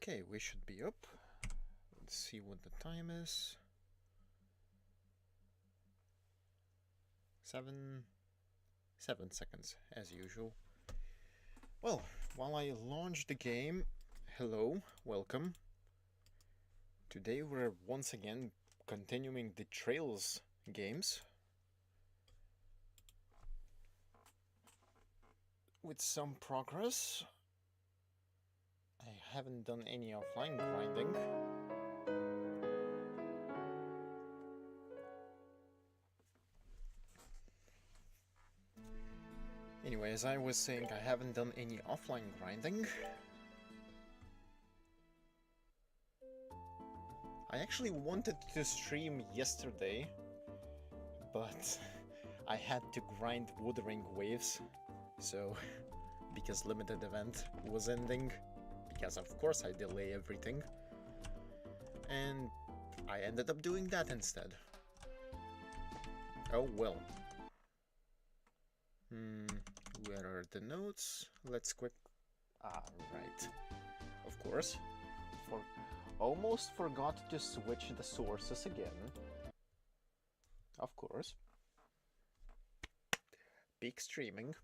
Okay, we should be up. Let's see what the time is. 7 seconds, as usual. Well, while I launch the game, hello, welcome. Today we're once again continuing the Trails games with some progress. I haven't done any offline grinding. Anyway, as I was saying, I haven't done any offline grinding. I actually wanted to stream yesterday, but I had to grind Wuthering Waves, so because limited event was ending, because of course I delay everything, and I ended up doing that instead. Oh well. Where are the notes? Let's quick... right. Of course. Almost forgot to switch the sources again. Of course. Peak streaming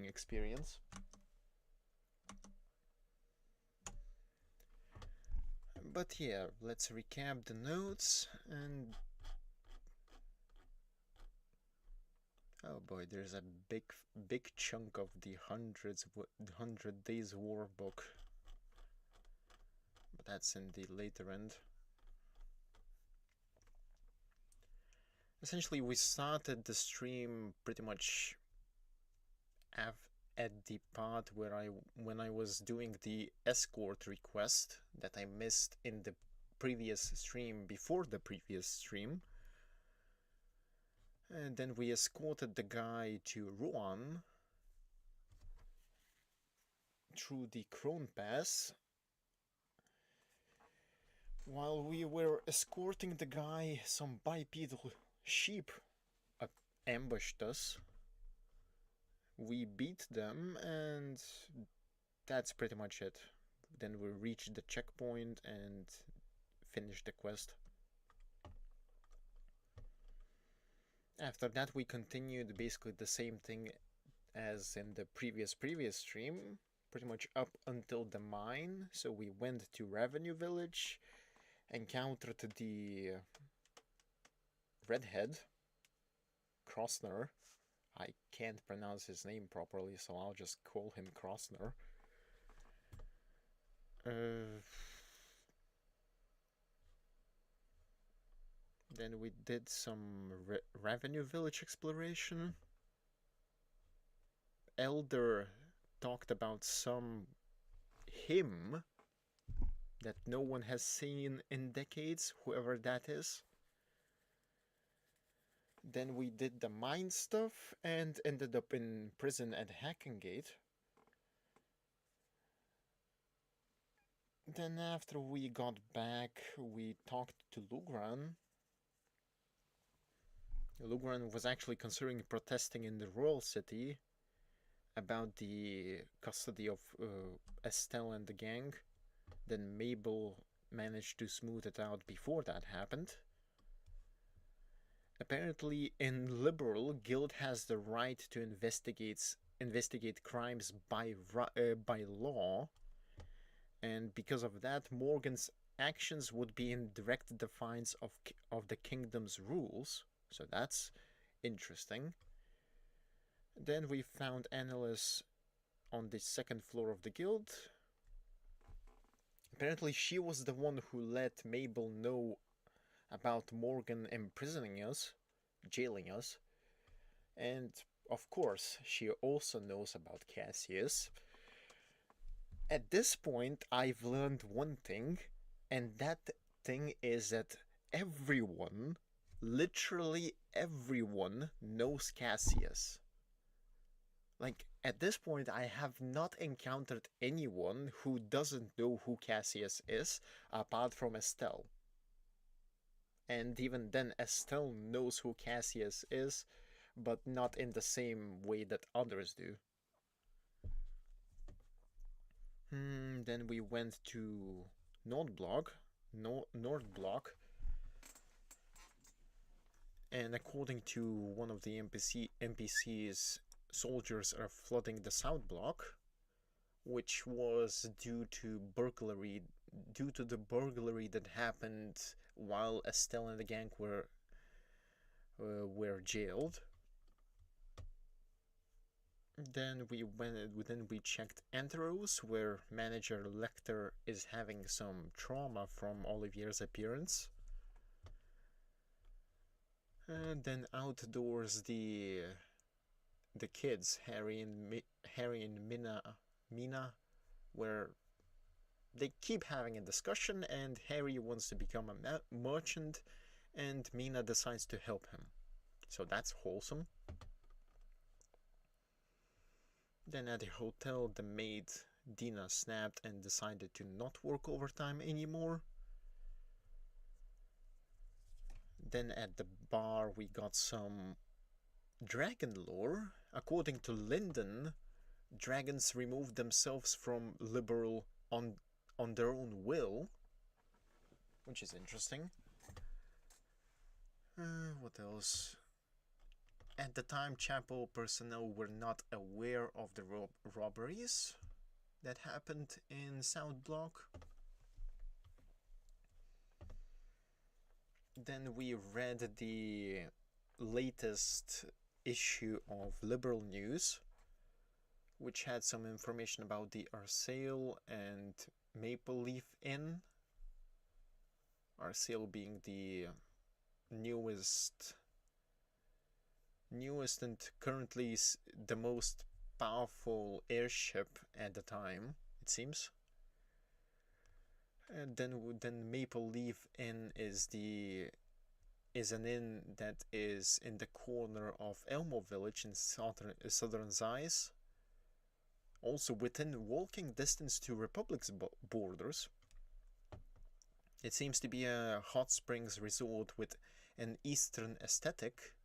experience. But yeah, let's recap the notes and... Oh boy, there's a big chunk of the 100 Days War book. But that's in the later end. Essentially, we started the stream pretty much at the part where when I was doing the escort request that I missed in the previous stream before the previous stream. And then we escorted the guy to Ruan through the Crone Pass. While we were escorting the guy, some bipedal sheep ambushed us. We beat them, and that's pretty much it. Then we reached the checkpoint and finished the quest. After that, we continued basically the same thing as in the previous stream, pretty much up until the mine. So we went to Revenue Village, encountered the redhead, Krosner. I can't pronounce his name properly, so I'll just call him Krosner. Then we did some Revenue Village exploration. Elder talked about some him that no one has seen in decades, whoever that is. Then we did the mine stuff and ended up in prison at Hackengate. Then after we got back, we talked to Lugran. Lugran was actually considering protesting in the Royal City about the custody of Estelle and the gang. Then Mabel managed to smooth it out before that happened. Apparently, in Liberal, Guild has the right to investigate crimes by law, and because of that, Morgan's actions would be in direct defiance of the kingdom's rules. So that's interesting. Then we found Annalise on the second floor of the guild. Apparently she was the one who let Mabel know about Morgan imprisoning us, jailing us. And of course, she also knows about Cassius. At this point, I've learned one thing, and that thing is that everyone, literally everyone, knows Cassius. Like, at this point, I have not encountered anyone who doesn't know who Cassius is, apart from Estelle. And even then, Estelle knows who Cassius is, but not in the same way that others do. Then Then we went to Nordblock, Nordblock, and according to one of the NPCs, soldiers are flooding the South Block, which was due to the burglary that happened while Estelle and the gang were jailed. Then we checked Enteros, where manager Lecter is having some trauma from Olivier's appearance. And then outdoors, the kids, Harry and Mina, where they keep having a discussion, and Harry wants to become a merchant, and Mina decides to help him. So that's wholesome. Then at the hotel, the maid Dina snapped and decided to not work overtime anymore. Then at the bar, we got some dragon lore. According to Lyndon, dragons remove themselves from Liberl on their own will, which is interesting. What else? At the time, chapel personnel were not aware of the robberies that happened in South Block. Then we read the latest issue of Liberal News, which had some information about the Arsail and Maple Leaf Inn. Arsail being the newest and currently the most powerful airship at the time, it seems. And then Maple Leaf Inn is an inn that is in the corner of Elmo Village in southern Zeiss, also within walking distance to Republic's borders. It seems to be a hot springs resort with an Eastern aesthetic,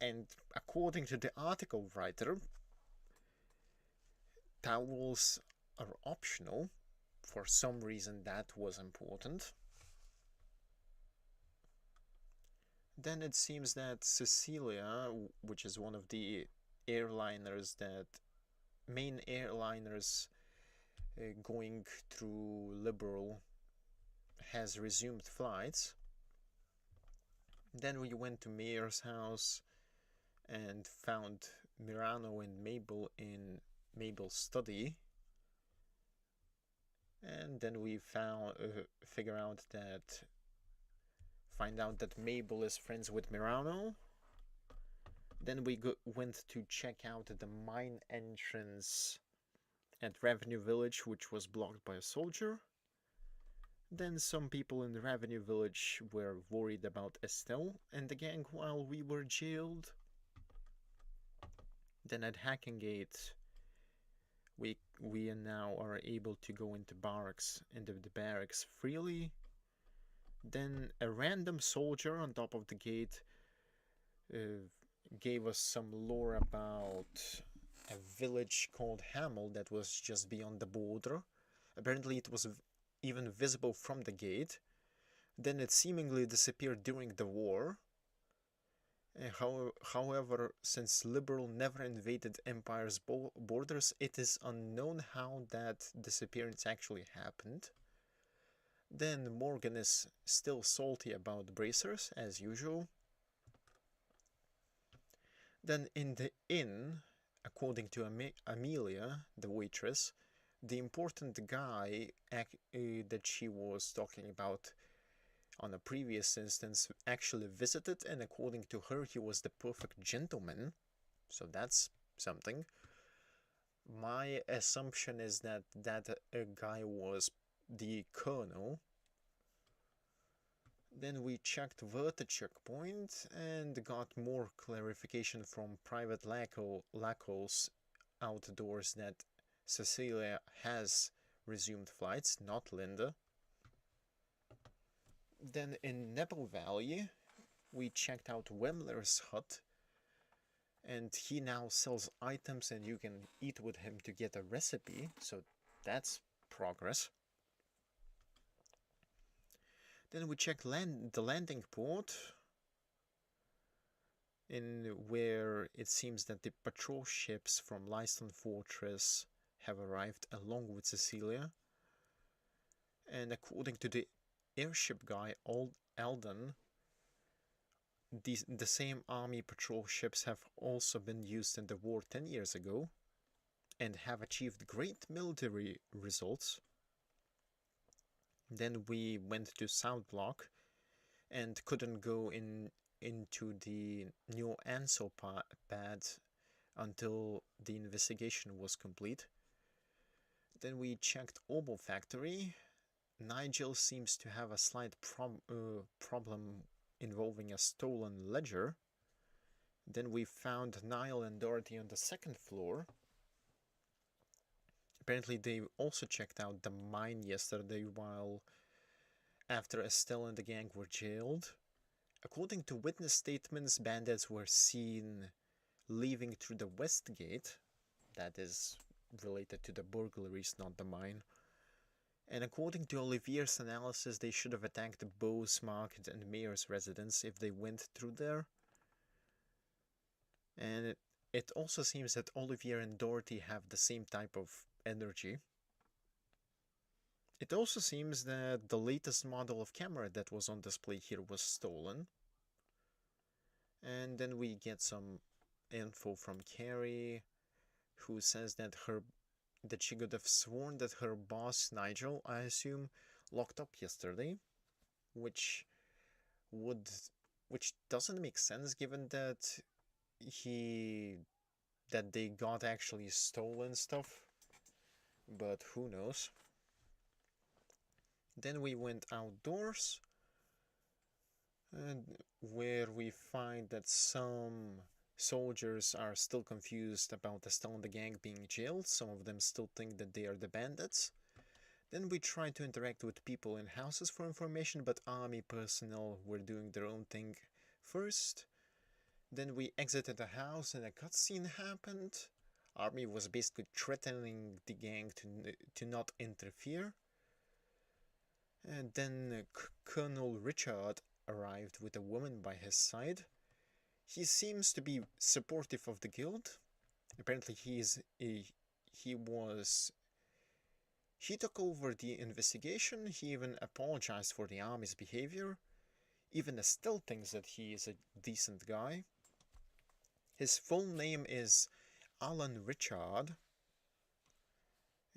and according to the article writer, towels are optional. For some reason that was important. Then it seems that Cecilia, which is one of the airliners main airliners going through Liberal, has resumed flights. Then we went to Mayor's house and found Mirano and Mabel in Mabel's study. And then we find out that Mabel is friends with Mirano. Then we went to check out the mine entrance at Revenue Village, which was blocked by a soldier. Then some people in the Revenue Village were worried about Estelle and the gang while we were jailed. Then at Hacking Gate, we now are able to go into the barracks freely. Then a random soldier on top of the gate gave us some lore about a village called Hamel that was just beyond the border. Apparently it was even visible from the gate. Then it seemingly disappeared during the war. However, since Liberal never invaded Empire's borders, it is unknown how that disappearance actually happened. Then Morgan is still salty about bracers, as usual. Then in the inn, according to Amelia, the waitress, the important guy that she was talking about on a previous instance actually visited, and according to her, he was the perfect gentleman. So that's something. My assumption is that guy was the colonel. Then we checked Verta checkpoint and got more clarification from Private Laco's outdoors that Cecilia has resumed flights, not Linda. Then in Nebel Valley, we checked out Wemler's hut, and he now sells items and you can eat with him to get a recipe, so That's progress. Then we check the landing port, in where it seems that the patrol ships from Lyston Fortress have arrived along with Cecilia. And according to the airship guy, Alden, the same army patrol ships have also been used in the war 10 years ago and have achieved great military results. Then we went to South Block and couldn't go into the new Ansel pad until the investigation was complete. Then we checked Obel Factory. Nigel seems to have a slight problem involving a stolen ledger. Then we found Niall and Dorothy on the second floor. Apparently they also checked out the mine yesterday while after Estelle and the gang were jailed. According to witness statements, bandits were seen leaving through the west gate. That is related to the burglaries, not the mine. And according to Olivier's analysis, they should have attacked the Bose Market and Mayor's residence if they went through there. And it also seems that Olivier and Dorothy have the same type of energy. It also seems that the latest model of camera that was on display here was stolen. And then we get some info from Carrie, who says that she could have sworn that her boss, Nigel, I assume, locked up yesterday, which doesn't make sense given that they got actually stolen stuff, but who knows. Then we went outdoors, where we find that some soldiers are still confused about Estelle and the gang being jailed. Some of them still think that they are the bandits. Then we try to interact with people in houses for information, but army personnel were doing their own thing first. Then we exited the house and a cutscene happened. Army was basically threatening the gang to not interfere. And then Colonel Richard arrived with a woman by his side. He seems to be supportive of the guild. Apparently he took over the investigation. He even apologized for the army's behavior. Even Estelle thinks that he is a decent guy. His full name is Alan Richard.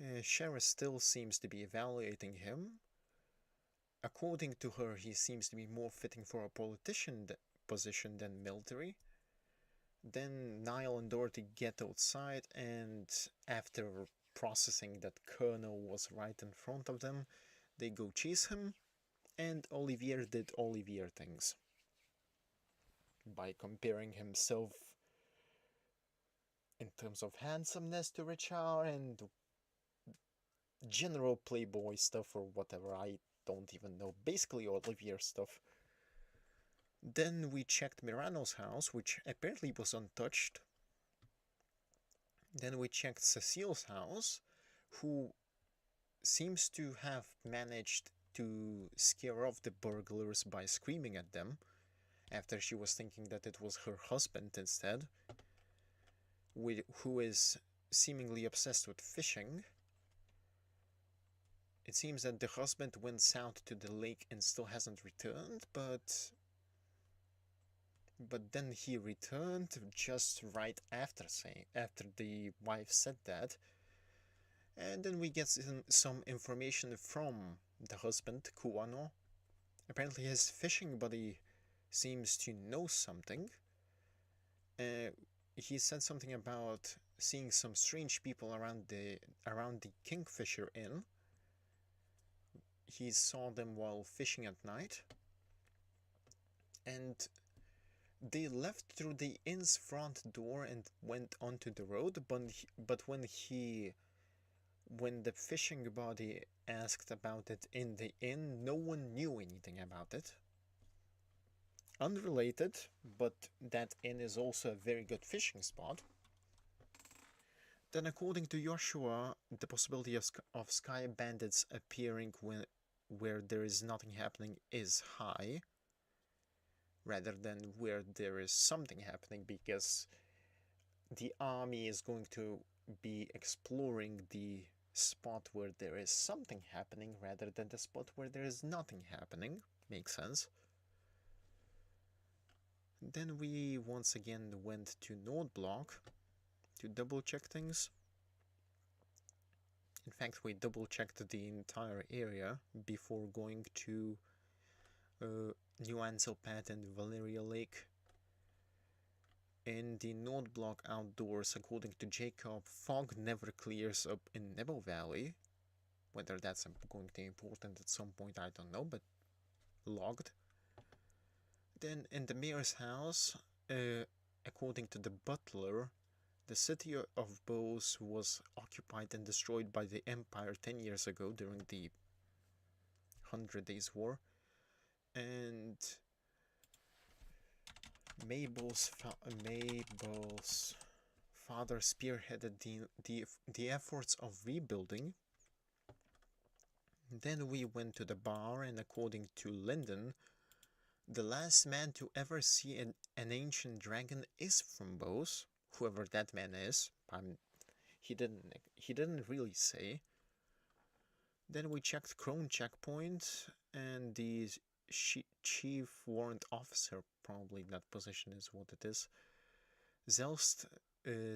Shara still seems to be evaluating him. According to her, he seems to be more fitting for a politician position than military. Then Niall and Dorothy get outside, and after processing that Colonel was right in front of them, they go chase him, and Olivier did Olivier things by comparing himself in terms of handsomeness to Richard and general playboy stuff or whatever. I don't even know. Basically Olivier stuff. Then we checked Mirano's house, which apparently was untouched. Then we checked Cecile's house, who seems to have managed to scare off the burglars by screaming at them, after she was thinking that it was her husband instead, who is seemingly obsessed with fishing. It seems that the husband went south to the lake and still hasn't returned, but then he returned just right after the wife said that. And then we get some information from the husband, Kuano. Apparently his fishing buddy seems to know something. He said something about seeing some strange people around the Kingfisher Inn. He saw them while fishing at night. And they left through the inn's front door and went onto the road, but when the fishing buddy asked about it in the inn, no one knew anything about it. Unrelated, but that inn is also a very good fishing spot. Then, according to Joshua, the possibility of sky bandits appearing where there is nothing happening is high, rather than where there is something happening, because the army is going to be exploring the spot where there is something happening rather than the spot where there is nothing happening. Makes sense. Then we once again went to Node Block to double check things. In fact, we double checked the entire area before going to New Anselpat and Valeria Lake. In the Node Block outdoors, according to Jacob, fog never clears up in Nebo Valley. Whether that's going to be important at some point, I don't know, but logged. Then in the mayor's house, according to the butler, the city of Bose was occupied and destroyed by the Empire 10 years ago during the 100 Days War. And Mabel's father spearheaded the efforts of rebuilding. Then we went to the bar, and according to Lyndon, the last man to ever see an ancient dragon is from Bose, whoever that man is. He didn't really say. Then we checked Crone checkpoint, and the chief warrant officer, probably that position is what it is, Zelst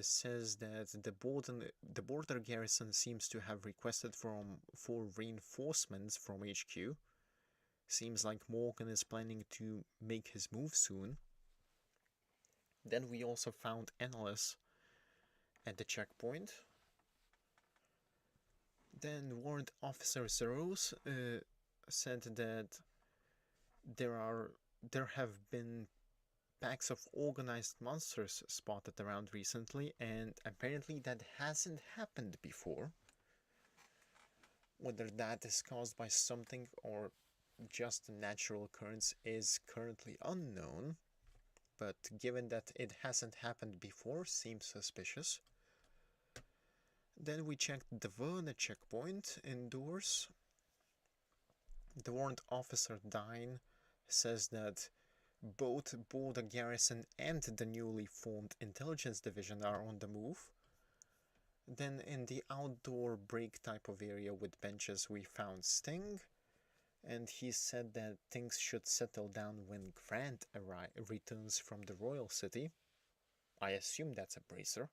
says that the border garrison seems to have requested for reinforcements from HQ. Seems like Morgan is planning to make his move soon. Then we also found Annalise at the checkpoint. Then Warrant Officer Zeros said that there have been packs of organized monsters spotted around recently, and apparently that hasn't happened before. Whether that is caused by something or just a natural occurrence is currently unknown, but given that it hasn't happened before, seems suspicious. Then we checked the Verna checkpoint indoors. The warrant officer Dine says that both border garrison and the newly formed intelligence division are on the move. Then in the outdoor break type of area with benches we found Sting, and he said that things should settle down when Grant returns from the royal city. I assume that's a bracer.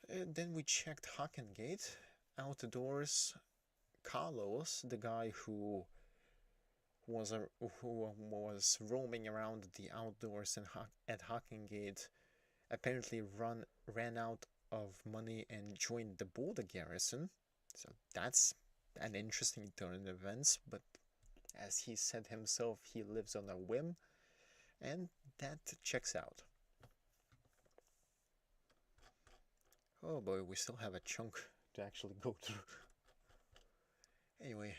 Then we checked Hackengate. Outdoors, Carlos, the guy who was roaming around the outdoors at Hackengate, apparently ran out of money and joined the border garrison. So that's an interesting turn in events, but as he said himself, he lives on a whim, and that checks out. Oh boy, we still have a chunk to actually go through. Anyway,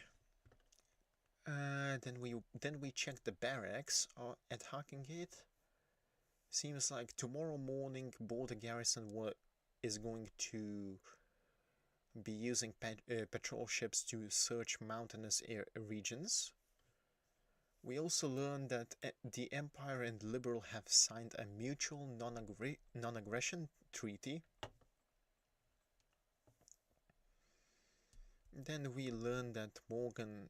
then we checked the barracks at Hackengate. Seems like tomorrow morning border garrison is going to be using patrol ships to search mountainous regions. We also learned that the Empire and Liberal have signed a mutual non-aggression treaty. Then we learned that Morgan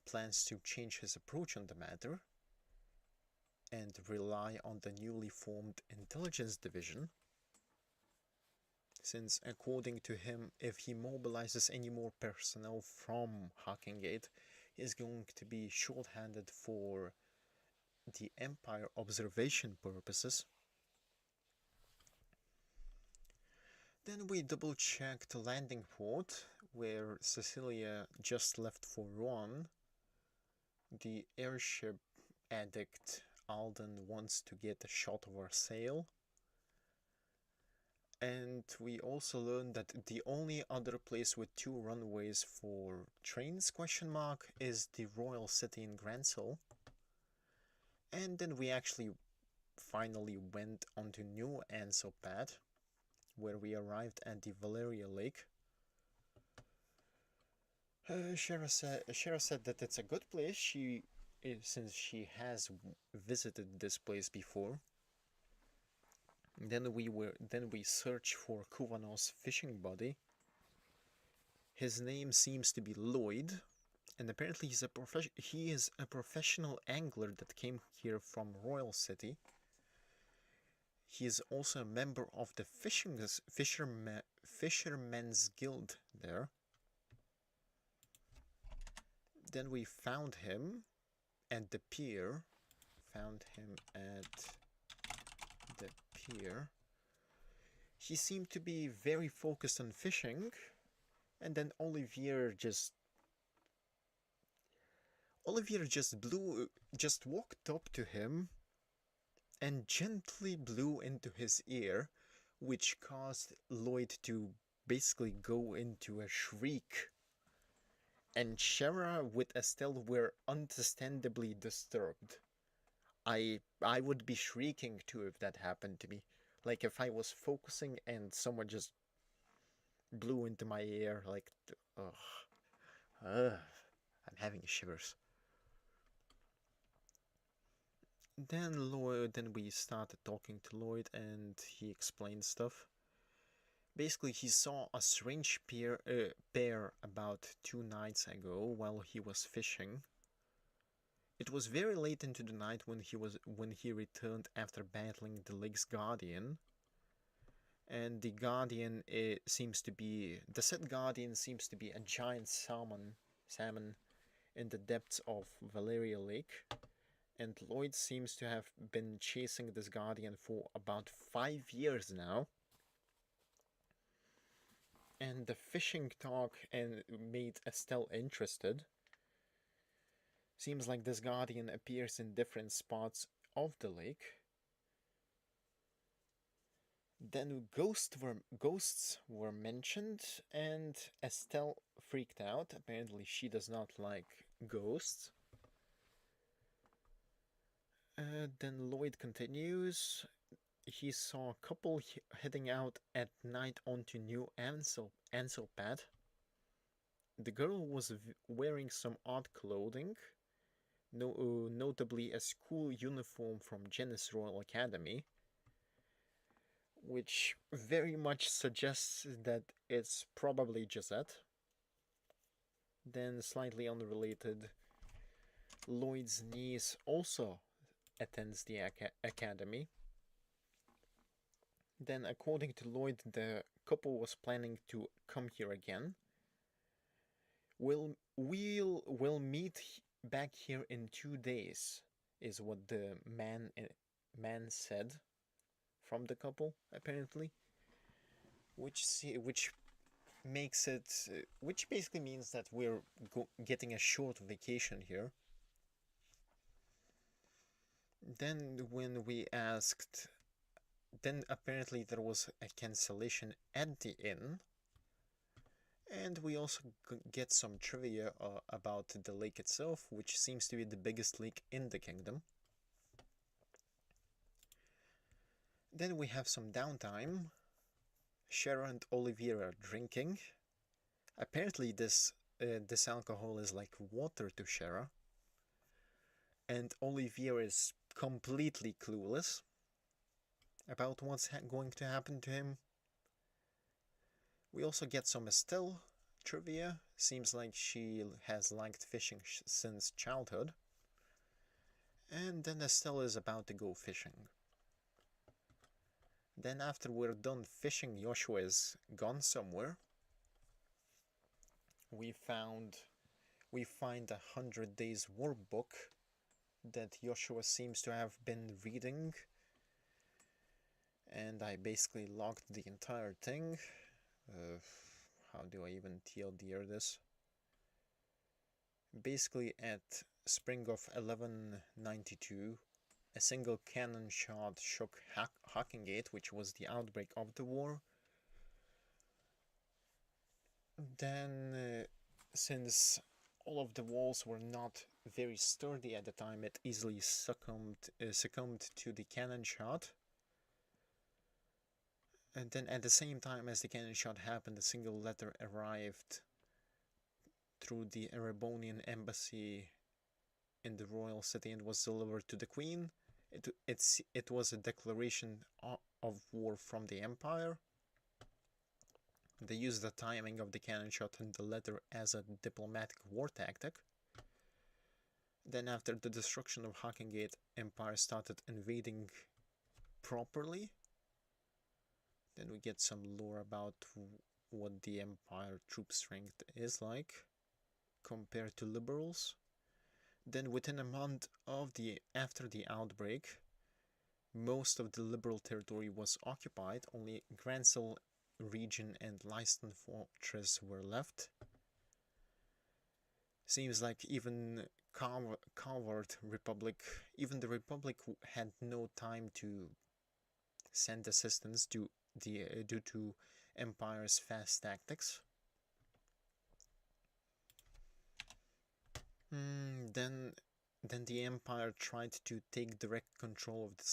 plans to change his approach on the matter and rely on the newly formed intelligence division, since according to him, if he mobilizes any more personnel from Hackengate, he's going to be short-handed for the Empire observation purposes. Then we double-checked landing port, where Cecilia just left for Ruan. The airship addict Alden wants to get a shot of our sail. And we also learned that the only other place with 2 runways for trains, is the Royal City in Gransel. And then we actually finally went onto New Anselpat, where we arrived at the Valeria Lake. Shara said that it's a good place. Since she has visited this place before. Then we searched for Kuvano's fishing buddy. His name seems to be Lloyd, and apparently he is a professional angler that came here from Royal City. He is also a member of the Fishermen's Guild there. Then we found him at the pier. He seemed to be very focused on fishing, and then Olivier just walked up to him and gently blew into his ear, which caused Lloyd to basically go into a shriek. And Shara with Estelle were understandably disturbed. I would be shrieking too if that happened to me. Like if I was focusing and someone just blew into my ear, like, I'm having shivers. Then we started talking to Lloyd, and he explained stuff. Basically, he saw a strange pair about 2 nights ago while he was fishing. It was very late into the night when he returned after battling the lake's guardian. And the said guardian seems to be a giant salmon in the depths of Valeria Lake. And Lloyd seems to have been chasing this guardian for about 5 years now. And the fishing talk made Estelle interested. Seems like this guardian appears in different spots of the lake. Then ghosts were mentioned, and Estelle freaked out. Apparently she does not like ghosts. Then Lloyd continues. He saw a couple heading out at night onto New Anselpad. The girl was wearing some odd clothing, notably a school uniform from Janice Royal Academy, which very much suggests that it's probably Josette. Then, slightly unrelated, Lloyd's niece also attends the academy. Then, according to Lloyd, the couple was planning to come here again. We'll meet back here in 2 days, is what the man said from the couple, apparently. Which basically means that we're getting a short vacation here. Then when we asked, then apparently there was a cancellation at the inn. And we also get some trivia about the lake itself, which seems to be the biggest lake in the kingdom. Then we have some downtime. Shara and Olivier are drinking. Apparently this alcohol is like water to Shara. And Olivier is completely clueless about what's going to happen to him. We also get some Estelle trivia. Seems like she has liked fishing since childhood. And then Estelle is about to go fishing. Then after we're done fishing, Joshua is gone somewhere. We find a 100 Days workbook that Joshua seems to have been reading. And I basically logged the entire thing. How do I even TLDR this? Basically, at spring of 1192, a single cannon shot shook Hackingate, which was the outbreak of the war. Then, since all of the walls were not very sturdy at the time, it easily succumbed to the cannon shot. And then at the same time as the cannon shot happened, a single letter arrived through the Erebonian embassy in the royal city and was delivered to the queen. It was a declaration of war from the empire. They used the timing of the cannon shot and the letter as a diplomatic war tactic. Then after the destruction of Hakengate, Empire started invading properly. Then we get some lore about what the Empire troop strength is like compared to liberals. Then within a month after the outbreak, most of the liberal territory was occupied. Only Gransel region and Leiston fortress were left. Seems like even coward Republic, even the Republic had no time to send assistance due to Empire's fast tactics. Then the Empire tried to take direct control of the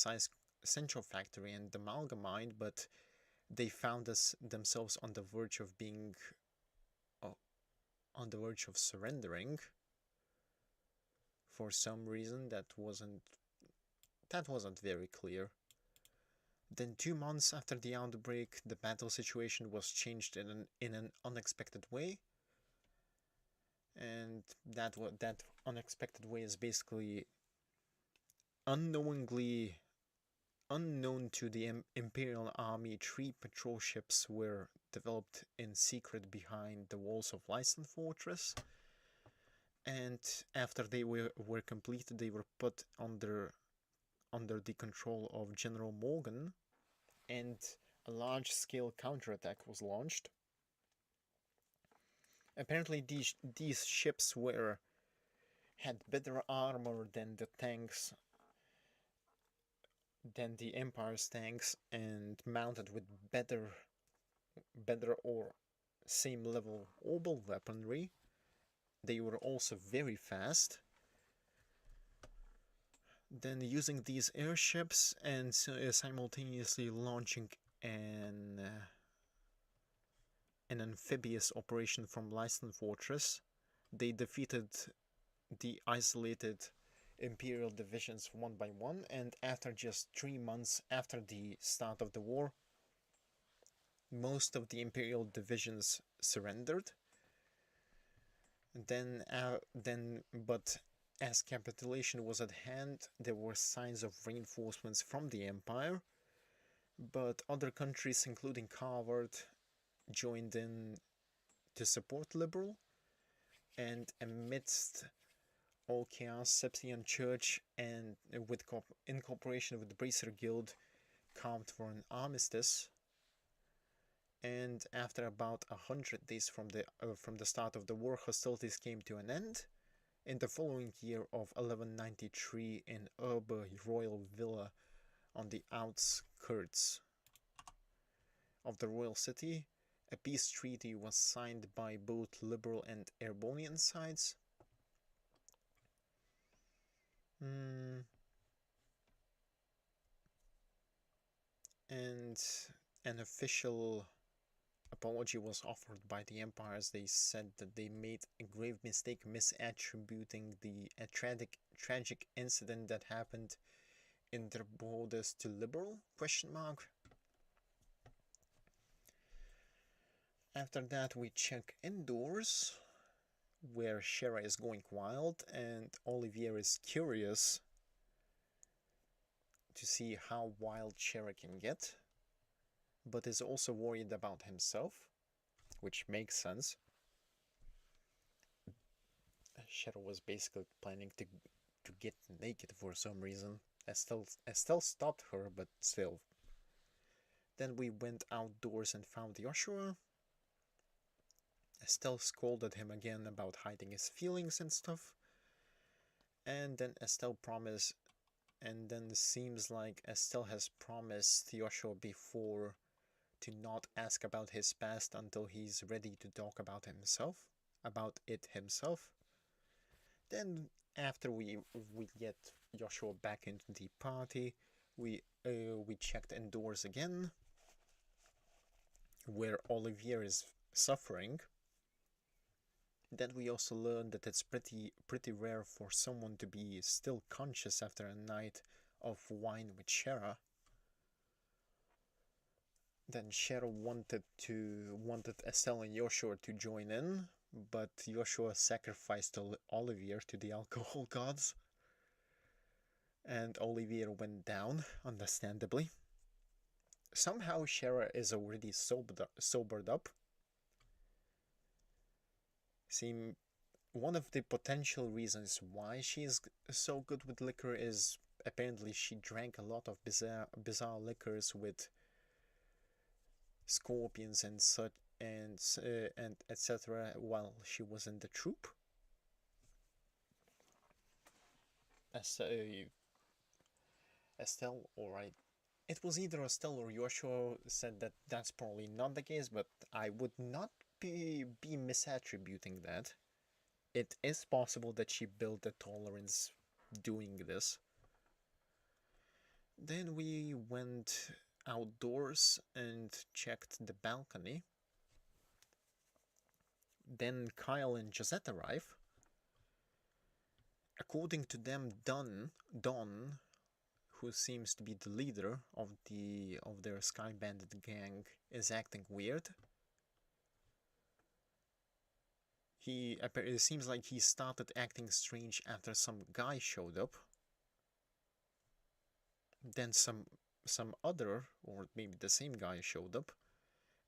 Central Factory and the Amalgamide, but they found themselves on the verge of being on the verge of surrendering for some reason that wasn't very clear. Then 2 months after the outbreak, the battle situation was changed in an unexpected way. And that unexpected way is basically unknown to the Imperial Army. 3 patrol ships were developed in secret behind the walls of Leiston Fortress. And after they were completed, they were put under the control of General Morgan, and a large-scale counterattack was launched. Apparently, these ships had better armor than the tanks, than the Empire's tanks, and mounted with better or same level orbital weaponry. They were also very fast. Then using these airships and simultaneously launching an amphibious operation from Leiston Fortress, they defeated the isolated Imperial divisions one by one, and after just 3 months after the start of the war, most of the Imperial divisions surrendered. But as capitulation was at hand, there were signs of reinforcements from the Empire, but other countries, including Harvard, joined in to support Liberal, and amidst all chaos, Sepsian Church, and in cooperation with the Bracer Guild, camped for an armistice. And after about 100 days from the start of the war, hostilities came to an end. In the following year of 1193, in Urbe royal villa on the outskirts of the royal city, a peace treaty was signed by both Liberal and Erebonian sides. And an official apology was offered by the Empire, as they said that they made a grave mistake misattributing a tragic incident that happened in their borders to Liberal? After that, we check indoors, where Shera is going wild, and Olivier is curious to see how wild Shera can get, but is also worried about himself, which makes sense. Shera was basically planning to get naked for some reason. Estelle stopped her, but still. Then we went outdoors and found Joshua. Estelle scolded him again about hiding his feelings and stuff. And then seems like Estelle has promised Joshua before to not ask about his past until he's ready to talk about it himself. Then after we get Joshua back into the party, we checked indoors again. where Olivier is suffering. Then we also learn that it's pretty rare for someone to be still conscious after a night of wine with Shera. Then Shera wanted Estelle and Joshua to join in, but Joshua sacrificed Olivier to the alcohol gods, and Olivier went down, understandably. Somehow Shera is already sobered up. One of the potential reasons why she is so good with liquor is apparently she drank a lot of bizarre liquors with scorpions and such and etc. while she was in the troop. As Estelle, alright. It was either Estelle or Joshua said that that's probably not the case, but I would not be misattributing that. It is possible that she built a tolerance doing this. Then we went outdoors and checked the balcony. Then Kyle and Josette arrive. According to them, Don, who seems to be the leader of their Sky Bandit gang, is acting weird. It seems like he started acting strange after some guy showed up. Then some other, or maybe the same guy, showed up,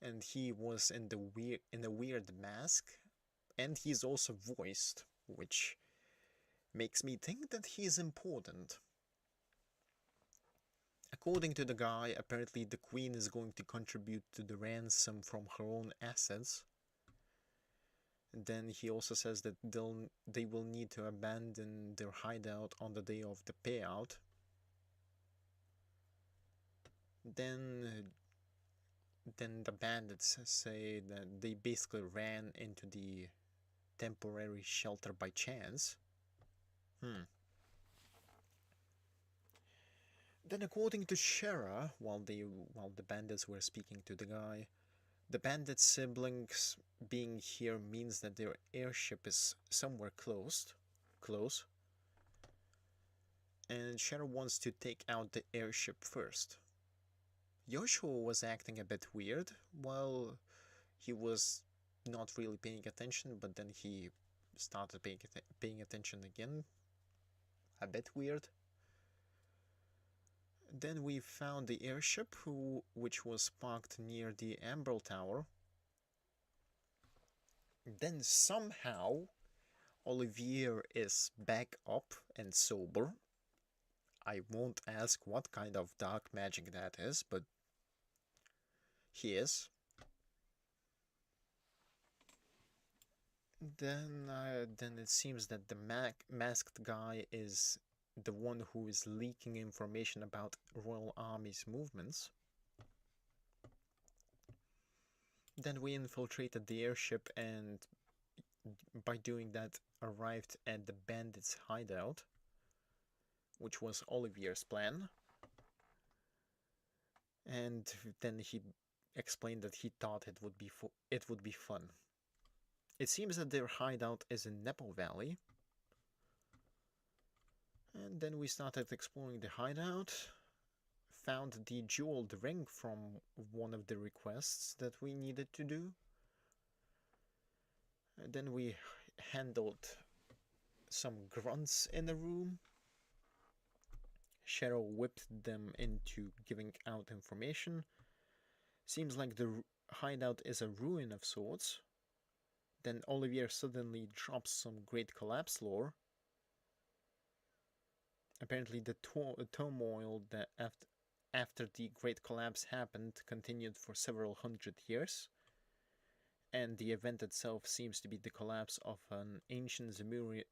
and he was in a weird mask, and he's also voiced, which makes me think that he's important. According to the guy, apparently the Queen is going to contribute to the ransom from her own assets. Then he also says that they will need to abandon their hideout on the day of the payout. Then the bandits say that they basically ran into the temporary shelter by chance. Then according to Shera, while the bandits were speaking to the guy, the bandit siblings being here means that their airship is somewhere close. And Shera wants to take out the airship first. Joshua was acting a bit weird while he was not really paying attention, but then he started paying attention again. A bit weird. Then we found the airship, which was parked near the Amber Tower. Then somehow Olivier is back up and sober. I won't ask what kind of dark magic that is, but he is. Then it seems that the masked guy is the one who is leaking information about Royal Army's movements. Then we infiltrated the airship and by doing that arrived at the bandits' hideout, which was Olivier's plan. And then he explained that he thought it would be fun. It seems that their hideout is in Nepo Valley. And then we started exploring the hideout, found the jeweled ring from one of the requests that we needed to do. And then we handled some grunts in the room. Cheryl whipped them into giving out information. Seems like the hideout is a ruin of sorts. Then Olivier suddenly drops some Great Collapse lore. Apparently the turmoil that after the Great Collapse happened continued for several hundred years, and the event itself seems to be the collapse of an ancient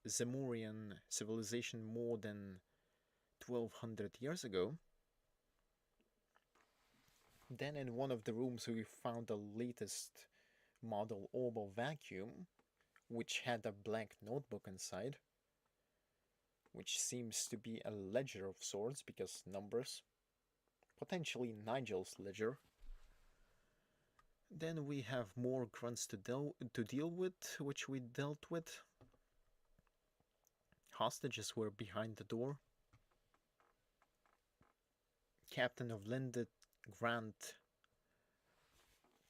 Zemurian civilization more than 1200 years ago. Then in one of the rooms we found the latest model orbital vacuum, which had a blank notebook inside, which seems to be a ledger of sorts because numbers. Potentially Nigel's ledger. Then we have more grunts to deal with, which we dealt with. Hostages were behind the door. Captain of Lindet Grant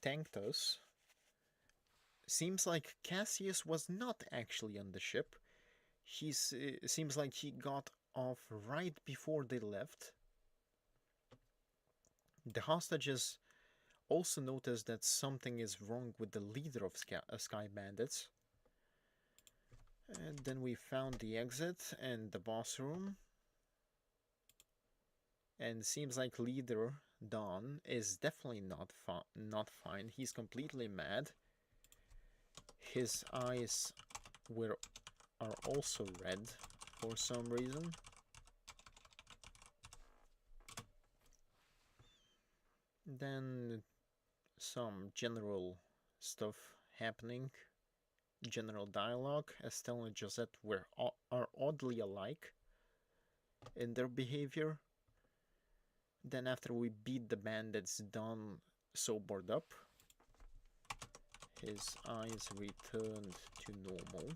thanked us. Seems like Cassius was not actually on the ship. Seems like he got off right before they left. The hostages also noticed that something is wrong with the leader of Sky Bandits. And then we found the exit and the boss room. And seems like leader Don is definitely not fine. He's completely mad. His eyes are also red for some reason. Then some general stuff happening. General dialogue. Estelle and Josette are oddly alike in their behavior. Then after we beat the bandits, Don sobered up. His eyes returned to normal.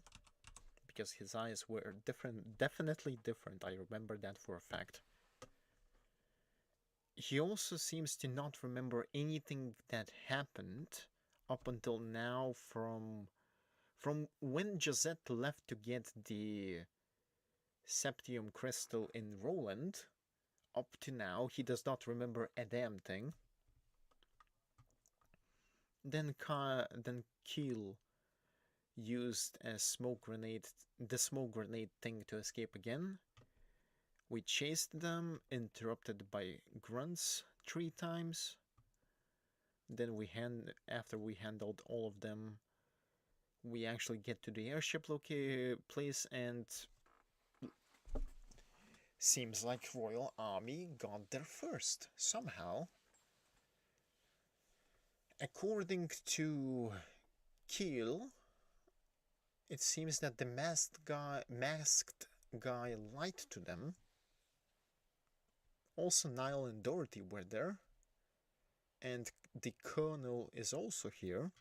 Because his eyes were definitely different. I remember that for a fact. He also seems to not remember anything that happened up until now from when Josette left to get the Septium Crystal in Roland. Up to now, he does not remember a damn thing. Then Keel used the smoke grenade thing to escape again. We chased them, interrupted by grunts 3 times. Then after we handled all of them, we actually get to the airship place, and seems like Royal Army got there first, somehow. According to Keel, it seems that the masked guy lied to them. Also, Niall and Dorothy were there. And the Colonel is also here.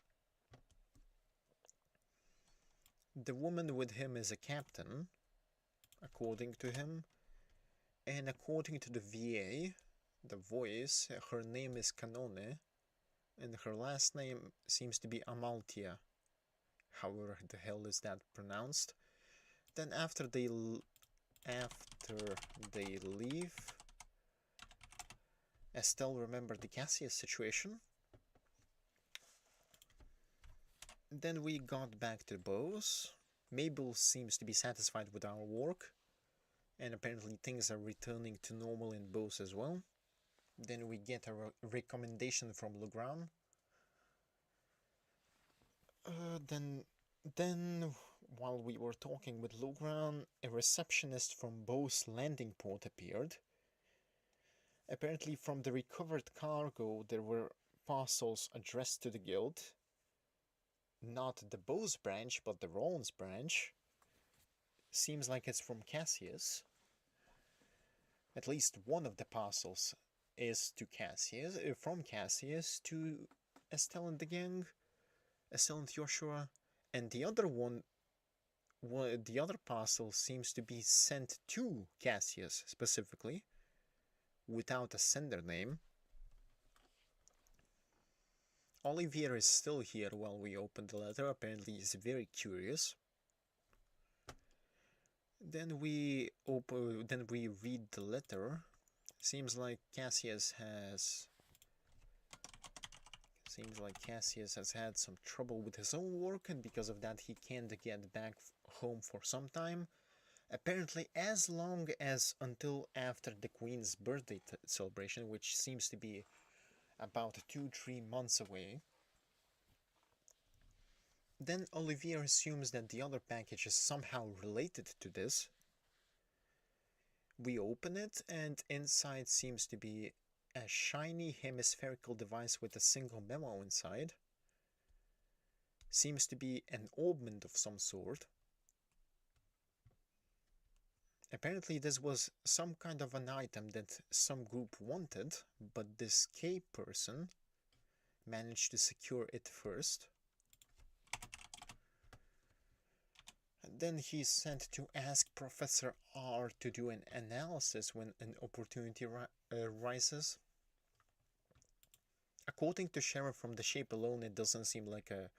The woman with him is a captain, according to him. And according to the VA, the voice, her name is Canone. And her last name seems to be Amaltia. However the hell is that pronounced? Then after they leave, Estelle remembered the Cassius situation. Then we got back to Bose. Mabel seems to be satisfied with our work. And apparently things are returning to normal in Bose as well. Then we get a recommendation from Legrand. Then, while we were talking with Legrand, a receptionist from Bose landing port appeared. Apparently from the recovered cargo, there were parcels addressed to the guild. Not the Bose branch, but the Rollins branch. Seems like it's from Cassius. At least one of the parcels is to Cassius, from Cassius to Estelle and the gang, Estelle and Joshua, and the other the other parcel seems to be sent to Cassius specifically, without a sender name. Olivier is still here while we open the letter. Apparently he's very curious. Then we read the letter. Seems like Cassius has had some trouble with his own work, and because of that he can't get back home for some time. Apparently as long as until after the Queen's birthday celebration, which seems to be about 2-3 months away. Then Olivier assumes that the other package is somehow related to this. We open it, and inside seems to be a shiny hemispherical device with a single memo inside. Seems to be an orbment of some sort. Apparently this was some kind of an item that some group wanted, but this K person managed to secure it first. And then he's sent to ask Professor R to do an analysis when an opportunity rises. According to Sheriff, from the shape alone, it doesn't seem like a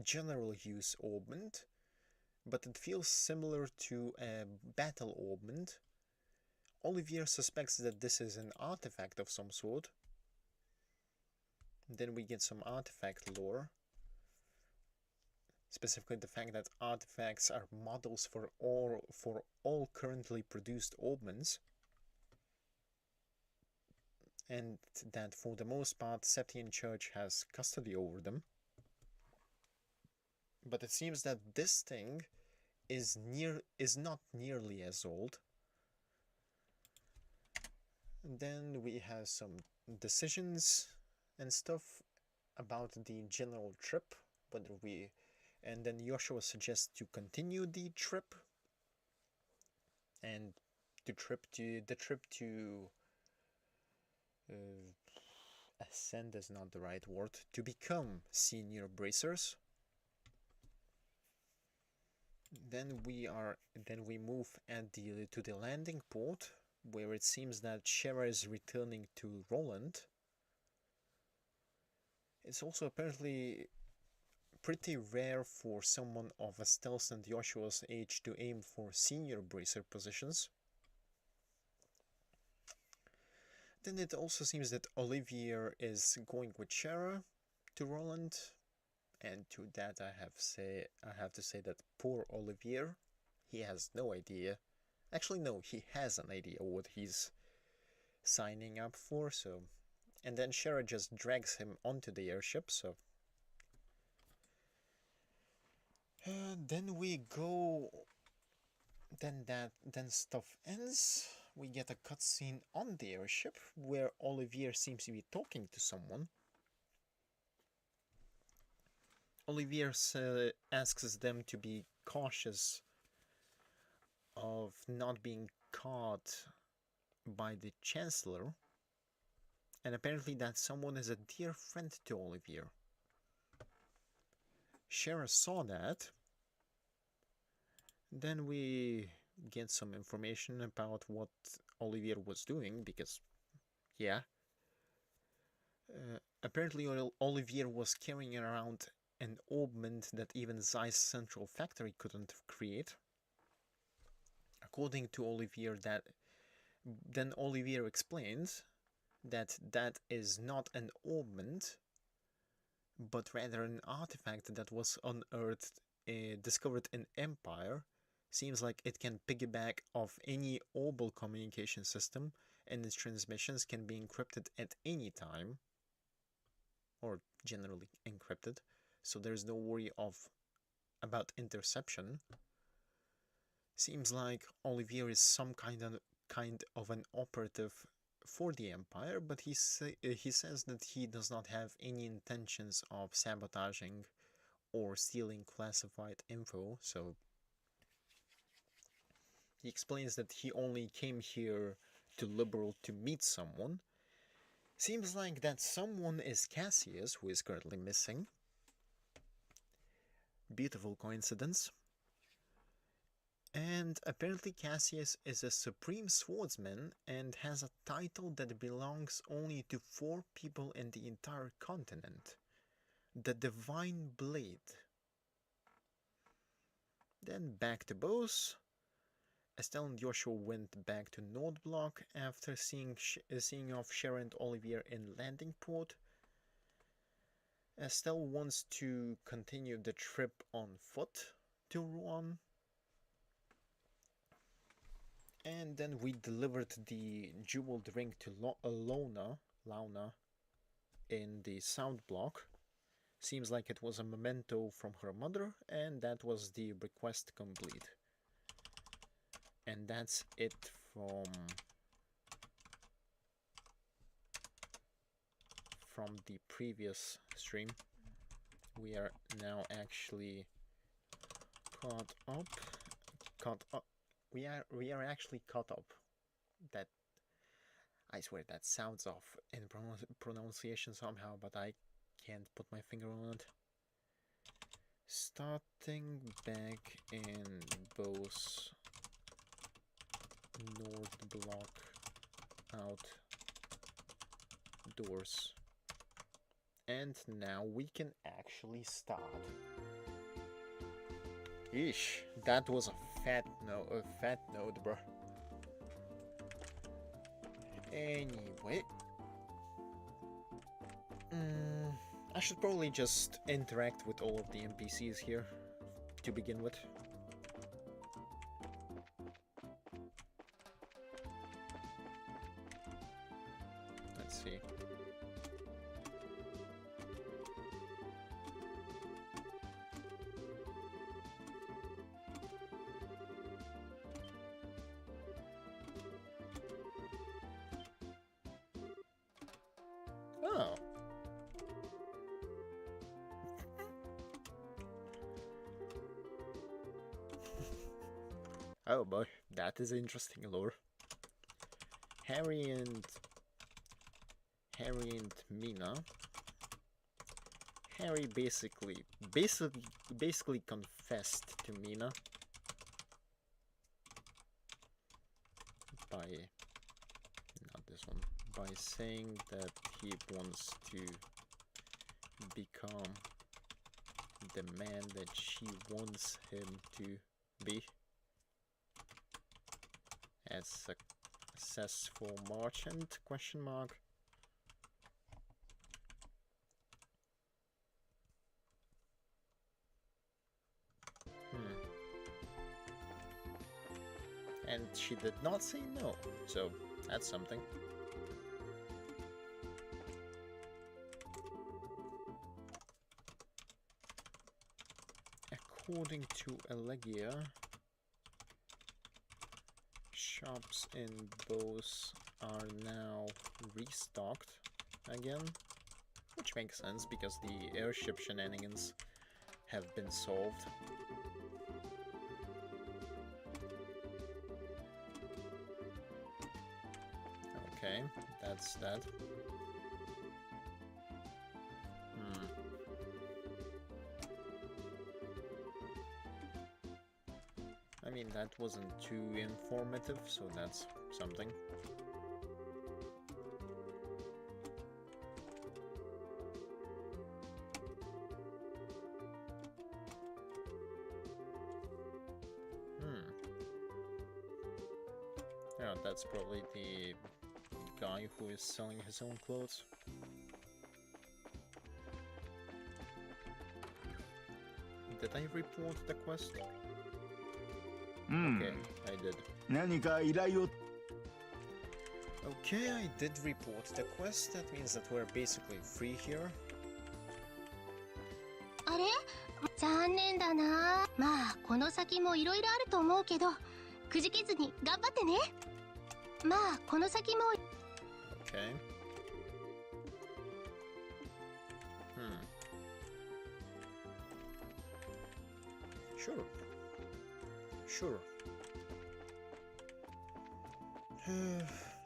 general use orbment, but it feels similar to a battle orbment. Olivier suspects that this is an artifact of some sort. Then we get some artifact lore. Specifically the fact that artifacts are models for all currently produced orbments. And that for the most part Septian Church has custody over them. But it seems that this thing is not nearly as old. And then we have some decisions and stuff about the general trip, and then Joshua suggests to continue the trip, and the trip to ascend is not the right word, to become senior bracers. Then we move to the landing port, where it seems that Shera is returning to Roland. It's also apparently pretty rare for someone of Estelle's and Joshua's age to aim for senior bracer positions. Then it also seems that Olivier is going with Shera to Roland, and to that I have to say that poor Olivier, he has no idea. Actually, no, he has an idea what he's signing up for, so... And then Shera just drags him onto the airship, so... Then we go... Then stuff ends. We get a cutscene on the airship, where Olivier seems to be talking to someone. Olivier asks them to be cautious of not being caught by the Chancellor, and apparently that someone is a dear friend to Olivier. Shera saw that. Then we get some information about what Olivier was doing, because, yeah. Apparently Olivier was carrying around an orbment that even Zeiss Central Factory couldn't create. According to Olivier, then Olivier explains that that is not an orbment, but rather an artifact that was unearthed, discovered in Empire. Seems like it can piggyback off any orbal communication system, and its transmissions can be encrypted at any time, or generally encrypted, so there's no worry about interception. Seems like Olivier is some kind of an operative for the Empire, but he says that he does not have any intentions of sabotaging or stealing classified info, so he explains that he only came here to Liberal to meet someone. Seems like that someone is Cassius, who is currently missing. Beautiful coincidence. And apparently Cassius is a supreme swordsman and has a title that belongs only to 4 people in the entire continent. The Divine Blade. Then back to Bose. Estelle and Joshua went back to Nordblock after seeing off Shera and Olivier in landing port. Estelle wants to continue the trip on foot to Ruan. And then we delivered the jeweled ring to Launa in the sound block. Seems like it was a memento from her mother, and that was the request complete. And that's it from the previous stream. We are now actually caught up. We are actually caught up. That, I swear, that sounds off in pronunciation somehow, but I can't put my finger on it. Starting back in Bose North block outdoors. And now we can actually start. Eesh, that was a fat node, bro. Anyway, I should probably just interact with all of the NPCs here to begin with. Let's see. Oh. Oh boy, that is interesting lore. Harry and Mina. Harry basically confessed to Mina by not this one by saying that he wants to become the man that she wants him to be. As a successful merchant, question mark. And she did not say no, so that's something. According to Elegia, shops in Bose are now restocked again, which makes sense because the airship shenanigans have been solved. Okay, that's that. I mean, that wasn't too informative, so that's something. Yeah, that's probably the guy who is selling his own clothes. Did I report the quest? Okay, I did. Okay, I did report the quest. That means that we're basically free here. あれ？残念だな。まあこの先もいろいろあると思うけど、くじけずに頑張ってね。まあこの先も。Okay. Sure. Sure.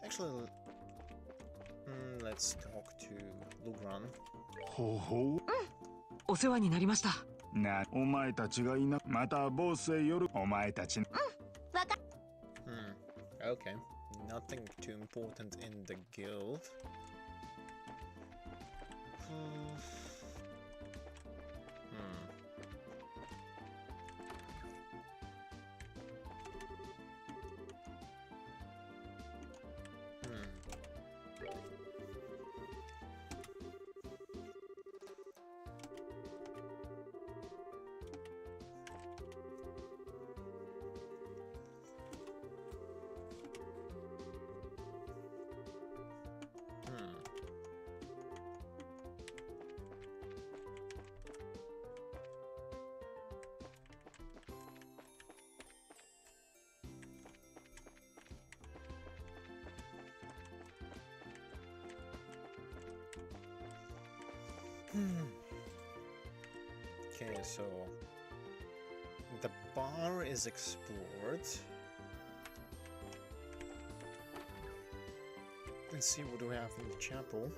Actually, let's talk to Ruan. ほうほう。お世話になりました。お前たちがいな、またボスへよる。お前たち。わか。Okay. Nothing too important in the guild. Okay, so the bar is explored. Let's see what we have in the chapel.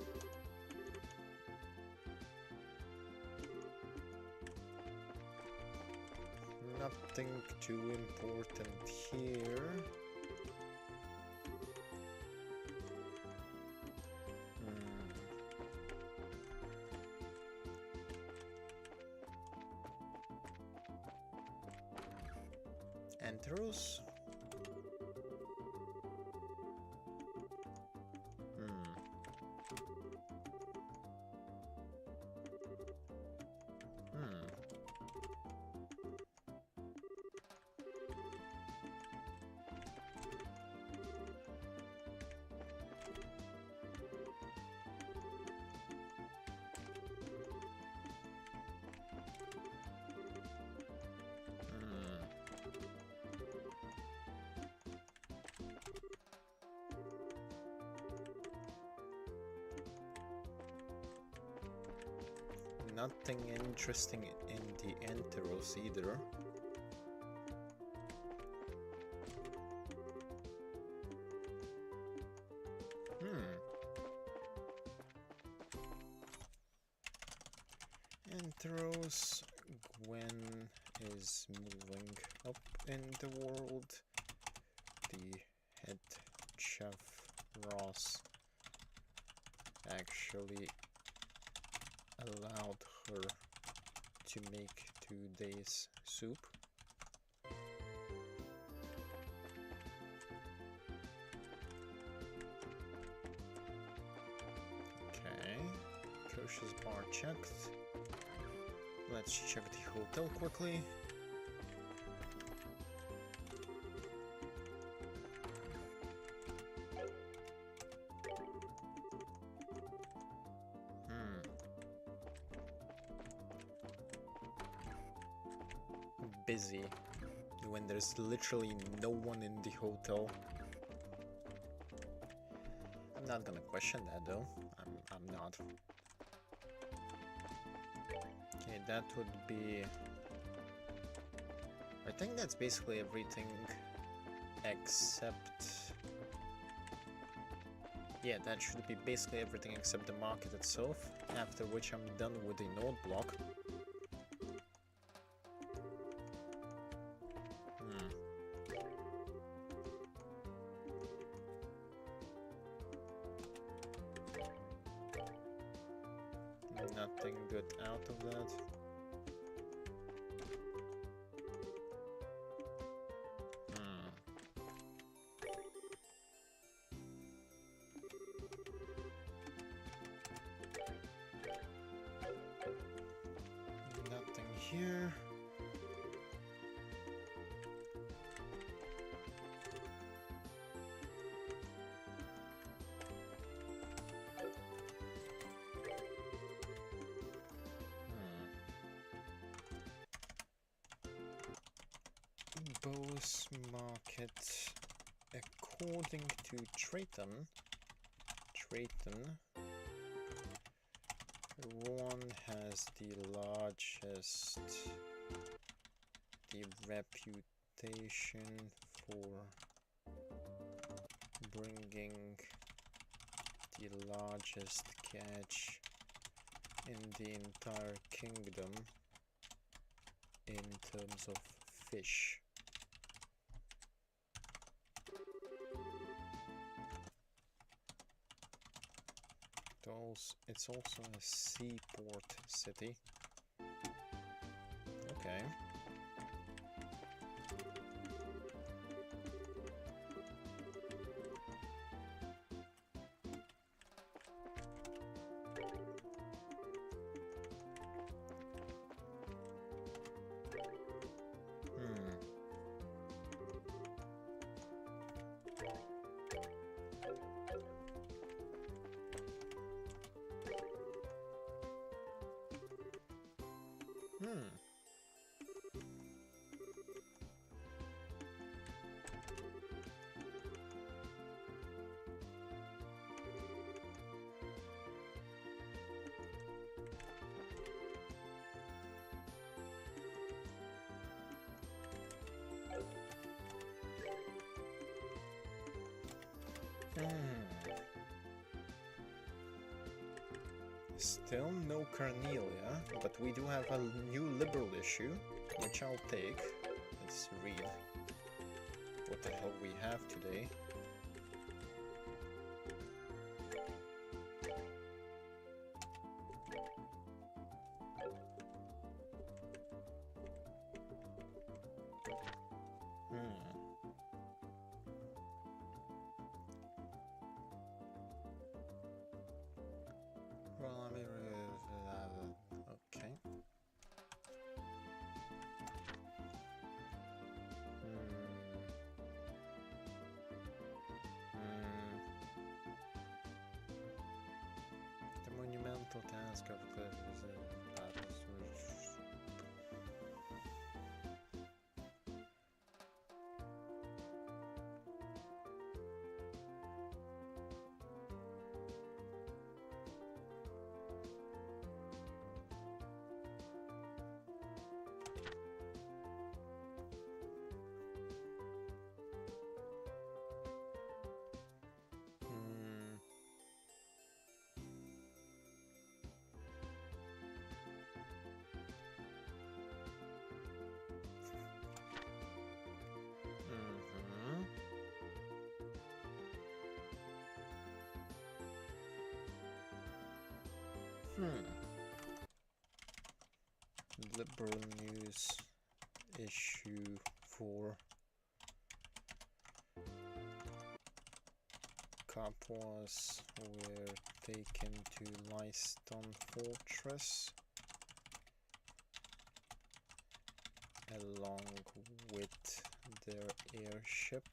Nothing too important here. Enteros? Nothing interesting in the Enteros either. Enteros, Gwen is moving up in the world. The head chef, Ross, actually allowed her to make today's soup. Okay, Kosher's bar checked. Let's check the hotel quickly. Busy when there's literally no one in the hotel. I'm not gonna question that though. I'm not. Okay, that would be... I think that's basically everything except... Yeah, that should be basically everything except the market itself, after which I'm done with the node block. Nothing good out of that. Nothing here. Bose market, according to Triton, Ruan has the largest, the reputation for bringing the largest catch in the entire kingdom in terms of fish. It's also a seaport city. Okay. Still no Cornelia, but we do have a new liberal issue, which I'll take. Let's read what the hell we have today. Well, I mean, okay. The monumental task of the battles which... Liberal News issue 4. Capois were taken to Lyston Fortress along with their airship.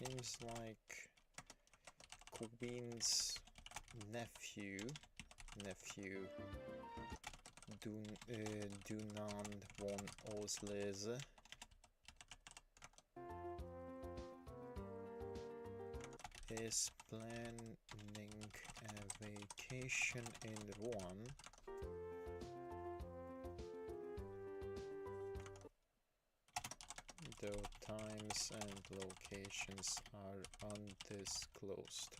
Seems like Queen's nephew, Dunand von Oslese, is planning a vacation in Ruan. Though times and locations are undisclosed.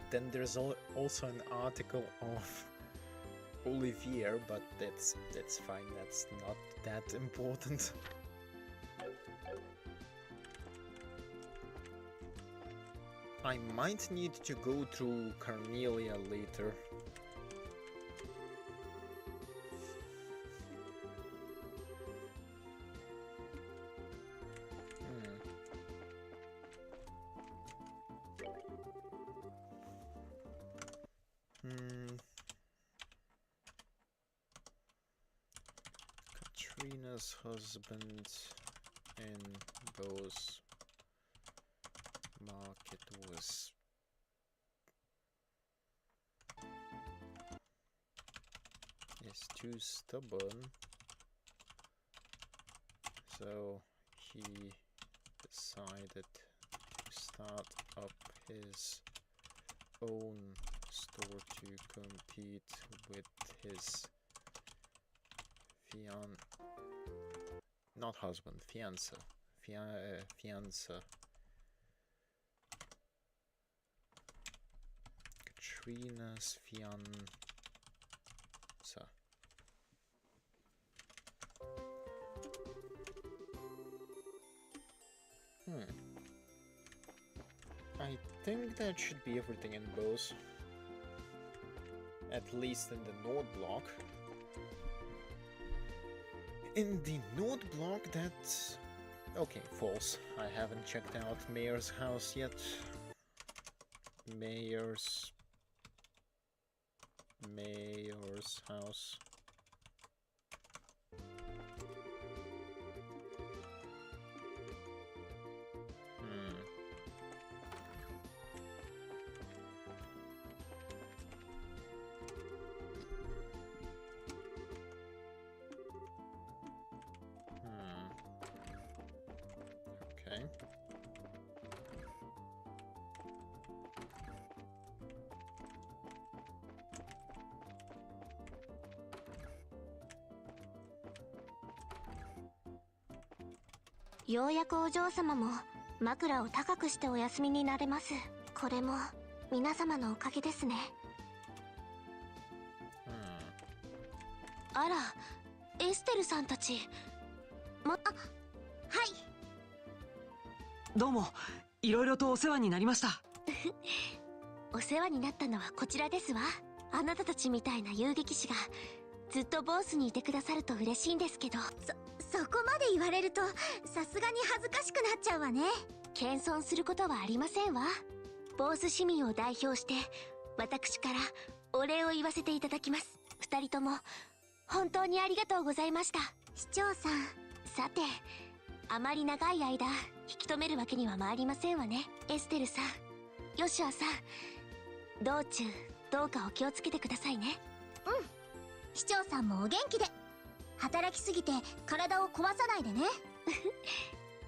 Then there's also an article of Olivier, but that's fine. That's not that important. I might need to go through Carnelia later. Katrina's husband in Bose market was too stubborn, so he decided to start up his own store to compete with his not husband, fiancé. Katrina's fiancé. I think that should be everything in Bose. At least in the Nord block. In the Nord block, that's... okay, false. I haven't checked out Mayor's house yet. Mayor's house. ようやくお嬢様も枕を高くしてお休みになれます。これも皆様のおかげですね。あら、エステルさんたち。はい。どうも、いろいろとお世話になりました。お世話になったのはこちらですわ。あなたたちみたいな遊撃士がずっとボースにいてくださると嬉しいんですけど。そこまで言われるとさすがに恥ずかしくなっちゃうわね。謙遜することはありませんわ。ボース市民を代表して私からお礼を言わせていただきます。二人とも本当にありがとうございました。市長さん。さて、あまり長い間引き止めるわけには参りませんわね。エステルさん、ヨシュアさん、道中どうかお気をつけてくださいね。うん。市長さんもお元気で。働きすぎて体を壊さないでね。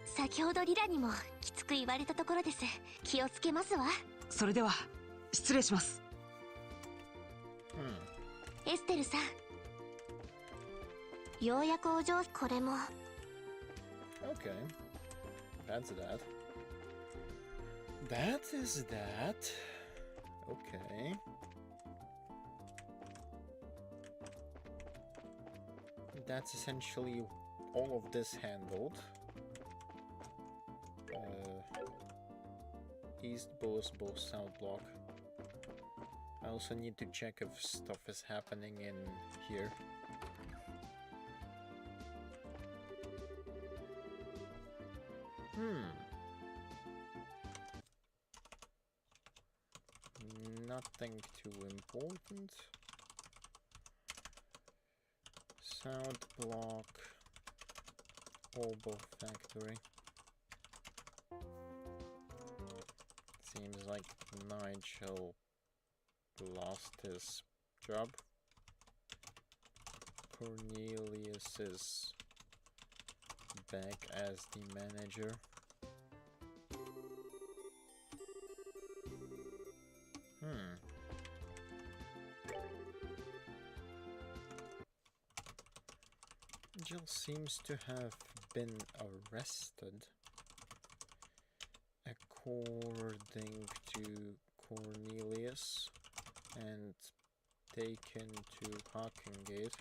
先ほどリラにもきつく言われたところです。気をつけますわ。それでは失礼します。エステルさん、ようやくお嬢、これも。 Okay, that's that. That is that. Okay. That's essentially all of this handled. East Bose, South block. I also need to check if stuff is happening in here. Nothing too important. South block, Obo factory. Seems like Nigel lost his job. Cornelius is back as the manager. Jill seems to have been arrested, according to Cornelius, and taken to Hawkingate.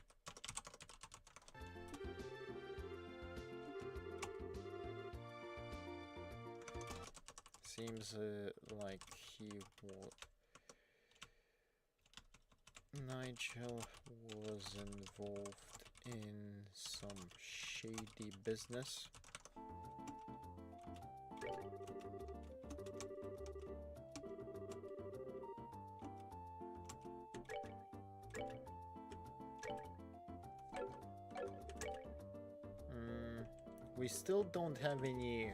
Seems like Nigel was involved in some shady business. We still don't have any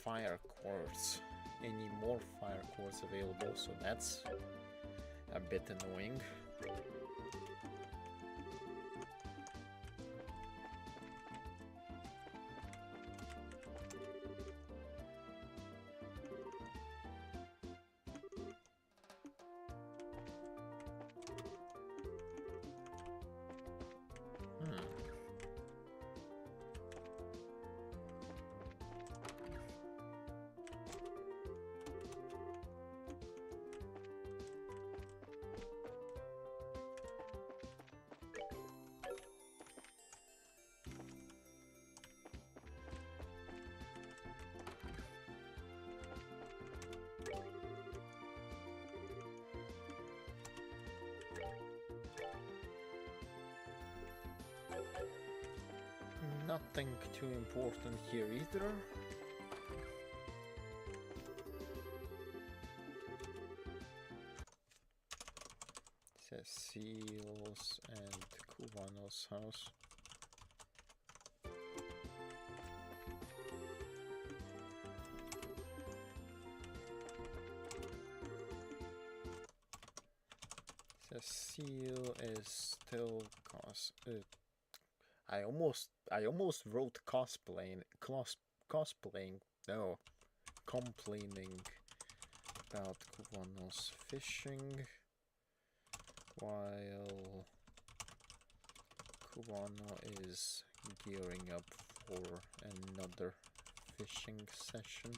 fire quartz, any more fire quartz available, so that's a bit annoying. Nothing too important here either. Cecile's and Kubano's house. Cecile is still I almost wrote complaining about Kubano's fishing, while Kubano is gearing up for another fishing session.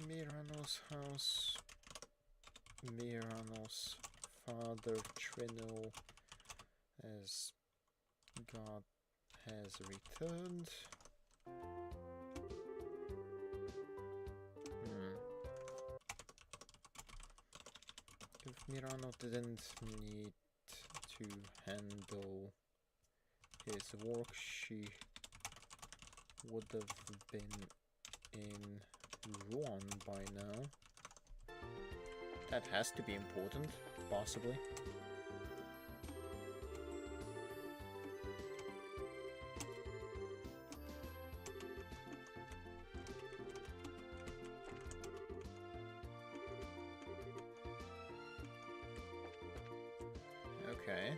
Mirano's house. Mirano's father Trino as God has returned. If Mirano didn't need to handle his work, she would have been in Ruan by now. That has to be important, possibly. Okay.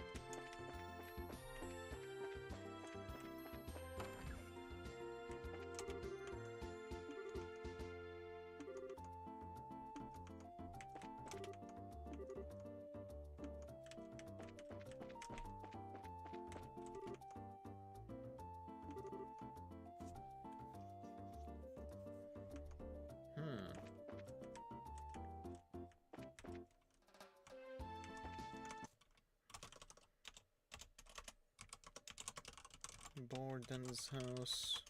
Borden's house.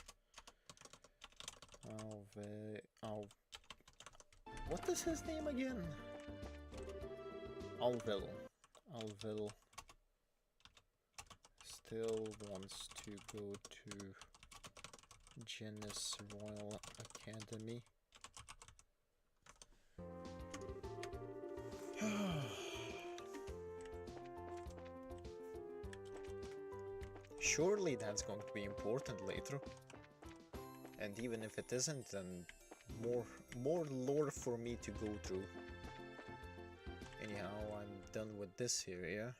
What is his name again? Alvil. Alvil still wants to go to Genis Royal Academy. Surely that's going to be important later. And even if it isn't, then more lore for me to go through. Anyhow, I'm done with this area.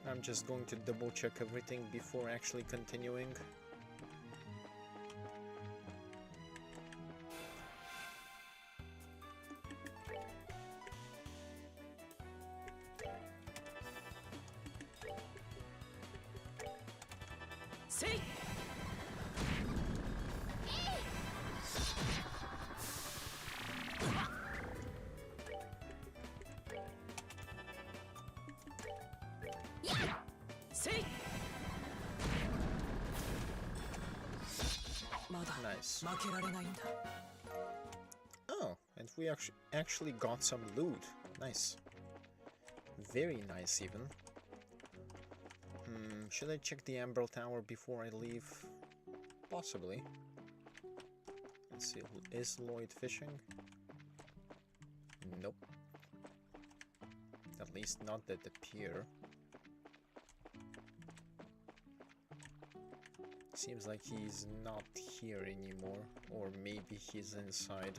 I'm just going to double check everything before actually continuing. See? Nice. Oh, and we actually got some loot. Nice. Very nice, even. Should I check the Amber Tower before I leave? Possibly. Let's see, is Lloyd fishing? Nope. At least not at the pier. Seems like he's not here anymore, or maybe he's inside.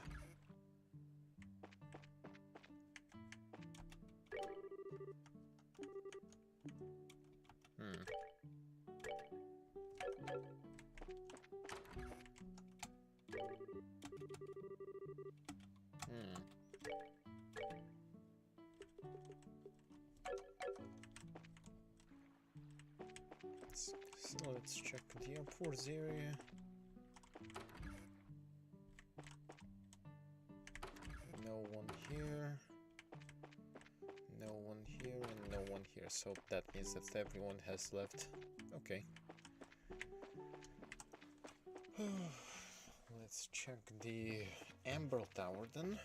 So let's check the Upwards area. No one here. No one here and no one here. So that means that everyone has left. Okay. Let's check the Amber Tower then.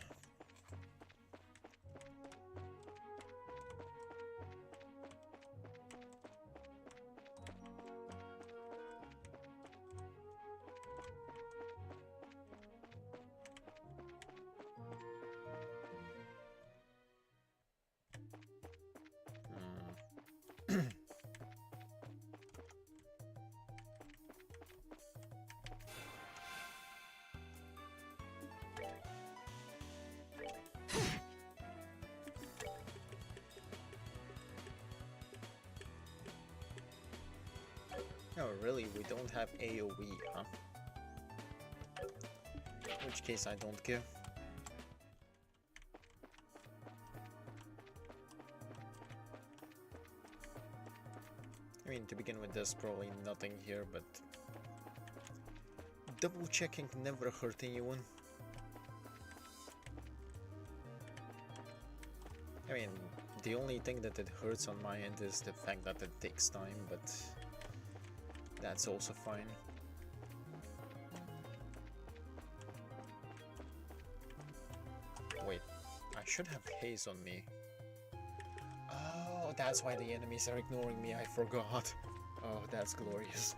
Oh, really? We don't have AoE, huh? In which case, I don't care. I mean, to begin with, there's probably nothing here, but double checking never hurt anyone. I mean, the only thing that it hurts on my end is the fact that it takes time, but that's also fine. Wait, I should have haze on me. Oh, that's why the enemies are ignoring me, I forgot. Oh, that's glorious.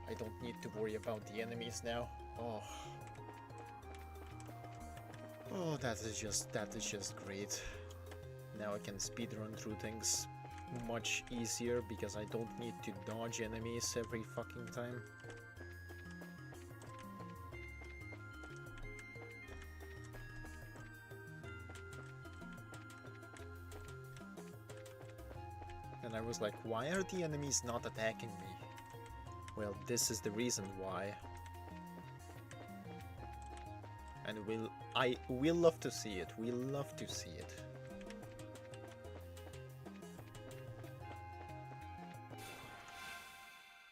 I don't need to worry about the enemies now. Oh. Oh, that is just great. Now I can speedrun through things much easier because I don't need to dodge enemies every fucking time. And I was like, why are the enemies not attacking me? Well, this is the reason why. And we'll love to see it. We'll love to see it.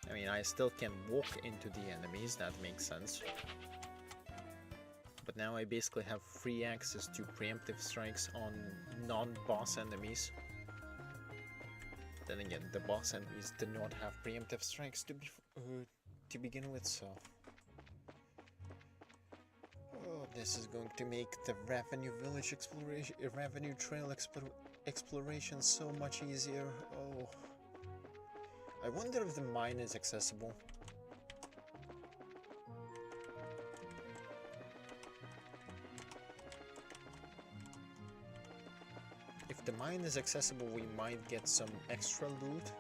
I mean, I still can walk into the enemies, that makes sense. But now I basically have free access to preemptive strikes on non-boss enemies. Then again, the boss enemies did not have preemptive strikes to begin with, so... Oh, this is going to make the Revenue Village exploration, Revenue Trail exploration so much easier. Oh... I wonder if the mine is accessible. If the mine is accessible, we might get some extra loot.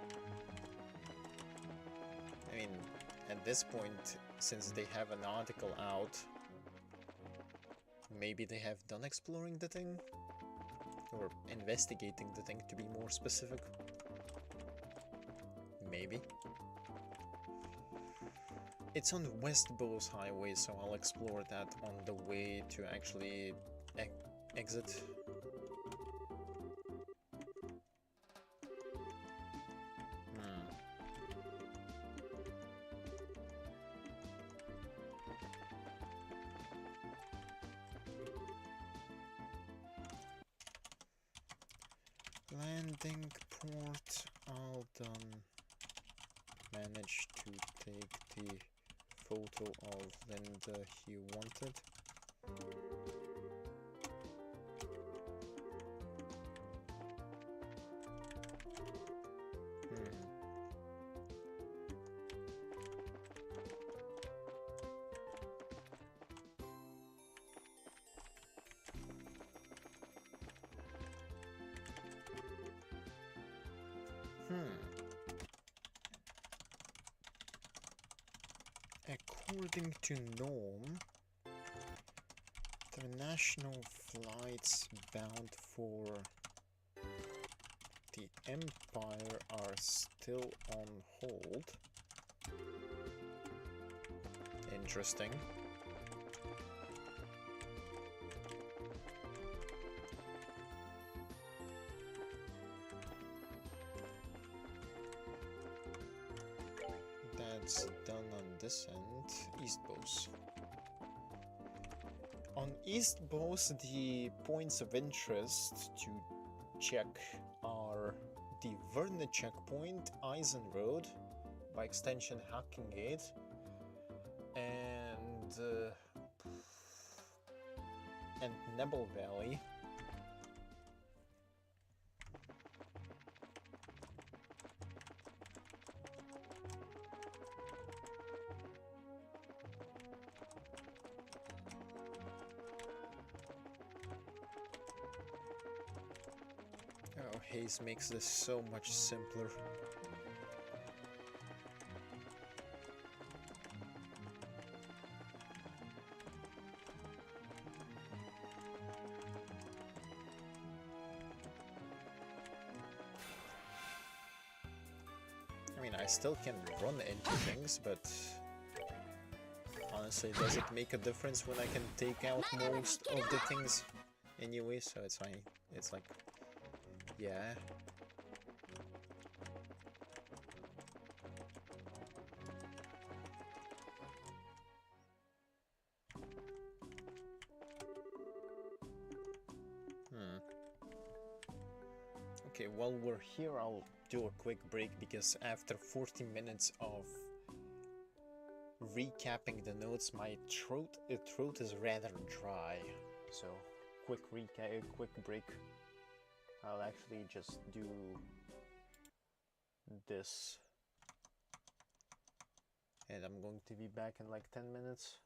I mean, at this point, since they have an article out, maybe they have done exploring the thing? Or investigating the thing, to be more specific. Maybe. It's on West Bose Highway, so I'll explore that on the way to actually exit. Landing port all done. Managed to take the photo of Linda he wanted. According to Norm, international flights bound for the Empire are still on hold. Interesting. That's done on this end. East Bose. On East Bose, the points of interest to check are the Verne checkpoint, Eisen Road, by extension Hacking Gate, and Nebel Valley. Oh, haze makes this so much simpler. I mean, I still can run into things, but honestly, does it make a difference when I can take out most of the things anyway? So it's fine. It's like, yeah. Okay, while we're here, I'll do a quick break because after 40 minutes of recapping the notes, my throat is rather dry. So, quick break. I'll actually just do this, and I'm going to be back in like 10 minutes.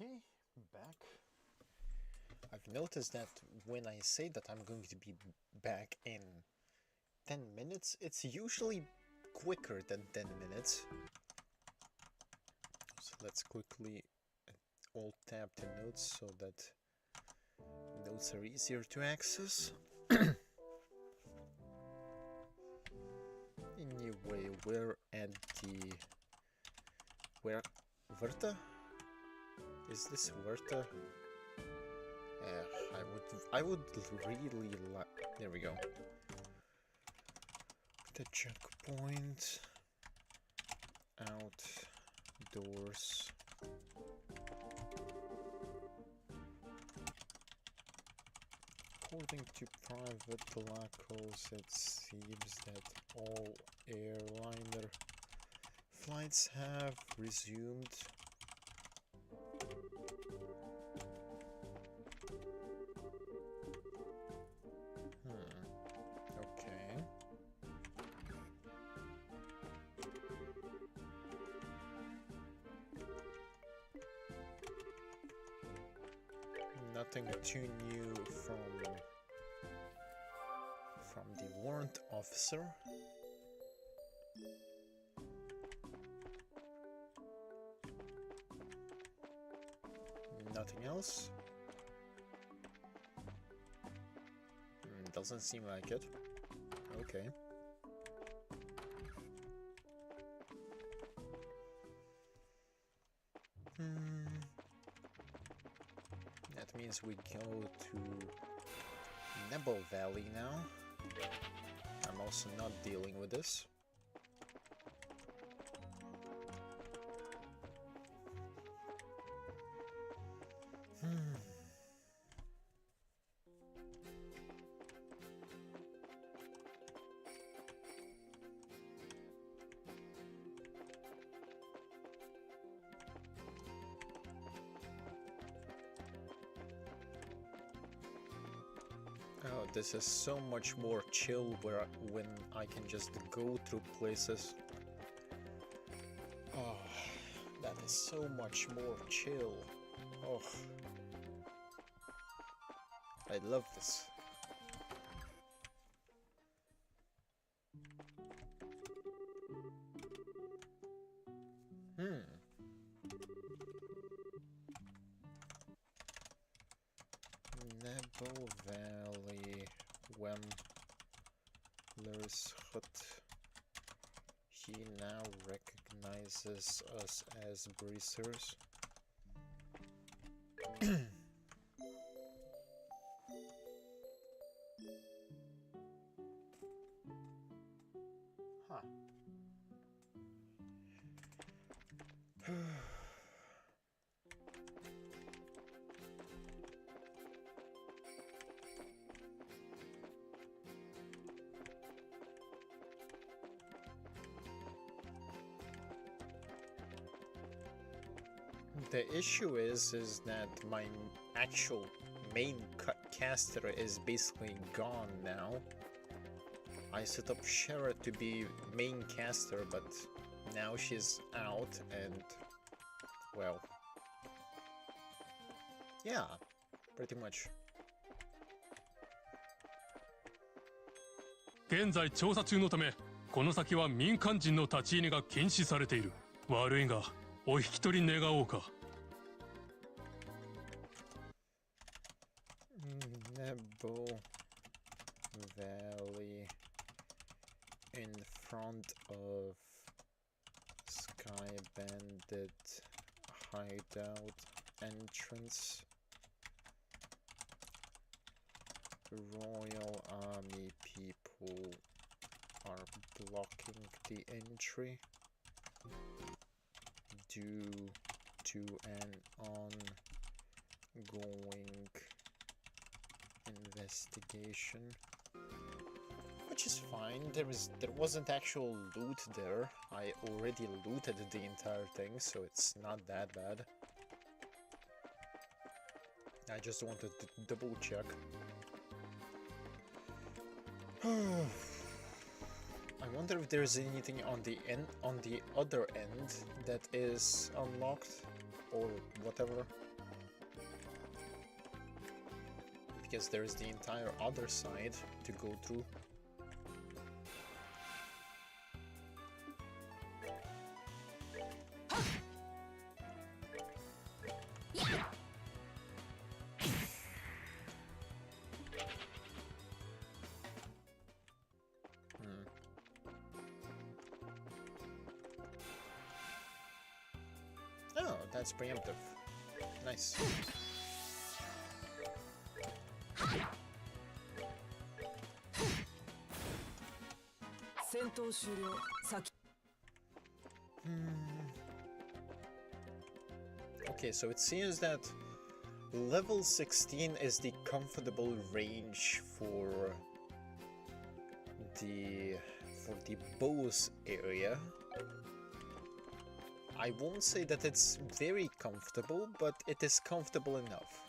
Okay, back. I've noticed that when I say that I'm going to be back in 10 minutes, it's usually quicker than 10 minutes. So let's quickly alt-tab the notes so that notes are easier to access. Anyway, we're at the... Verta? Is this Verta? I would really like... There we go. The checkpoint. Outdoors. According to private locals, it seems that all airliner flights have resumed. Okay. Nothing too new from the warrant officer. Nothing else? Doesn't seem like it. Okay. That means we go to Nebo Valley now. I'm also not dealing with this. Oh, this is so much more chill when I can just go through places. Oh, that is so much more chill. Oh, I love this. Nebo Valley, Wemler's hut. He now recognizes us as breezers. Huh. The issue is that my actual main caster is basically gone now. I set up Shara to be main caster, but now she's out and, well, yeah, pretty much. 現在調査中のため、この先は民間人の立ち入りが禁止されている。悪いが、お引き取り願おうか。Nebo Valley in front of Sky Bandit hideout entrance. Royal Army people are blocking the entry due to an ongoing investigation, which is fine. There wasn't actual loot there. I already looted the entire thing, so it's not that bad. I just wanted to double check. I wonder if there's anything on the other end that is unlocked or whatever. because there's the entire other side to go through. Oh, that's preemptive. Nice. Okay, so it seems that level 16 is the comfortable range for the Bose area. I won't say that it's very comfortable, but it is comfortable enough.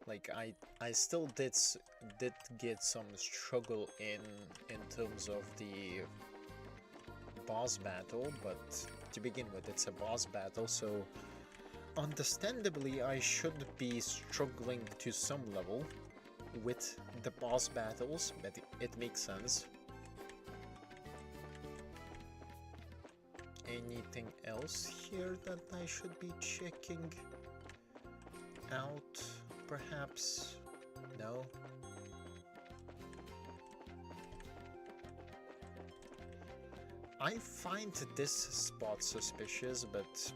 Like I still did get some struggle in terms of the boss battle, but to begin with, it's a boss battle, so understandably I should be struggling to some level with the boss battles, but it makes sense. Anything else here that I should be checking out, perhaps? No? I find this spot suspicious, but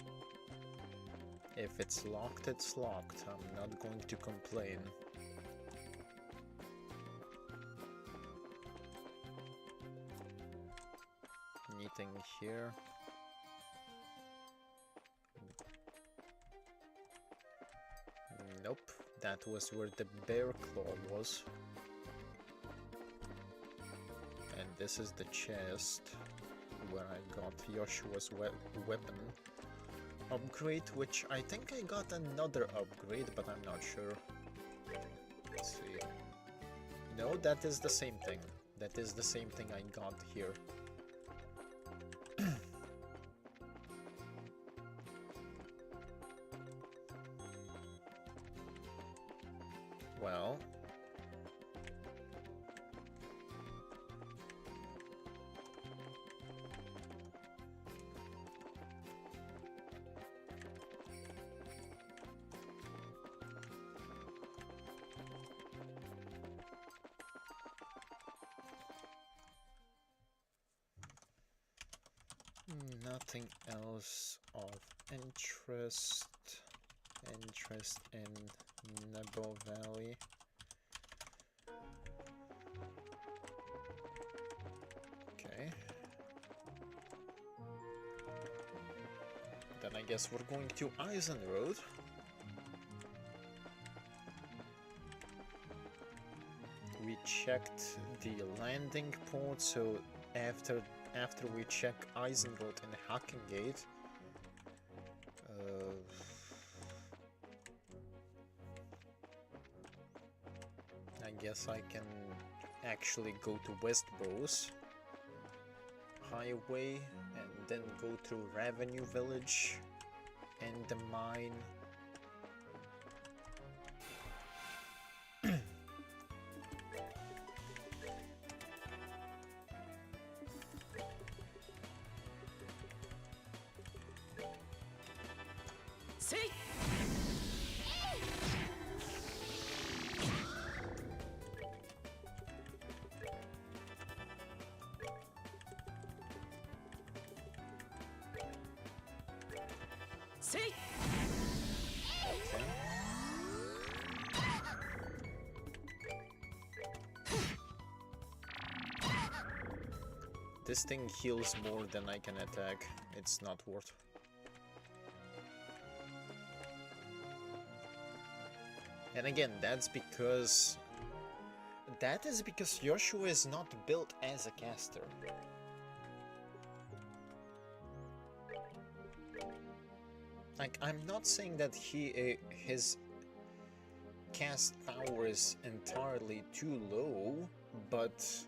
if it's locked, it's locked. I'm not going to complain. Anything here? Nope, that was where the bear claw was. And this is the chest where I got Yoshua's weapon upgrade, which I think I got another upgrade, but I'm not sure. Let's see. No, that is the same thing. That is the same thing I got here. Well, nothing else of interest. Interest in Nebo Valley. Okay. Then I guess we're going to Eisen Road. We checked the landing port, so after we check Eisen Road and Hacking Gate, I guess I can actually go to West Bose Highway and then go through Revenue Village and the mine. This thing heals more than I can attack. It's not worth. And again, that is because Joshua is not built as a caster. Like, I'm not saying that his cast power is entirely too low, but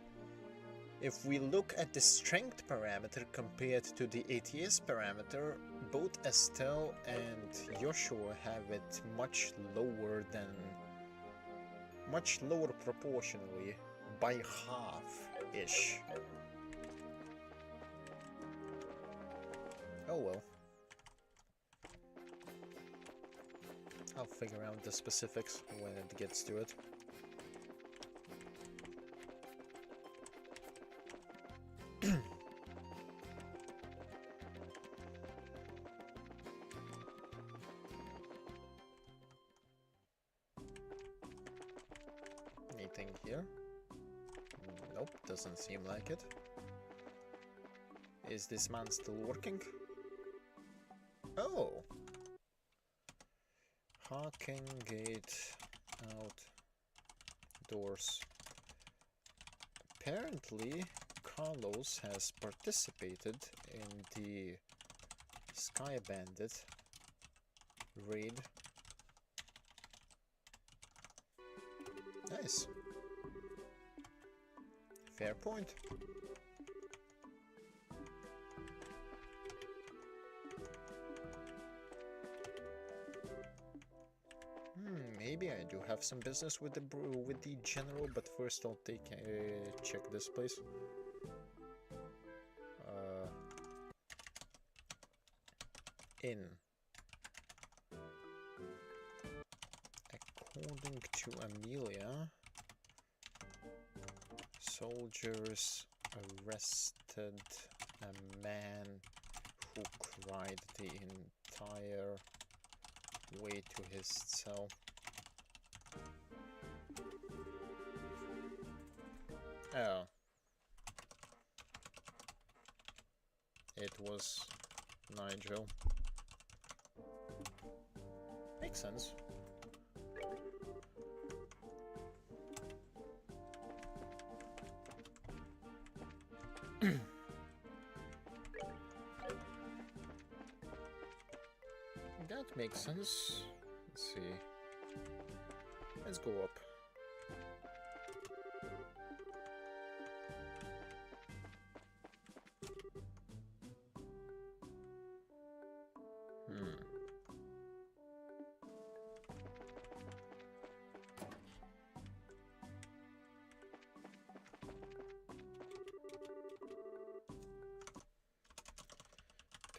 if we look at the strength parameter compared to the ATS parameter, both Estelle and Joshua have it much lower than much lower proportionally, by half-ish. Oh well. I'll figure out the specifics when it gets to it. Anything here? Nope, doesn't seem like it. Is this man still working? Oh! Hawking gate outdoors. Apparently, Carlos has participated in the Sky Bandit raid. Nice. Fair point. Maybe I do have some business with the general, but first I'll take check this place. Inn. According to Amelia, soldiers arrested a man who cried the entire way to his cell. Oh. It was Nigel. Makes sense. That makes sense. Let's see. Let's go up.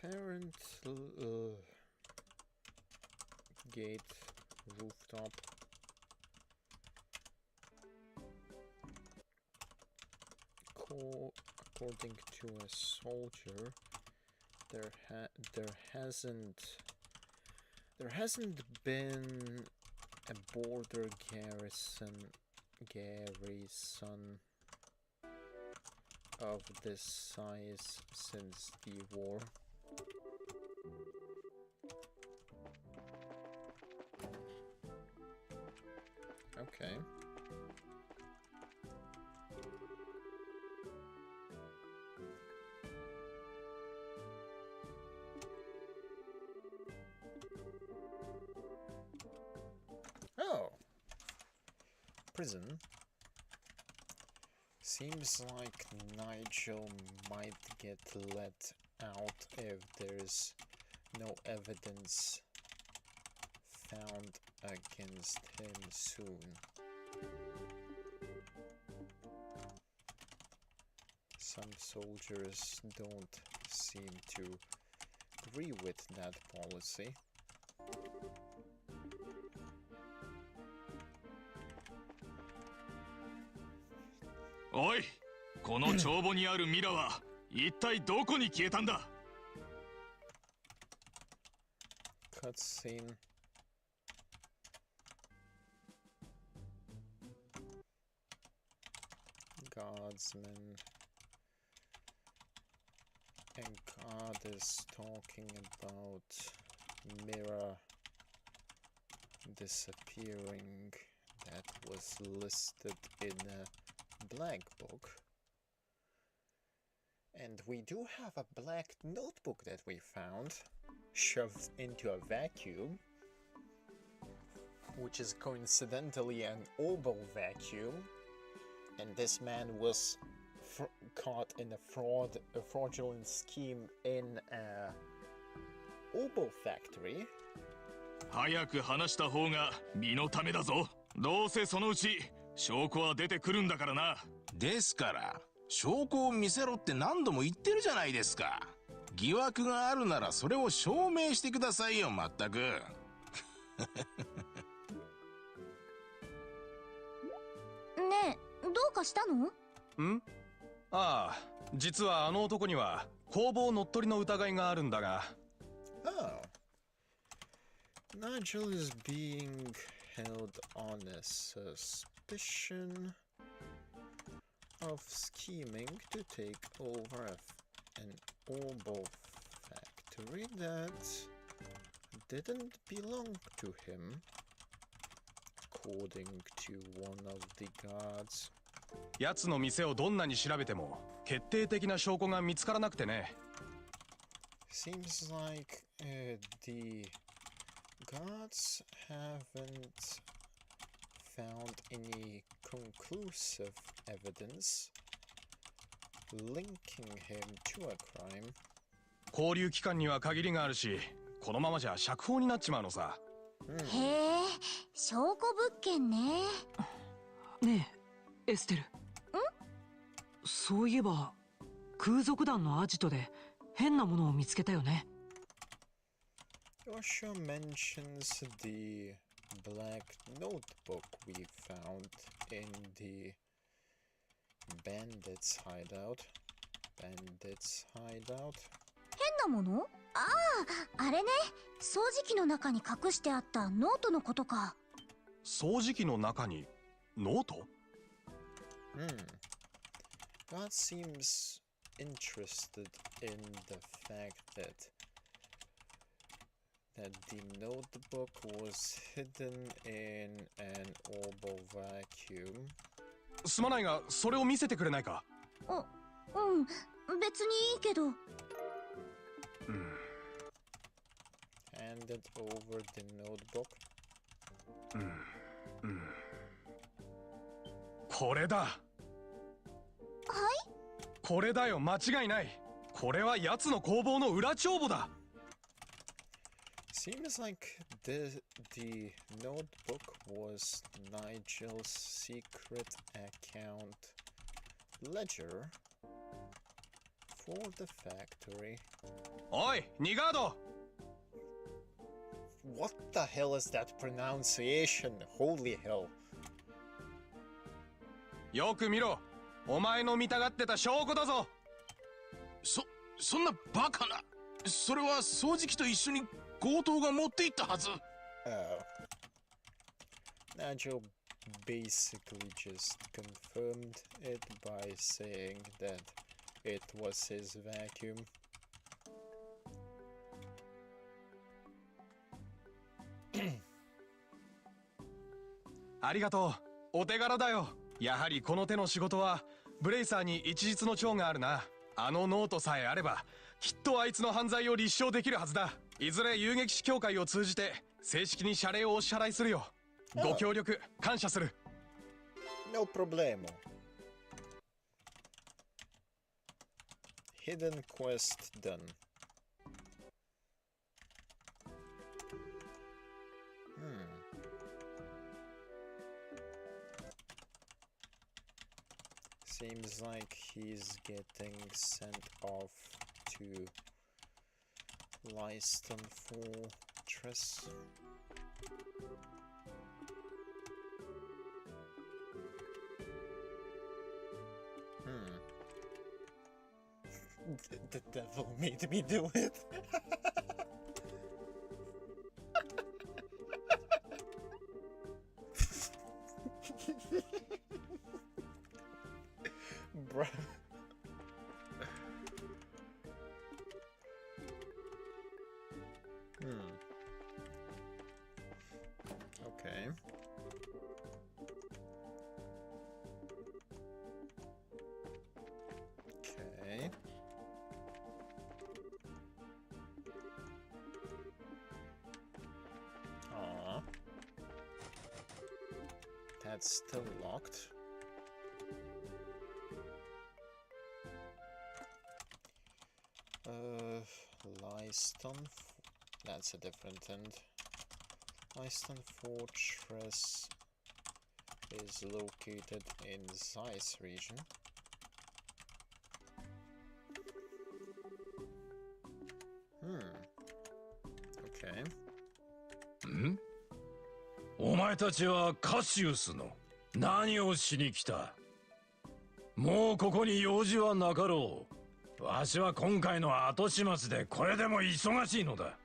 Parent gate rooftop. According to a soldier, there hasn't been a border garrison of this size since the war. Okay. Oh. Prison. Seems like Nigel might get let out if there's no evidence found against him soon. Some soldiers don't seem to agree with that policy.おい、この帳簿にあるミラは一体どこに消えたんだ? Cutscene. Guardsman and God is talking about Mira disappearing that was listed in a black book. And we do have a black notebook that we found shoved into a vacuum, which is coincidentally an oboe vacuum. And this man was caught in a fraudulent scheme in a oboe factory. 早く話した方が身のためだぞ。どうせそのうち証拠は出てくるんだからな。ですから証拠を見せろって何度も言ってるじゃないですか。疑惑があるならそれを証明してくださいよ、まったく。ねえ、どうかしたの？ん？ああ、実はあの男には工房乗っ取りの疑いがあるんだが。Oh. Nigel is being held on a suspicion of scheming to take over an oboe factory that didn't belong to him, according to one of the guards. 奴の店をどんなに調べても決定的な証拠が見つからなくてね。Seems like the guards haven't found any conclusive evidence linking him to a crime. 勾留期間には限りがあるし、このままじゃ釈放になっちまうのさ。へえ、証拠物件ね。ねえエステル。そういえば空賊団のアジトで変なものを見つけたよね。Yosha mentions the black notebook we found in the bandits' hideout. 変なもの？ああ、あれね。掃除機の中に隠してあったノートのことか。掃除機の中にノート？ God seems interested in the fact that the notebook was hidden in an oboe vacuum. すまないがそれを見せてくれないか？別にいいけど。Handed over the notebook. これだ。はい？これだよ、間違いない。これは奴の工房の裏帳簿だ。Seems like the notebook was Nigel's secret account ledger for the factory. おい、ニガード。What the hell is that pronunciation? Holy hell. よく見ろ。お前の見たがってた証拠だぞ。そんなバカな。それは掃除機と一緒に強盗が持って行ったはず。Nigel basically just confirmed it by saying that it was his vacuum. ありがとう。お手柄だよ。やはりこの手の仕事はブレイサーに一日の長があるな。あのノートさえあればきっとあいつの犯罪を立証できるはずだ。いずれ遊撃士協会を通じて正式に謝礼をお支払いするよ。ご協力感謝する。No problemo. Hidden quest done. Seems like he's getting sent off to Leiston Fortress. The devil made me do it. Bruh. Okay. Okay. Aw. That's still locked. Leiston. That's a different end. Leiston Fortress is located in Zeiss region. Okay. お前たちはカシウスの何をしに来た？もうここに用事はなかろう。わしは今回の後始末でこれでも忙しいのだ。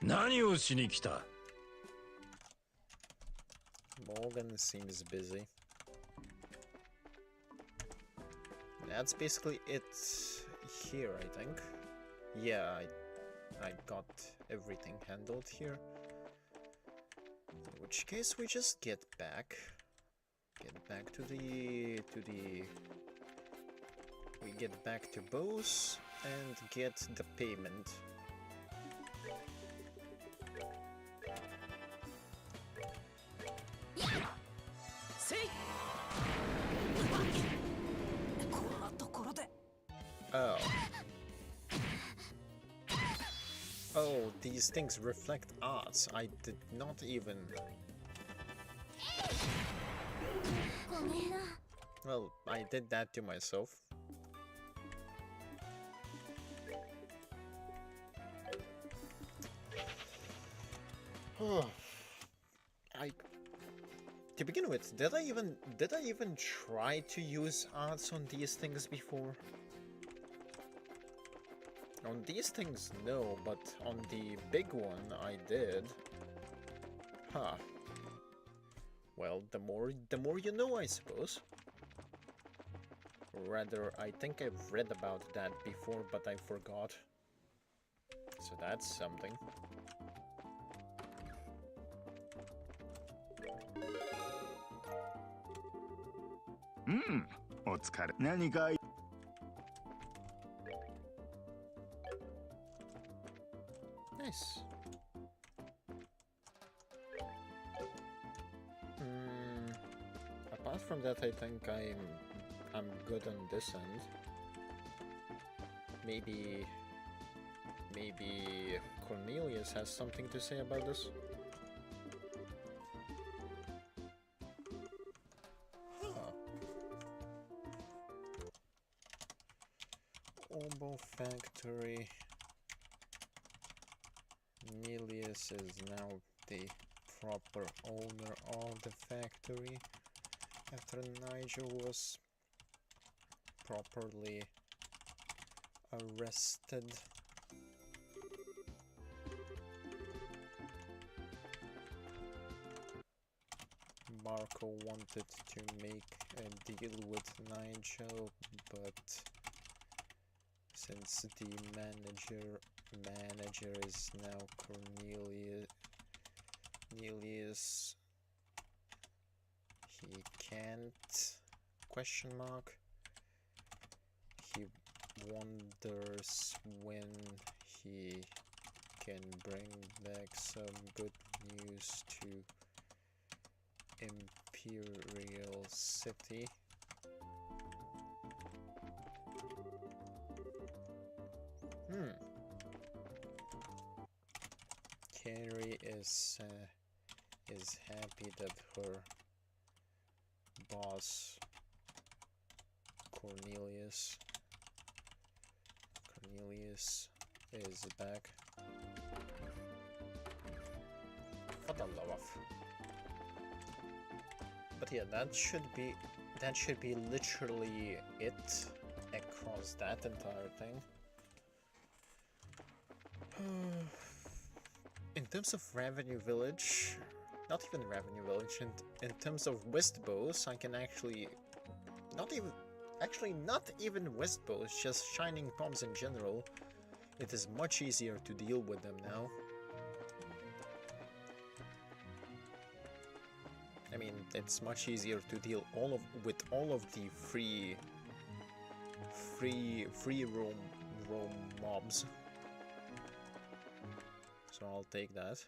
何をしに来た？ Morgan seems busy. That's basically it here, I think. Yeah, I got everything handled here. In which case we just get back to the we get back to Bose and get the payment. Oh. Oh, these things reflect arts. I did not even... Well, I did that to myself. To begin with, did I even try to use arts on these things before? On these things, no, but on the big one, I did. Huh. Well, the more you know, I suppose. Or rather, I think I've read about that before, but I forgot. So that's something. Nice. Apart from that, I think I'm good on this end. Maybe Cornelius has something to say about this. Obo Factory. Cornelius is now the proper owner of the factory after Nigel was properly arrested. Marco wanted to make a deal with Nigel, but since the manager is now Cornelius, he can't, question mark. He wonders when he can bring back some good news to Imperial City. Carrie is happy that her boss Cornelius is back. For the love of. But yeah, that should be literally it across that entire thing. In terms of Revenue Village, not even Revenue Village, in terms of West Bose, I can actually not even West Bose, just Shining Palms in general, it is much easier to deal with them now. I mean, it's much easier to deal with all of the free roam mobs. So I'll take that.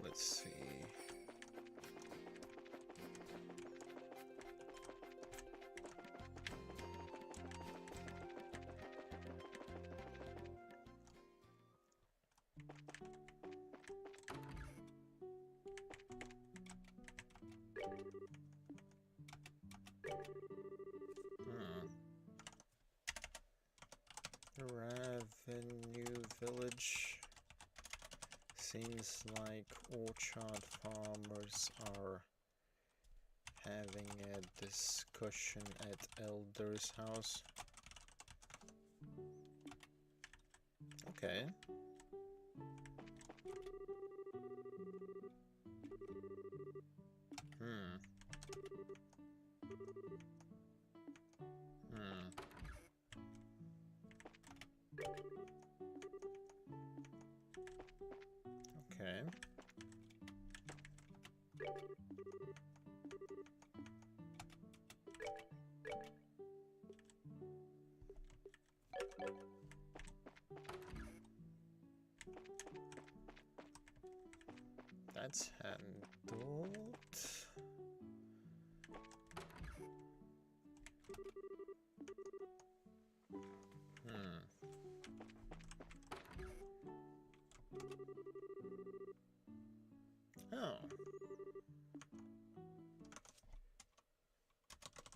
Let's see. Revenue Village. Seems like orchard farmers are having a discussion at Elder's house. Okay. Okay. That's handled. Oh.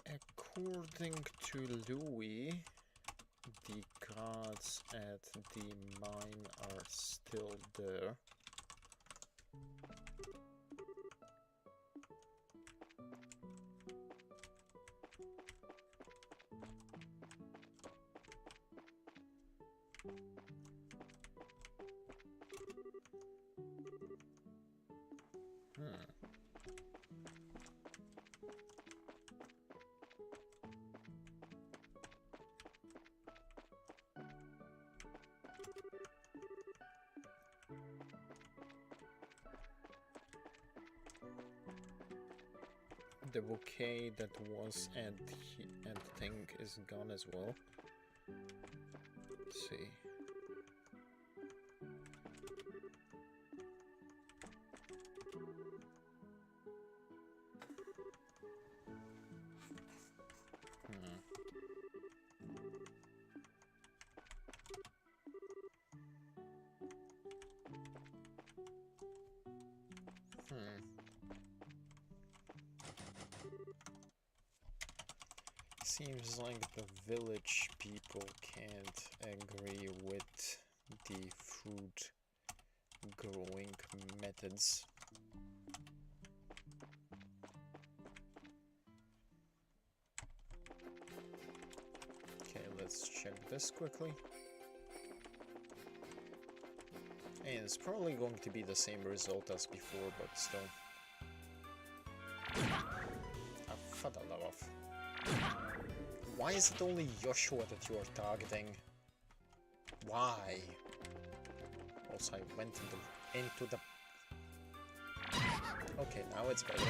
According to Louis, the guards at the mine are still there. The bouquet that was at the thing is gone as well. Let's see. Seems like the village people can't agree with the fruit growing methods. Okay, let's check this quickly. And it's probably going to be the same result as before, but still. For the love of. Why is it only Joshua that you are targeting? Why? Also, I went into the... Okay, now it's better.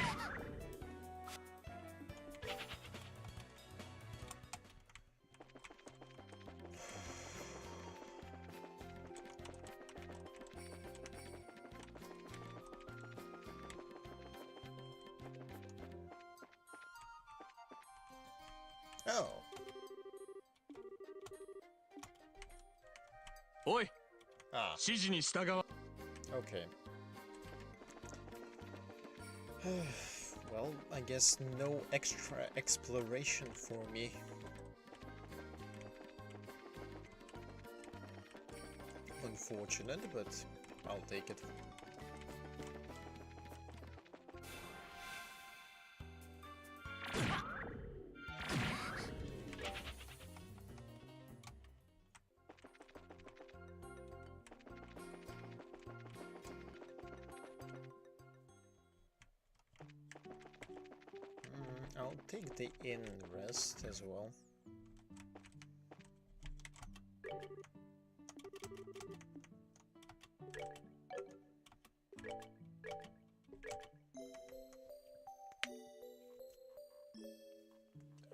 Oh. Oi! Ah. 指示に従わ。Okay. Well, I guess no extra exploration for me. Unfortunate, but I'll take it. I'll take the inn rest as well.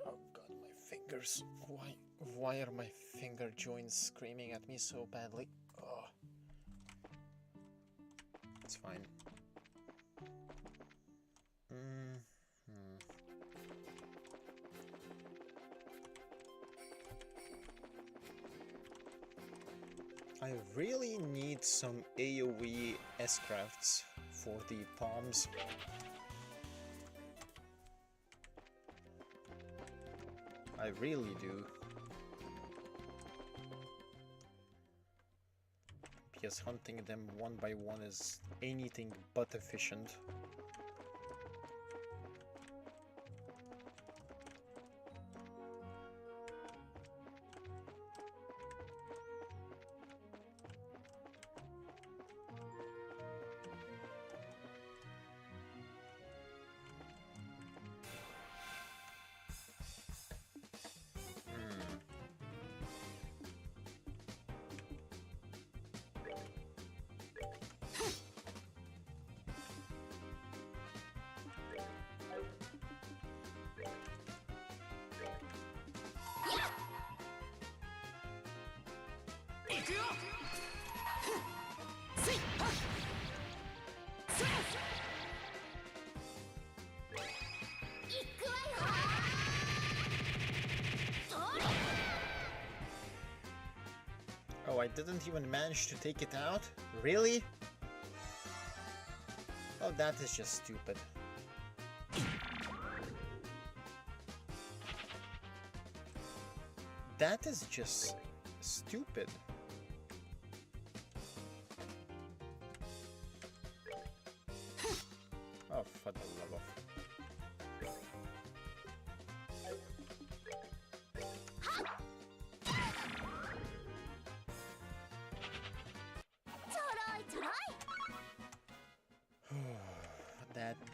Oh god, my fingers. Why are my finger joints screaming at me so badly? Oh. It's fine. I really need some AoE S-crafts for the palms. I really do. guess hunting them one by one is anything but efficient. Oh, I didn't even manage to take it out? Really? Oh, that is just stupid. That is just stupid. Oh, for the love of...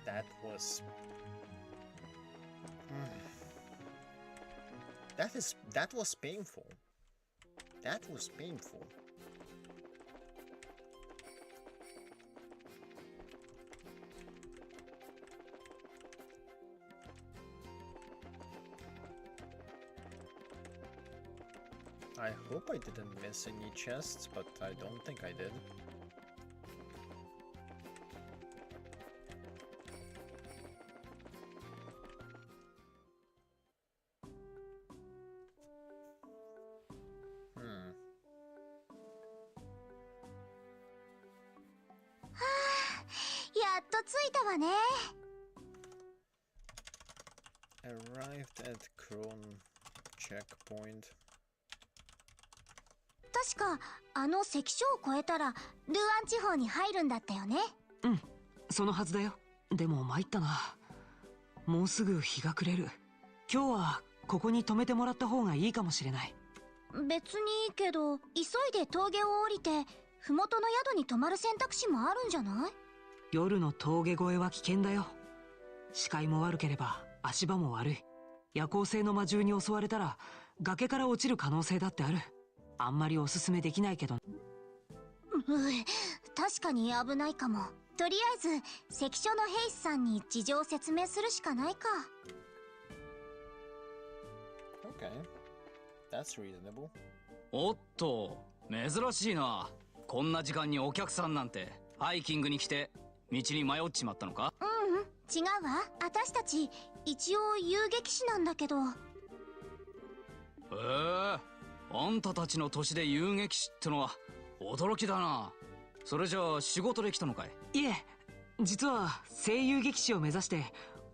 That was... That was painful. That was painful. I hope I didn't miss any chests, but I don't think I did. Arrived at Ruan checkpoint. 確かあの関所を越えたらルアン地方に入るんだったよね。うん、そのはずだよ。でも参ったな。もうすぐ日が暮れる。今日はここに泊めてもらった方がいいかもしれない。別にいいけど、急いで峠を降りて麓の宿に泊まる選択肢もあるんじゃない？夜の峠越えは危険だよ。視界も悪ければ足場も悪い。夜行性の魔獣に襲われたら崖から落ちる可能性だってある。あんまりおすすめできないけど。確かに危ないかも。とりあえず関所の兵士さんに事情を説明するしかないか。Okay. That's reasonable. おっと、珍しいな。こんな時間にお客さんなんて。ハイキングに来て道に迷っちまったのか？違うわ。私たち一応遊撃士なんだけど。あんたたちの年で遊撃士ってのは驚きだな。それじゃあ仕事で来たのかい？いえ、実は声優劇士を目指して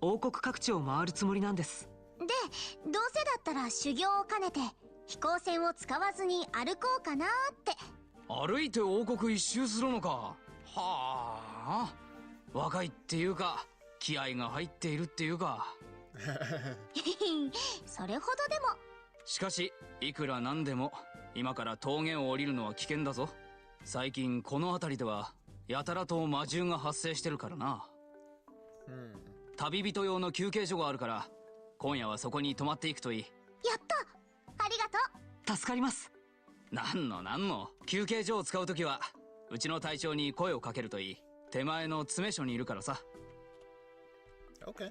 王国各地を回るつもりなんです。で、どうせだったら修行を兼ねて飛行船を使わずに歩こうかなって。歩いて王国一周するのか。はあ、若いっていうか気合が入っているっていうか。それほどでも。しかしいくらなんでも今から峠を降りるのは危険だぞ。最近この辺りではやたらと魔獣が発生してるからな。旅人用の休憩所があるから今夜はそこに泊まっていくといい。やった、ありがとう。助かります。なんの休憩所を使うときはうちの隊長に声をかけるといい。手前の詰め所にいるからさ。 Okay.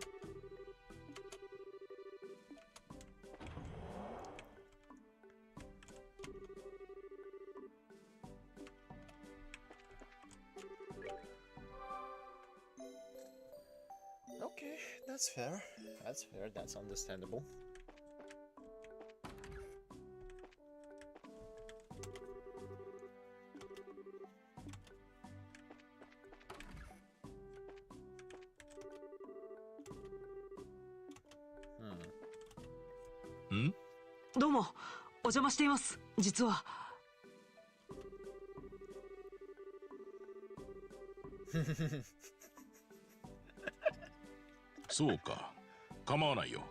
Okay, that's fair. That's fair. That's understandable. Hmm. ん？どうも、お邪魔しています。実は。そうか、構わないよ。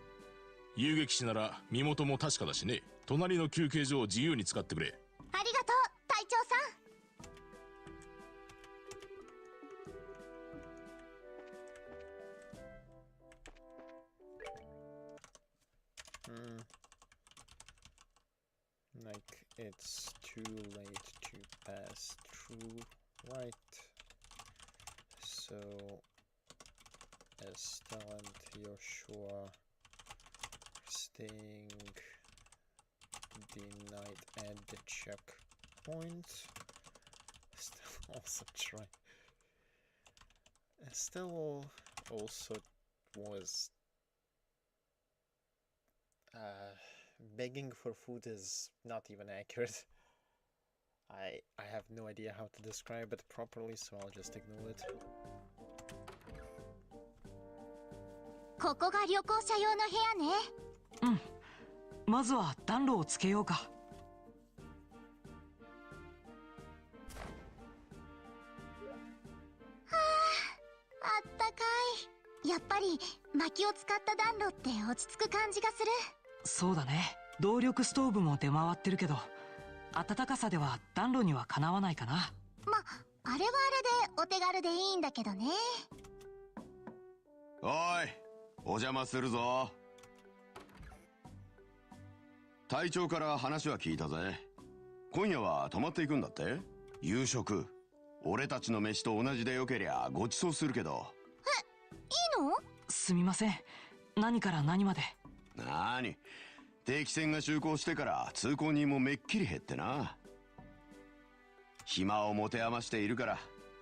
遊撃士なら身元も確かだしね。隣の休憩所を自由に使ってくれ。ありがとう隊長さん。Like it's too late to pass through, right? So Estelle and Joshua staying the night at the checkpoint. Estelle also try. Estelle also was begging for food is not even accurate. I have no idea how to describe it properly, so I'll just ignore it. ここが旅行者用の部屋ね。うん。まずは暖炉をつけようか。あったかい。やっぱり薪を使った暖炉って落ち着く感じがする。そうだね。動力ストーブも出回ってるけど、暖かさでは暖炉にはかなわないかな。ま、あれはあれでお手軽でいいんだけどね。おい、お邪魔するぞ。隊長から話は聞いたぜ。今夜は泊まっていくんだって。夕食俺たちの飯と同じでよけりゃご馳走するけど。いいの？すみません。何から何まで。なーに、定期船が就航してから通行人もめっきり減ってな。暇を持て余しているから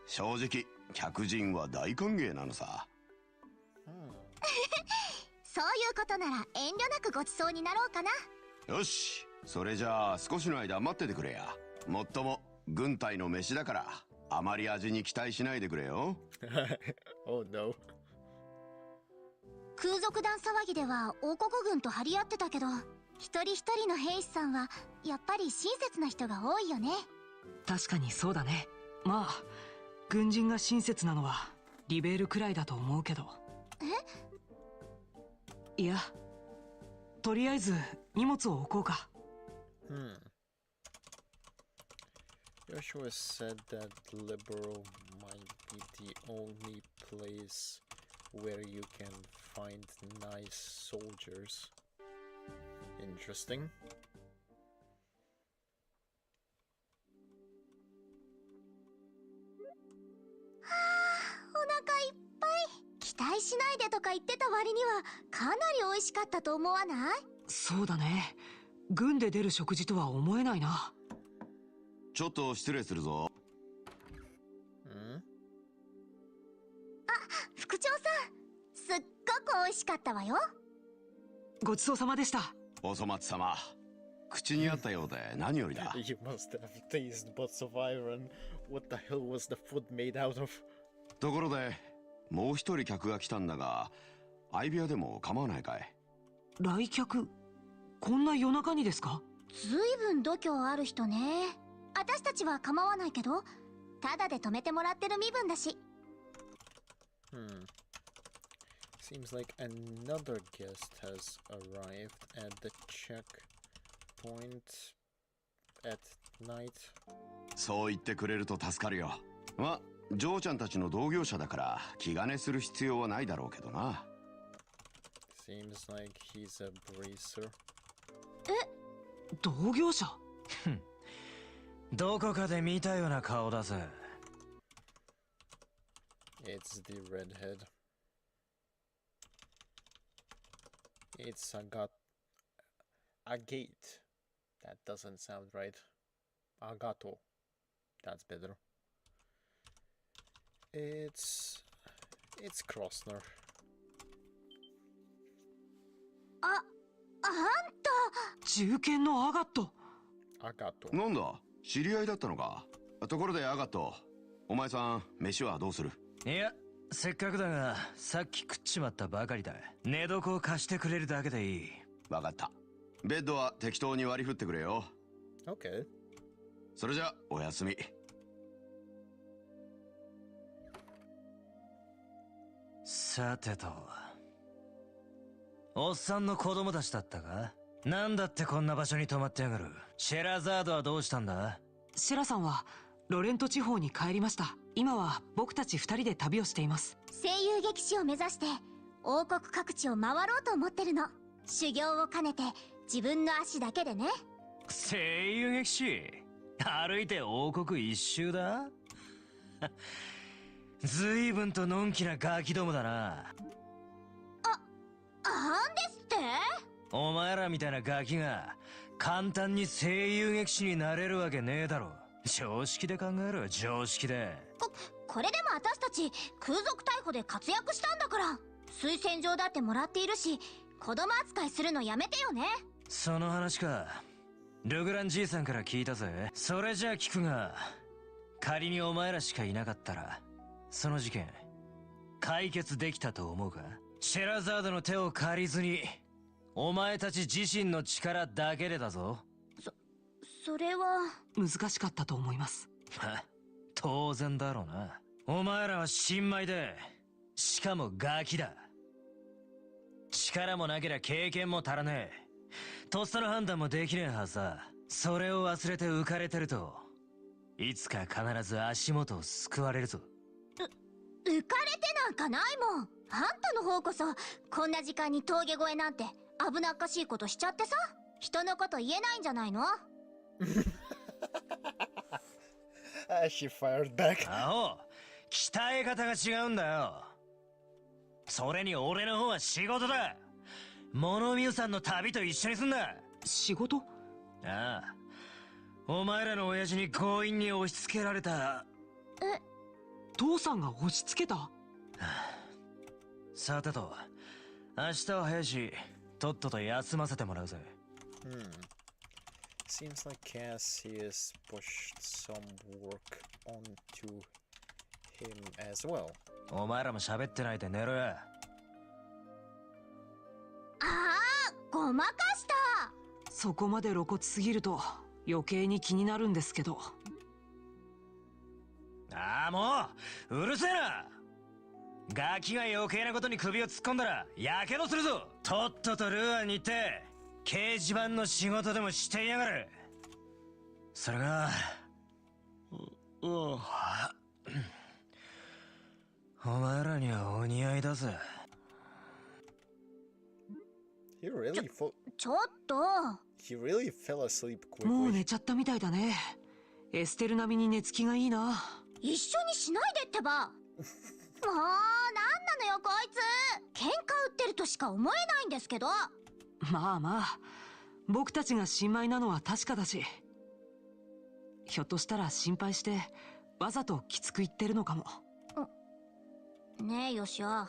正直客人は大歓迎なのさ。そういうことなら遠慮なくごちそうになろうかな。よし、それじゃあ少しの間待っててくれや。もっとも軍隊の飯だからあまり味に期待しないでくれよ。Oh no. 空賊団騒ぎでは王国軍と張り合ってたけど、一人一人の兵士さんはやっぱり親切な人が多いよね。確かにそうだね。まあ軍人が親切なのはリベールくらいだと思うけど。いや、とりあえず荷物を置こうか。Joshua said that liberal might be the only place where you can find nice soldiers. Interesting. お腹いっぱい。期待しないでとか言ってた割にはかなり美味しかったと思わない？そうだね。軍で出る食事とは思えないな。ちょっと失礼するぞ。副長さん、すっごく美味しかったわよ。ごちそうさまでした。お粗末様。口に合ったようで何よりだ。You must have tasted pots of iron. What the hell was the food made out of? ところでもう一人客が来たんだが、相部屋でも構わないかい？来客？こんな夜中にですか？ずいぶん度胸ある人ね。私たちは構わないけど、ただで泊めてもらってる身分だし。Seems like another guest has arrived at the checkpoint at night. そう言ってくれると助かるよ。ま、ジョーちゃんたちの同業者だから気兼ねする必要はないだろうけどな。Seems like he's a bracer. 同業者？どこかで見たような顔だぜ。It's the redhead. It's a gate. That doesn't sound right. Agato. That's better. It's Krosner. あんた。銃剣のアガット。Agato. なんだ、知り合いだったのか。ところでアガット、お前さん飯はどうする？いや、せっかくだがさっき食っちまったばかりだ。寝床を貸してくれるだけでいい。わかった。ベッドは適当に割り振ってくれよ。Okay. それじゃおやすみ。さてと、おっさんの子供たちだったか？なんだってこんな場所に泊まってやがる。シェラザードはどうしたんだ？シェラさんはロレント地方に帰りました。今は僕たち二人で旅をしています。声優劇士を目指して王国各地を回ろうと思ってるの。修行を兼ねて自分の足だけでね。声優劇士？歩いて王国一周だ？随分とのんきなガキどもだな。なんですって？お前らみたいなガキが簡単に声優劇士になれるわけねえだろ。常識で考えろ、常識で。これでも私たち空賊逮捕で活躍したんだから。推薦状だってもらっているし、子供扱いするのやめてよね。その話か。ルグランじいさんから聞いたぜ。それじゃあ聞くが、仮にお前らしかいなかったらその事件解決できたと思うか？シェラザードの手を借りずにお前たち自身の力だけでだぞ。それは難しかったと思います。当然だろうな。お前らは新米で、しかもガキだ。力もなけりゃ経験も足らねえ。とっさの判断もできねえはずだ。それを忘れて浮かれてると、いつか必ず足元を救われるぞ。浮かれてなんかないもん。あんたの方こそこんな時間に峠越えなんて危なっかしいことしちゃってさ。人のこと言えないんじゃないの？She fired back. アホ、鍛え方が違うんだよ。それに俺の方は仕事だ。モノミューさんの旅と一緒にすんな。仕事？ああ、お前らの親父に強引に押し付けられた。父さんが押し付けた？さてと、明日は早いし、とっとと休ませてもらうぜ。Seems like Cassie has pushed some work onto him as well. お前らも喋ってないで寝ろや。ごまかした。そこまで露骨すぎると余計に気になるんですけど。ああ、もううるせえな。ガキが余計なことに首を突っ込んだらやけどするぞ。とっととルアンに行って掲示板の仕事でもしてやがる。それがお前らにはお似合いだぜ。He reallyちょっと。He really fell asleep もう quickly. 寝ちゃったみたいだね。エステル並みに寝つきがいいな。一緒にしないでってば。もうなんなのよこいつ。喧嘩売ってるとしか思えないんですけど。まあまあ、僕たちが新米なのは確かだし、ひょっとしたら心配してわざときつく言ってるのかも。ねえヨシア、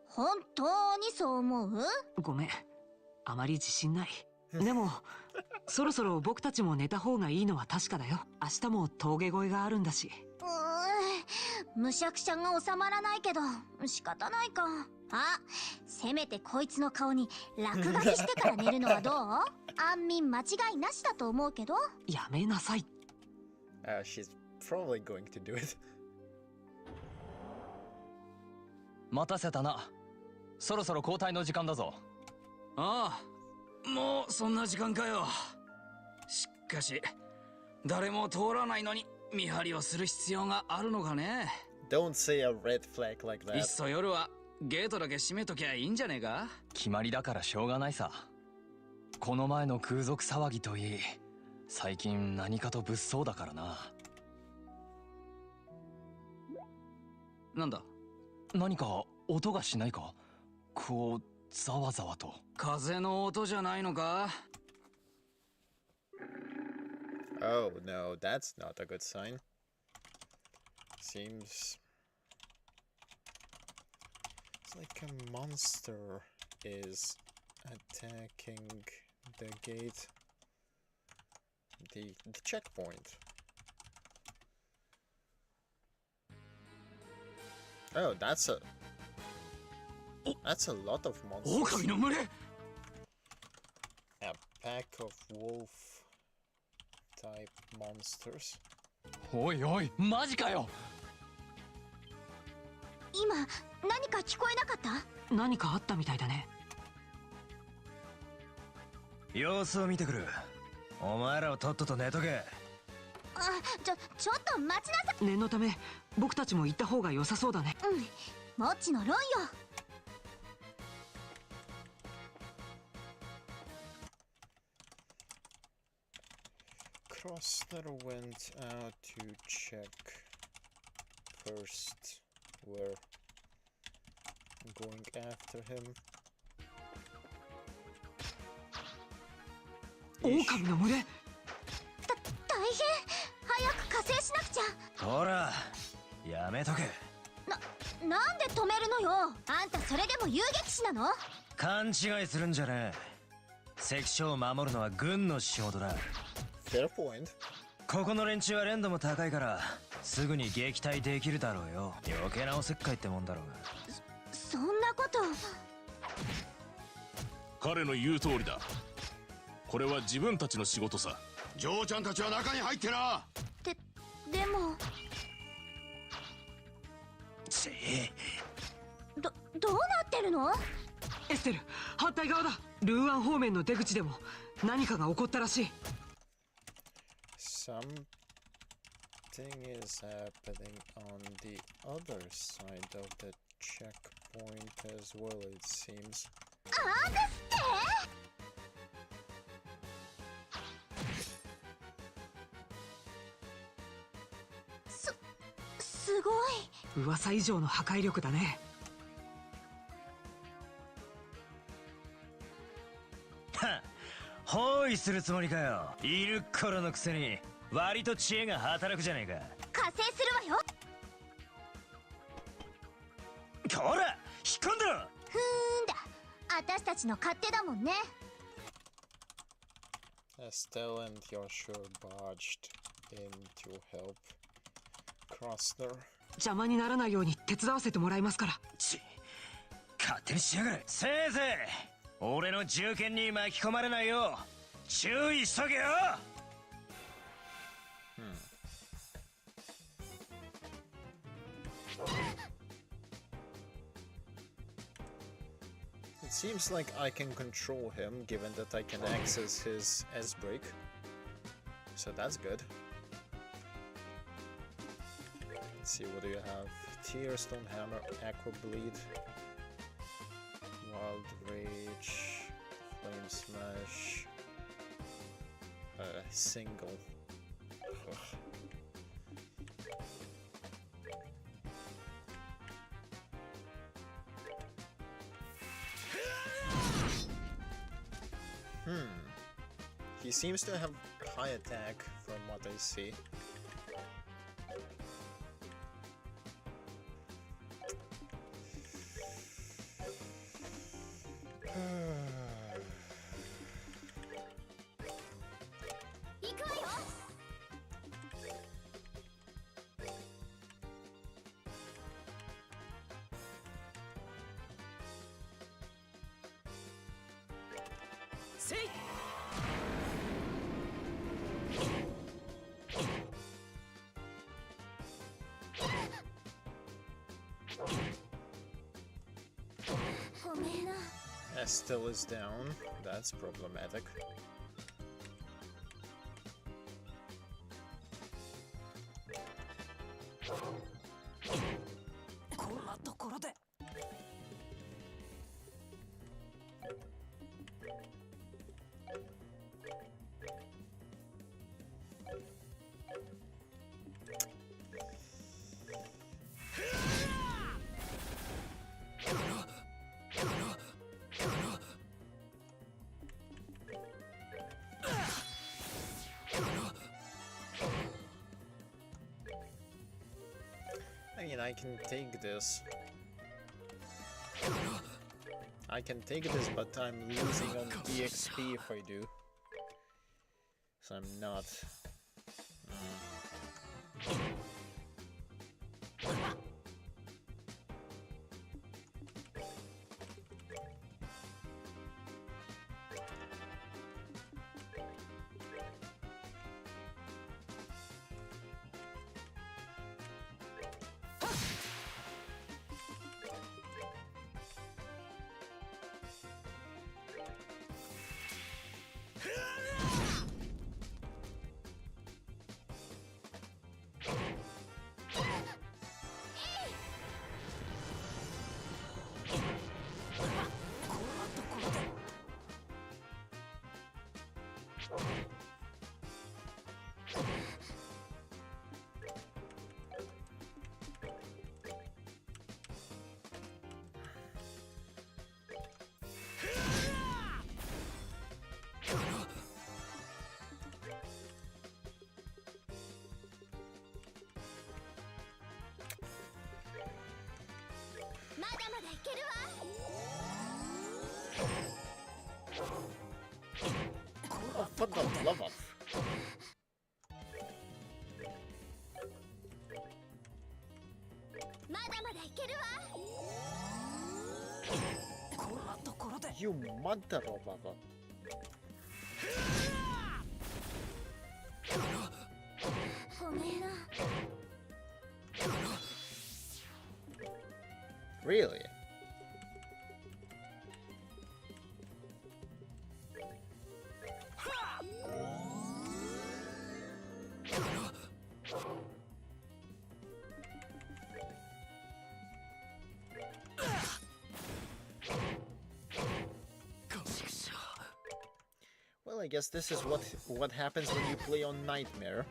本当にそう思う？ごめん、あまり自信ない。でもそろそろ僕たちも寝た方がいいのは確かだよ。明日も峠越えがあるんだし。むしゃくしゃが収まらないけど仕方ないか。せめてこいつの顔に落書きしてから寝るのはどう？安眠間違いなしだと思うけど。やめなさい。She's probably going to do it. 待たせたな。そろそろ交代の時間だぞ。ああ、もうそんな時間かよ。しかし誰も通らないのに見張りをする必要があるのかね。 Don't say a red flag like いっ that. そ夜はゲートだけ閉めときゃいいんじゃねえか。決まりだからしょうがないさ。この前の空賊騒ぎといい、最近何かと物騒だからな。なんだ、何か音がしないか。こうざわざわと。風の音じゃないのか。 Oh no, that's not a good sign. Seems it's like a monster is attacking the gate, the checkpoint. Oh, that's a lot of monsters. 狼の群れ。 A pack of wolf type monsters. おいおい、マジかよ。今何か聞こえなかった？何かあったみたいだね。様子を見てくる。お前らをとっとと寝とけ。あ、ちょっと待ちなさい。念のため僕たちも行った方が良さそうだね。うん、もっちの論よ。Crosser went out to check first. We're going after him. 狼の群れ。大変。早く加勢しなくちゃ。ほらやめとけ。なんで止めるのよ。あんたそれでも遊撃士なの？勘違いするんじゃねえ。関所を守るのは軍の仕事だ。Fair point. ここの連中は連度も高いからすぐに撃退できるだろうよ。余計なおせっかいってもんだろうが。そんなこと。彼の言う通りだ。これは自分たちの仕事さ。嬢ちゃんたちは中に入ってな。でもどうなってるの？エステル、反対側だ。ルーアン方面の出口でも何かが起こったらしい。Something is happening on the other side of the checkpoint as well, it seems. あんですって？すごい。噂以上の破壊力だね。は包囲するつもりかよ。いる頃のくせに割と知恵が働くじゃねえか。加勢するわよ。こら引っ込んでろ。だ。私たちの勝手だもんね。Estelle and Yoshua barged in to help Krosner. 邪魔にならないように手伝わせてもらいますから。勝手にしやがれ。せいぜい俺の銃剣に巻き込まれないよう注意しとけよ。It seems like I can control him, given that I can access his S-break. So that's good. Let's see, what do you have? Tearstone Hammer, Aqua Bleed, Wild Rage, Flame Smash, Single. Ugh. He seems to have high attack from what I see. Estelle is down. That's problematic. I mean, I can take this. I can take this, but I'm losing on EXP if I do. So I'm not. まだまだいけるわ。Oh, for the love of. まだまだいけるわ。こんなところで You mother of a. ごめんな。 Really? Well, I guess this is what happens when you play on Nightmare.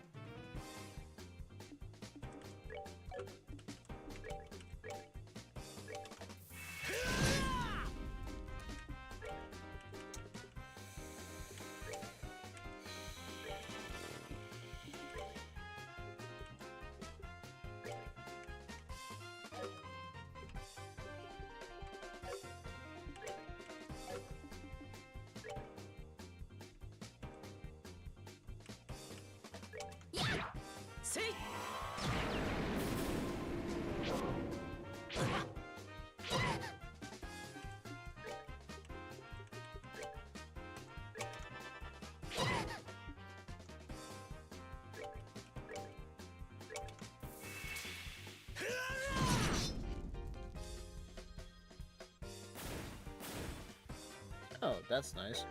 Oh, that's nice.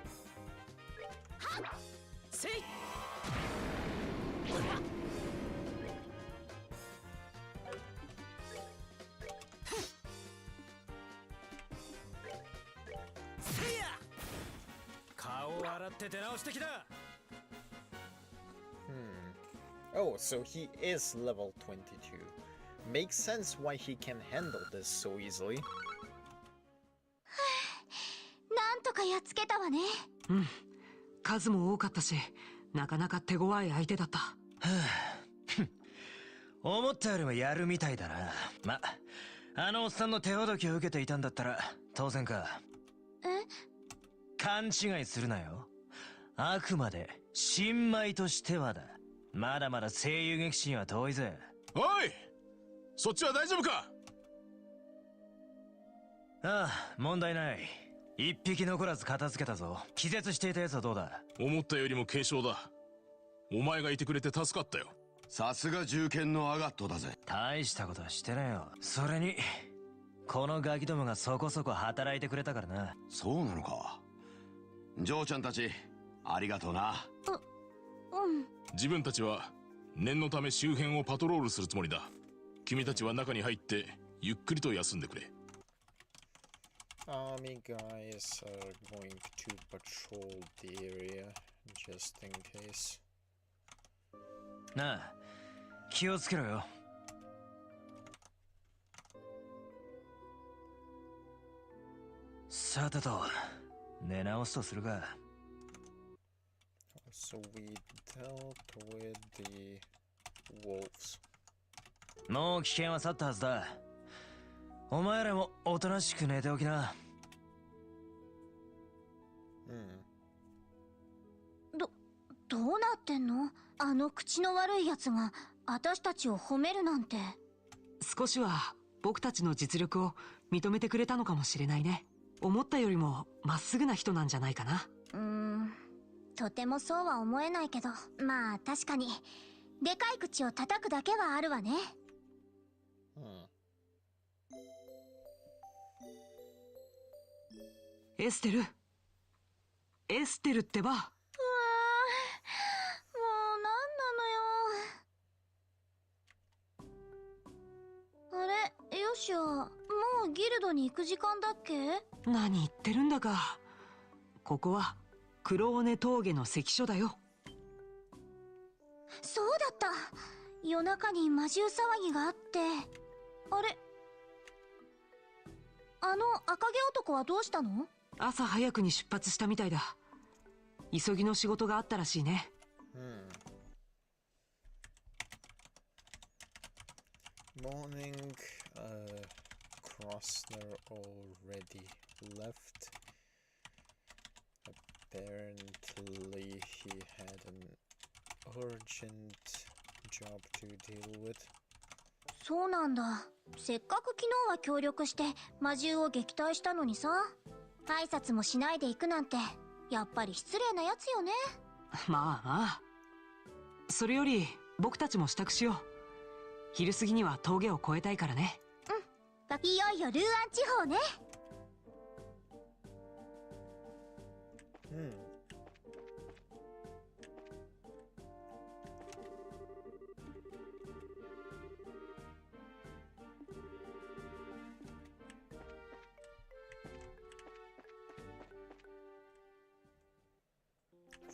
Oh, so he is level 22. Makes sense why he can handle this so easily. なんとかやっつけたわね。うん、数も多かったし、なかなか手強い相手だった。思ったよりもやるみたいだな。ま、あのおっさんの手ほどきを受けていたんだったら当然か。え？勘違いするなよ。あくまで新米としてはだ。まだまだ声優劇士には遠いぜ。おい、そっちは大丈夫か？ああ、問題ない。一匹残らず片付けたぞ。気絶していたやつはどうだ？思ったよりも軽傷だ。お前がいてくれて助かったよ。さすが銃剣のアガットだぜ。大したことはしてねえよ。それにこのガキどもがそこそこ働いてくれたからな。そうなのか。ジョーちゃんたちありがとうな。自分たちは念のため周辺をパトロールするつもりだ。君たちは中に入ってゆっくりと休んでくれ。Army guys are going to patrol the area just in case. なあ、気をつけろよ。さてと、寝直すとするか。So we dealt with the wolves. もう危険は去ったはずだ。お前らもおとなしく寝ておきな。どうなってんの？あの口の悪いやつが私たちを褒めるなんて。少しは僕たちの実力を認めてくれたのかもしれないね。思ったよりもまっすぐな人なんじゃないかな。とてもそうは思えないけど、まあ確かにでかい口を叩くだけはあるわね。エステル、エステルってば。もうなんなのよ。あれ、よしや、もうギルドに行く時間だっけ？何言ってるんだか。ここは黒尾根峠の関所だよ。そうだった。夜中に魔獣騒ぎがあって。あれ、あの赤毛男はどうしたの？朝早くに出発したみたいだ。急ぎの仕事があったらしいね。Morning, Krosner already left. Apparently he had an urgent job to deal with. そうなんだ。せっかく昨日は協力して魔獣を撃退したのにさ、挨拶もしないで行くなんてやっぱり失礼なやつよね。まあまあ。それより僕たちも支度しよう。昼過ぎには峠を越えたいからね。いよいよルーアン地方ね。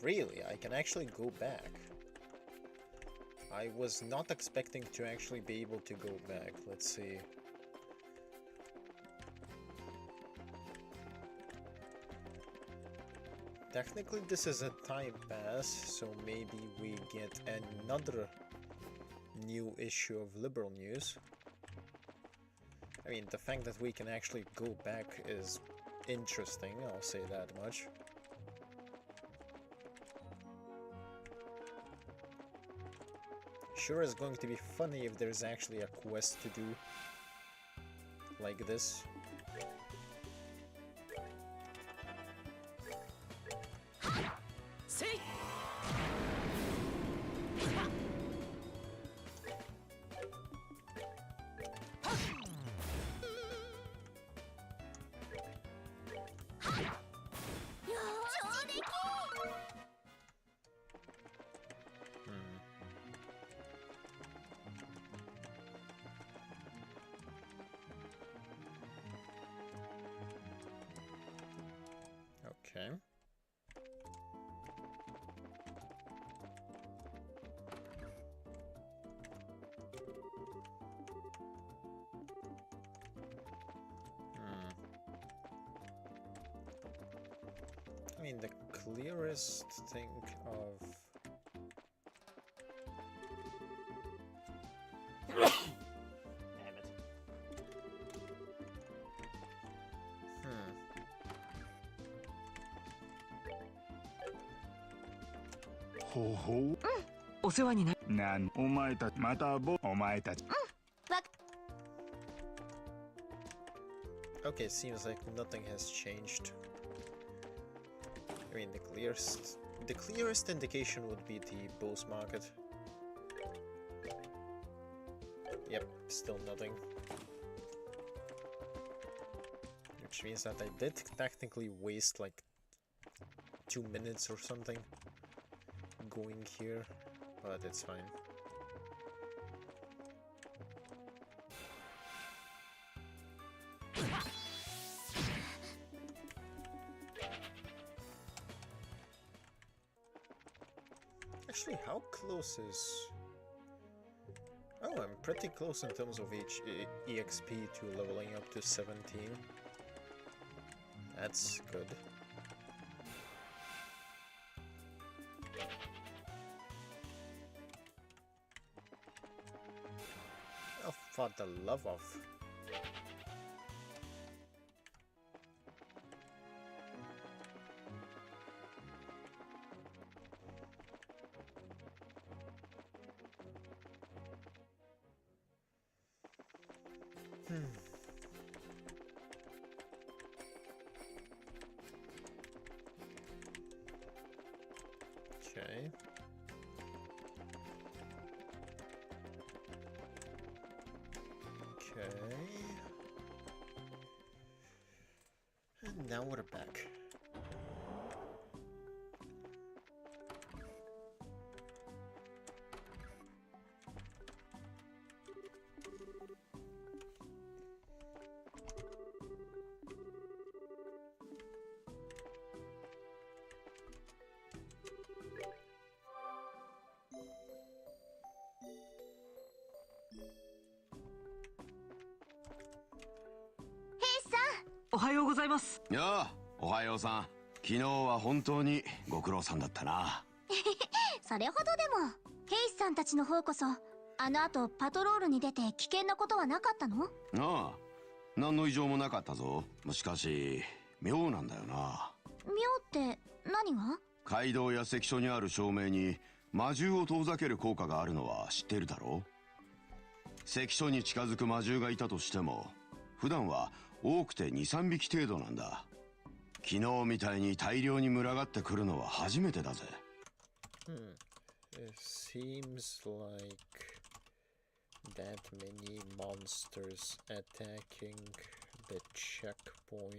Really, I can actually go back. I was not expecting to actually be able to go back. Let's see. Technically this is a time pass, so maybe we get another new issue of Liberal News. I mean, the fact that we can actually go back is interesting, I'll say that much. Sure is going to be funny if there's actually a quest to do like this. Okay. I mean, the clearest thing of... Damn it.ほうほう。お世話にな。お前たち、またお前たち。Okay, seems like nothing has changed. I mean, the clearest indication would be the Bose market. Yep, still nothing. Which means that I did technically waste like 2 minutes or something going here, but it's fine. Actually, how close is... Oh, I'm pretty close in terms of EXP to leveling up to 17. That's good. Oh, for the love of... Okay. Okay. And now we're back. はようございます。やあ、おはようさん。昨日は本当にご苦労さんだったな。それほどでも。兵士さんたちの方こそ、あの後パトロールに出て危険なことはなかったの？ああ、何の異常もなかったぞ。しかし妙なんだよな。妙って何が？街道や関所にある照明に魔獣を遠ざける効果があるのは知っているだろう。関所に近づく魔獣がいたとしても普段は多くて 2,3 匹程度なんだ。昨日みたいに大量に群がってくるのは初めてだぜ。It seems like that many monsters attacking the checkpoint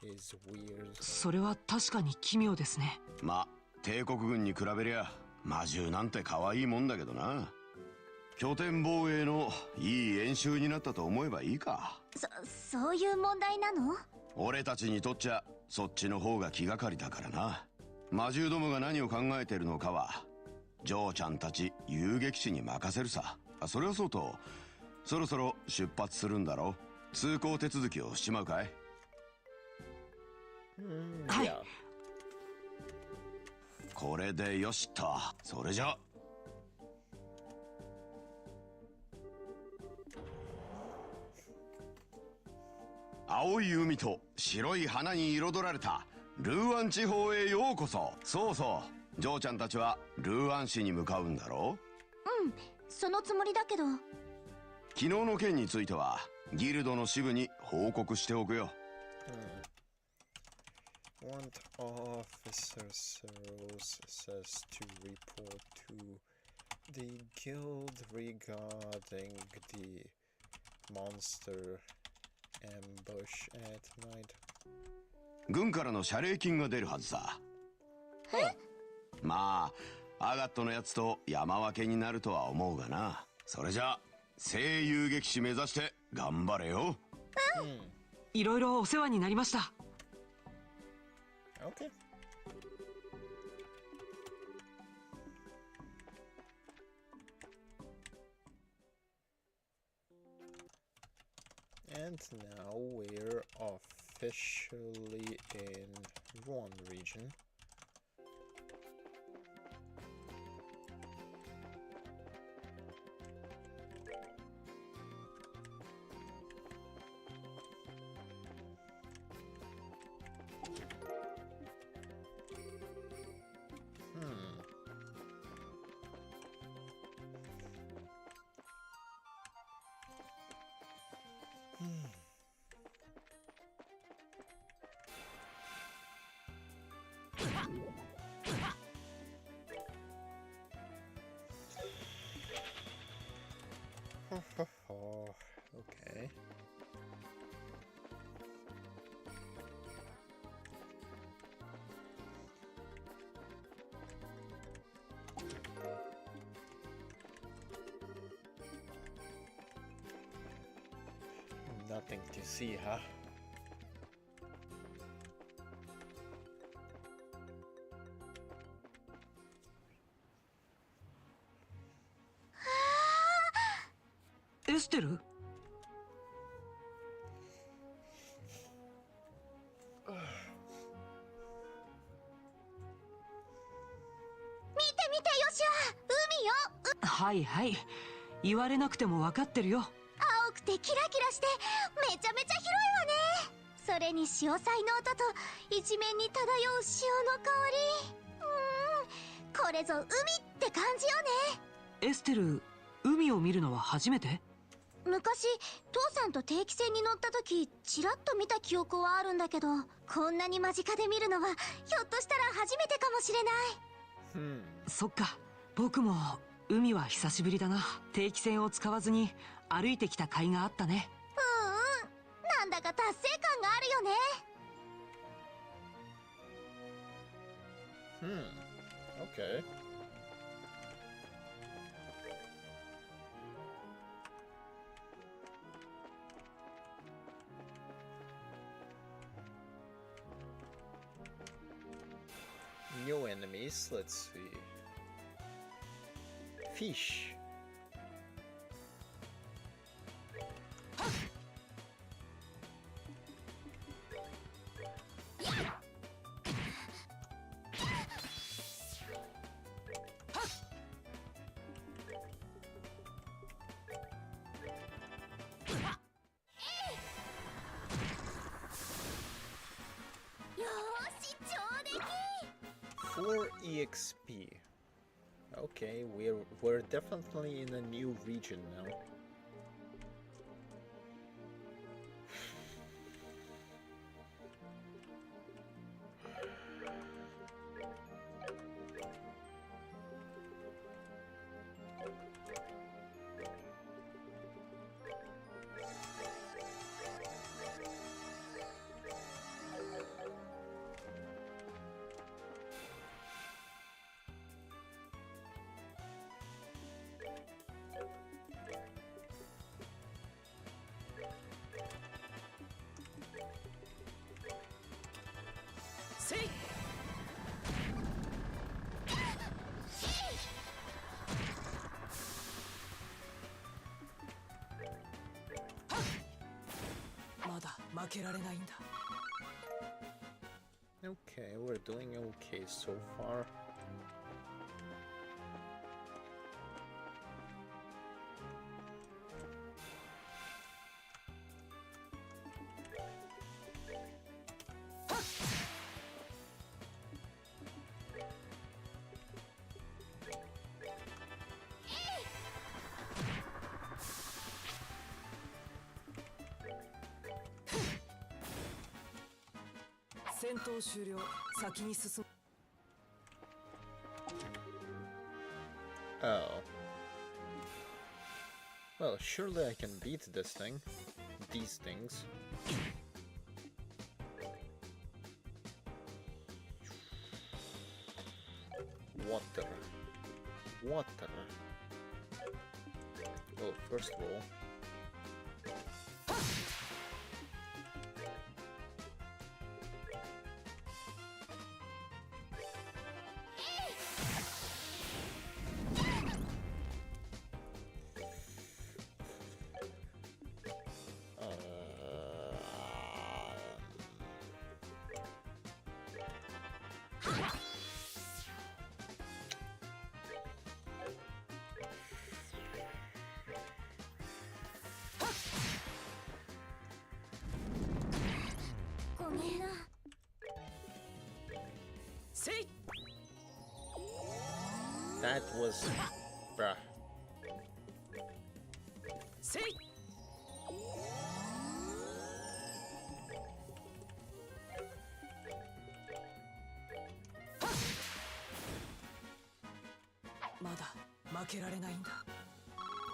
is weird. それは確かに奇妙ですね。ま、帝国軍に比べりゃ魔獣なんて可愛いもんだけどな。拠点防衛のいい演習になったと思えばいいか。そういう問題なの？俺たちにとっちゃそっちの方が気がかりだからな。魔獣どもが何を考えてるのかはジョーちゃんたち遊撃士に任せるさ。それはそうと、そろそろ出発するんだろ。通行手続きをしちまうかい？はい。これでよしと。それじゃ。青い海と白い花に彩られたルーアン地方へようこそ。そうそう、ジョーちゃんたちはルーアン市に向かうんだろう。うん、そのつもりだけど。昨日の件についてはギルドの支部に報告しておくよ。One officer says to report to the guild regarding the monster ambush at night. 軍からの謝礼金が出るはずさ。まあアガットのやつと山分けになるとは思うがな。それじゃ聖遊撃士目指して頑張れよ。いろいろお世話になりました。Okay. And now we're officially in Ruan region. Okay. Nothing to see, huh? Esther? 見て見てヨシア、海よ。はいはい、言われなくても分かってるよ。青くてキラキラしてめちゃめちゃ広いわね。それに潮騒の音と一面に漂う潮の香り。これぞ海って感じよね。エステル、海を見るのは初めて？昔父さんと定期船に乗った時ちらっと見た記憶はあるんだけど、こんなに間近で見るのはひょっとしたら初めてかもしれない。そっか、僕も海は久しぶりだな。定期船を使わずに歩いてきた甲斐があったね。なんだか達成感があるよね。Okay. New enemies, let's see. Fish. 4 EXP. Okay, we're definitely in a new region now. Okay, we're doing okay so far. Oh. Well, surely I can beat this thing. These things. Water. Water. Well, first of all... That was... bruh.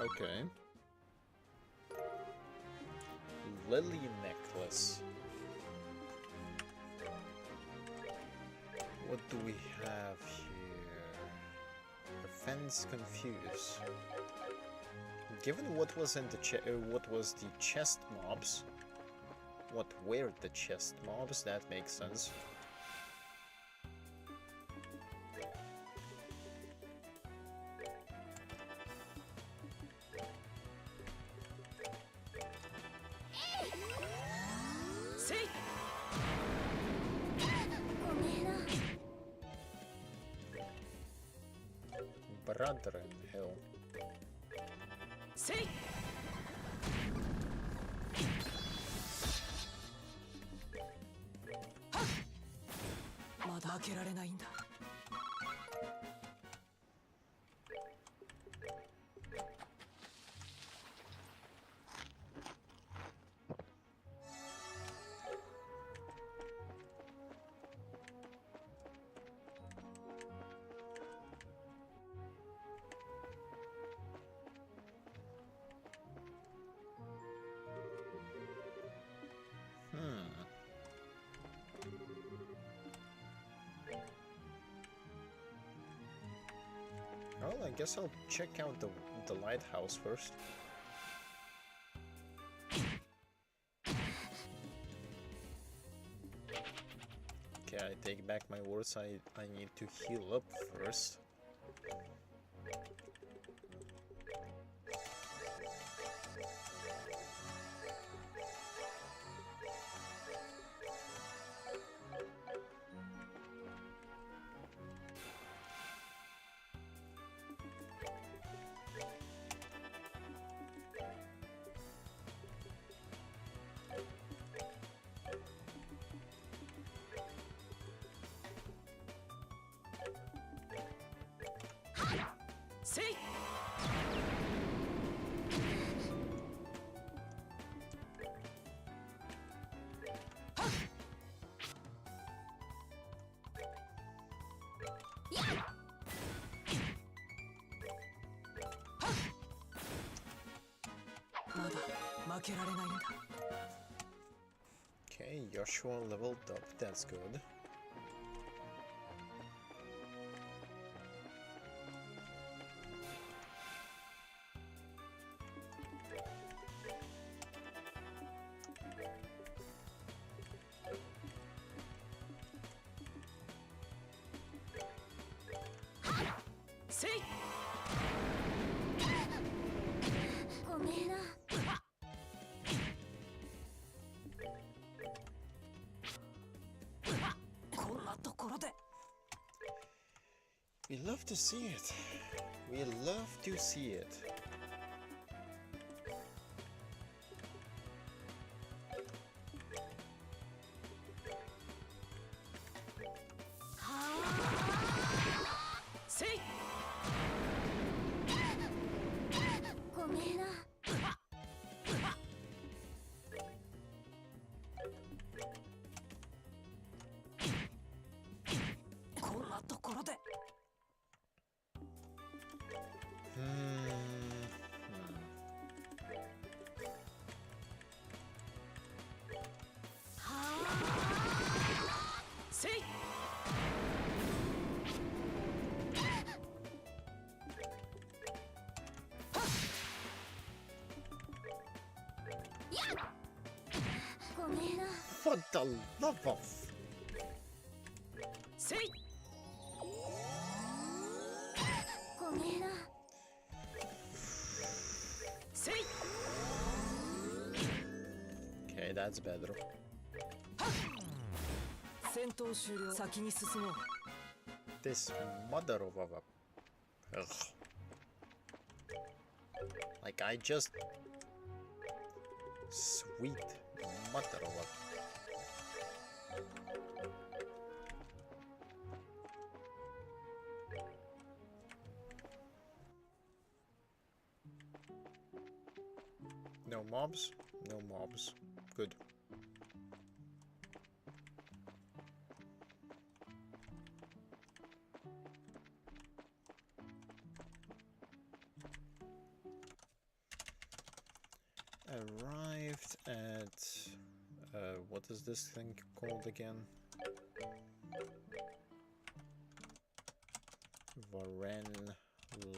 Okay. Lily necklace. What do we have here? Fence confuse. Given what was in the what was the chest mobs, what were the chest mobs, that makes sense. Brother in hell. Well, I guess I'll check out the lighthouse first. Okay, I take back my words. I need to heal up first. Okay, Joshua leveled up, that's good. We love to see it. We love to see it. For the love of... Okay, that's better. This mother of a... Ugh. Like, I just... Sweet mother of a... No mobs? No mobs. Good. Arrived at... what is this thing called again? Ruan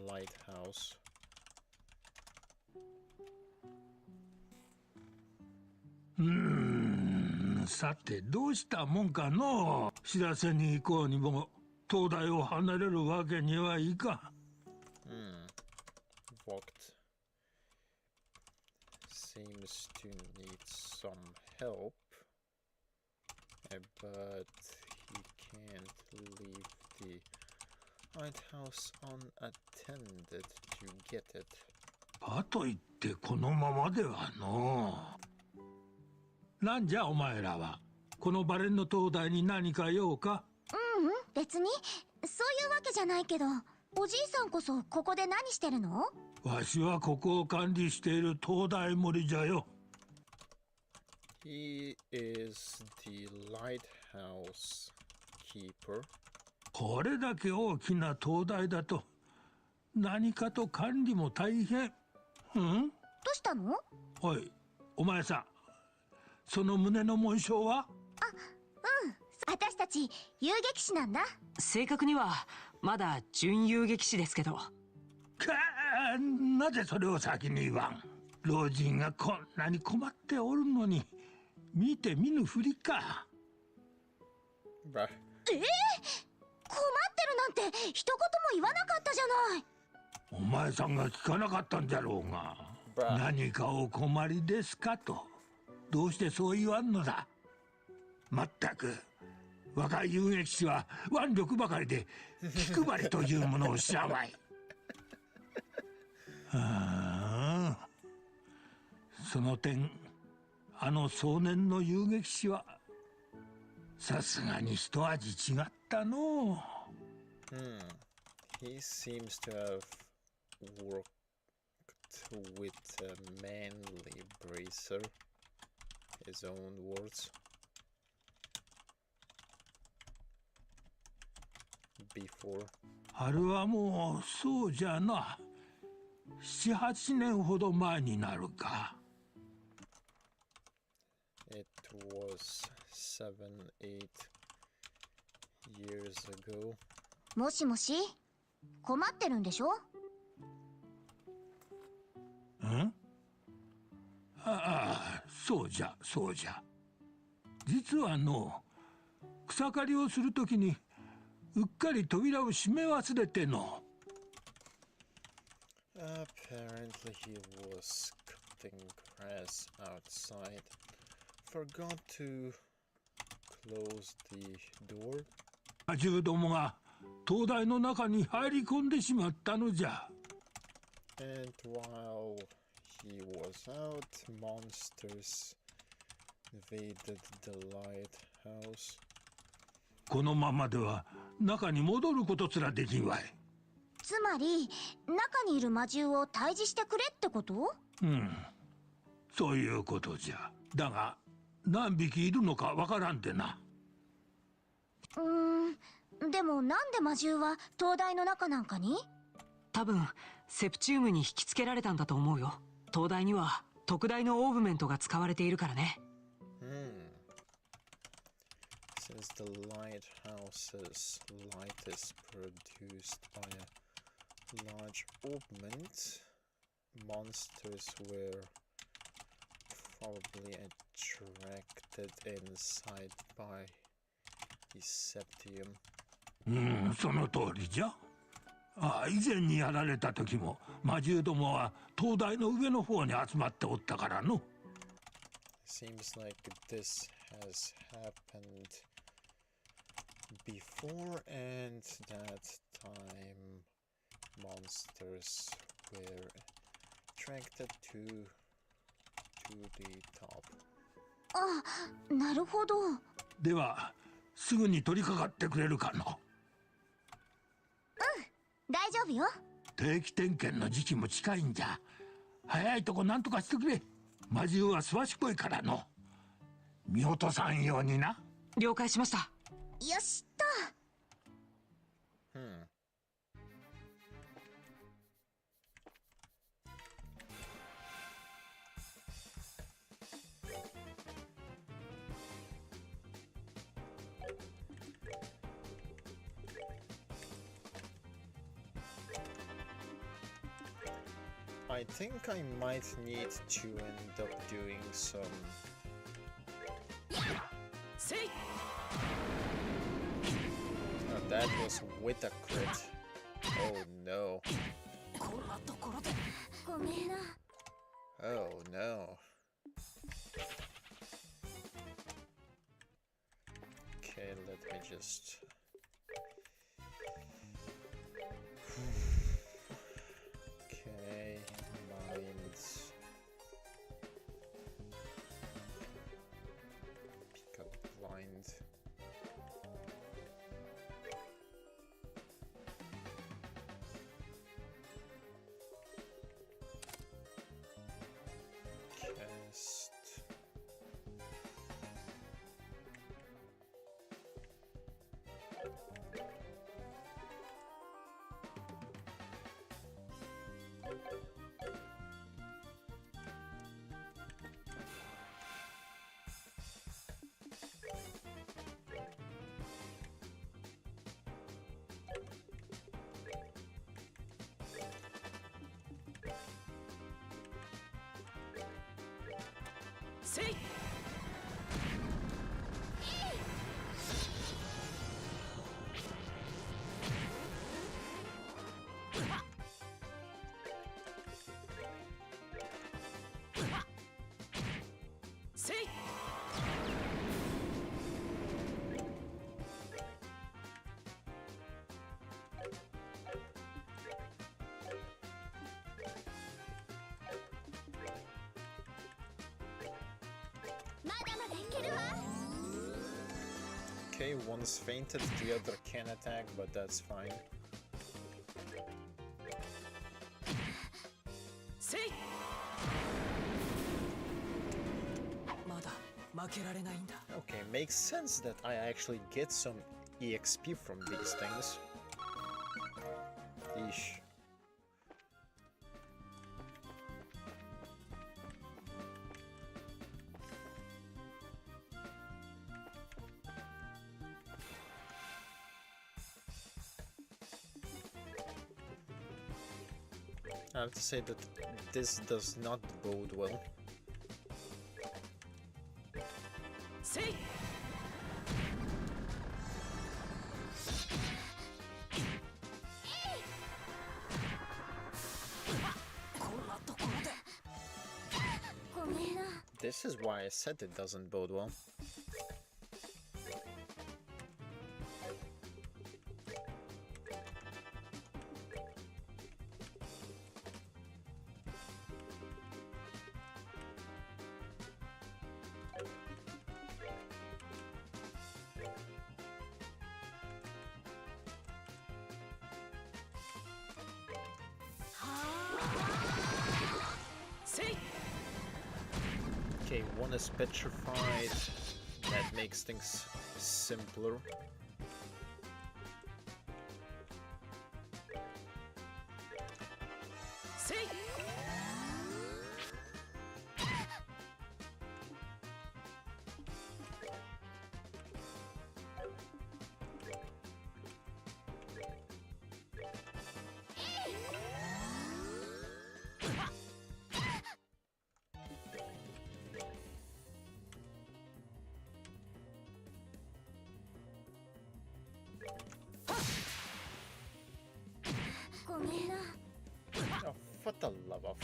Lighthouse. Hmm. さてどうしたもんかのう。知らせに行こうにも東大を離れるわけにはいかん。Walked. Seems to need some help, but he can't leave the lighthouse unattended to get it. かといってこのままではのう。なんじゃお前らは。このバレンの灯台に何か用か？ううん、別にそういうわけじゃないけど、おじいさんこそここで何してるの？わしはここを管理している灯台森じゃよ。He is the lighthouse keeper. これだけ大きな灯台だと何かと管理も大変。うん？どうしたの？おい、お前さん、その胸の紋章は？あ、うん。私たち遊撃士なんだ。正確にはまだ準遊撃士ですけど。なぜそれを先に言わん。老人がこんなに困っておるのに見て見ぬふりか。困ってるなんて一言も言わなかったじゃない。お前さんが聞かなかったんじゃろうが。何かお困りですかと。どうしてそう言わんのだ。まったく若い遊撃士は腕力ばかりで気配りというものを知らない。ああ、その点あの壮年の遊撃士はさすがに一味違ったのう。He seems to have worked with a manly bracer. His own words. before. あれはもうそうじゃな。7、8年ほど前になるか。It was 7, 8 years ago. もしもし、困ってるんでしょ？ん？ああ、そうじゃそうじゃ。実はの草刈りをするときにうっかり扉を閉め忘れての。Apparently he was cutting grass outside. Forgot to close the door. 魔獣どもが灯台の中に入り込んでしまったのじゃ。And while he was out, monsters invaded the lighthouse. このままでは中に戻ることすらできんわい。つまり中にいる魔獣を退治してくれってこと？うん、そういうことじゃ。だが何匹いるのかわからんでな。でもなんで魔獣は灯台の中なんかに？多分セプチウムに引きつけられたんだと思うよ。灯台には特大のオーブメントが使われているからね。Since the lighthouse's light is produced by a large augment, monsters were probably attracted inside by the septium. その通りじゃ。以前にやられた時も魔獣どもは灯台の上の方に集まっておったからの。Seems like this has happened before, and that time monsters were attracted to the top. あ、なるほど。ではすぐに取り掛かってくれるかの？大丈夫よ。定期点検の時期も近いんじゃ。早いとこなんとかしてくれ。魔獣はすばしっこいからの。見落とさんようにな。了解しました。よしっと。I think I might need to end up doing some... Oh, that was with a crit. Oh no. Oh no. Okay, let me just... Okay, mines. Pick up blind. Cast. Okay, one's fainted, the other can attack, but that's fine. Okay, makes sense that I actually get some EXP from these things. Sheesh. I have to say that this does not bode well. See? This is why I said it doesn't bode well. Okay, one is petrified. That makes things simpler. Oh, for the love of...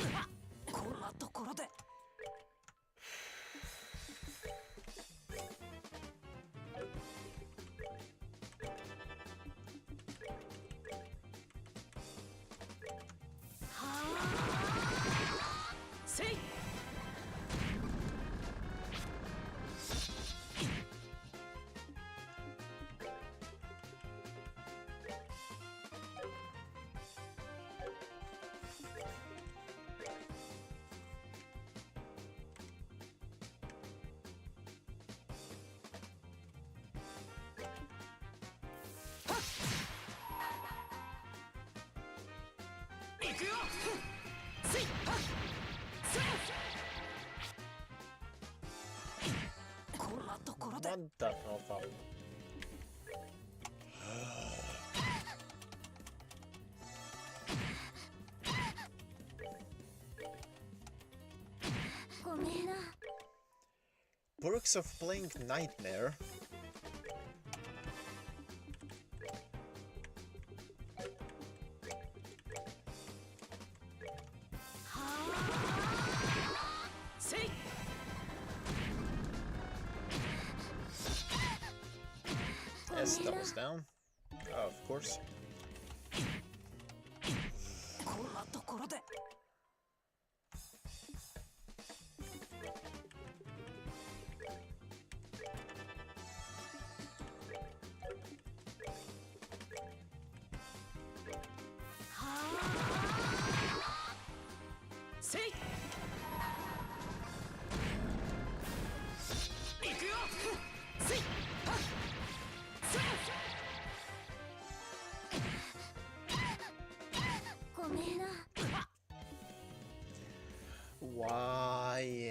Wonderful. Perks of playing Nightmare. Yes, that was down. Of course. Why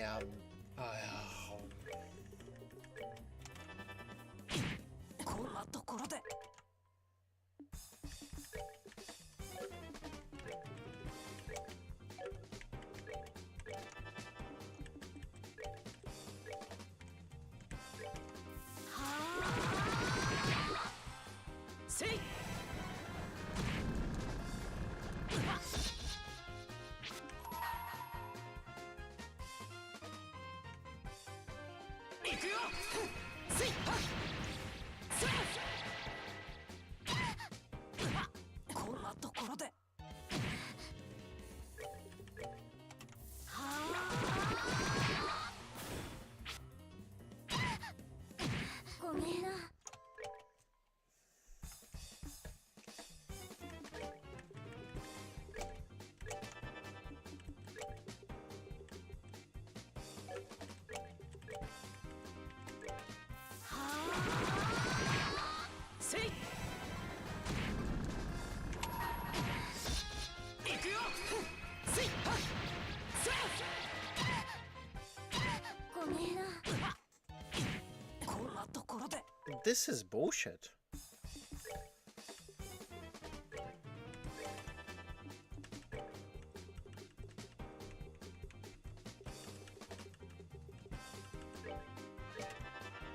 This is bullshit.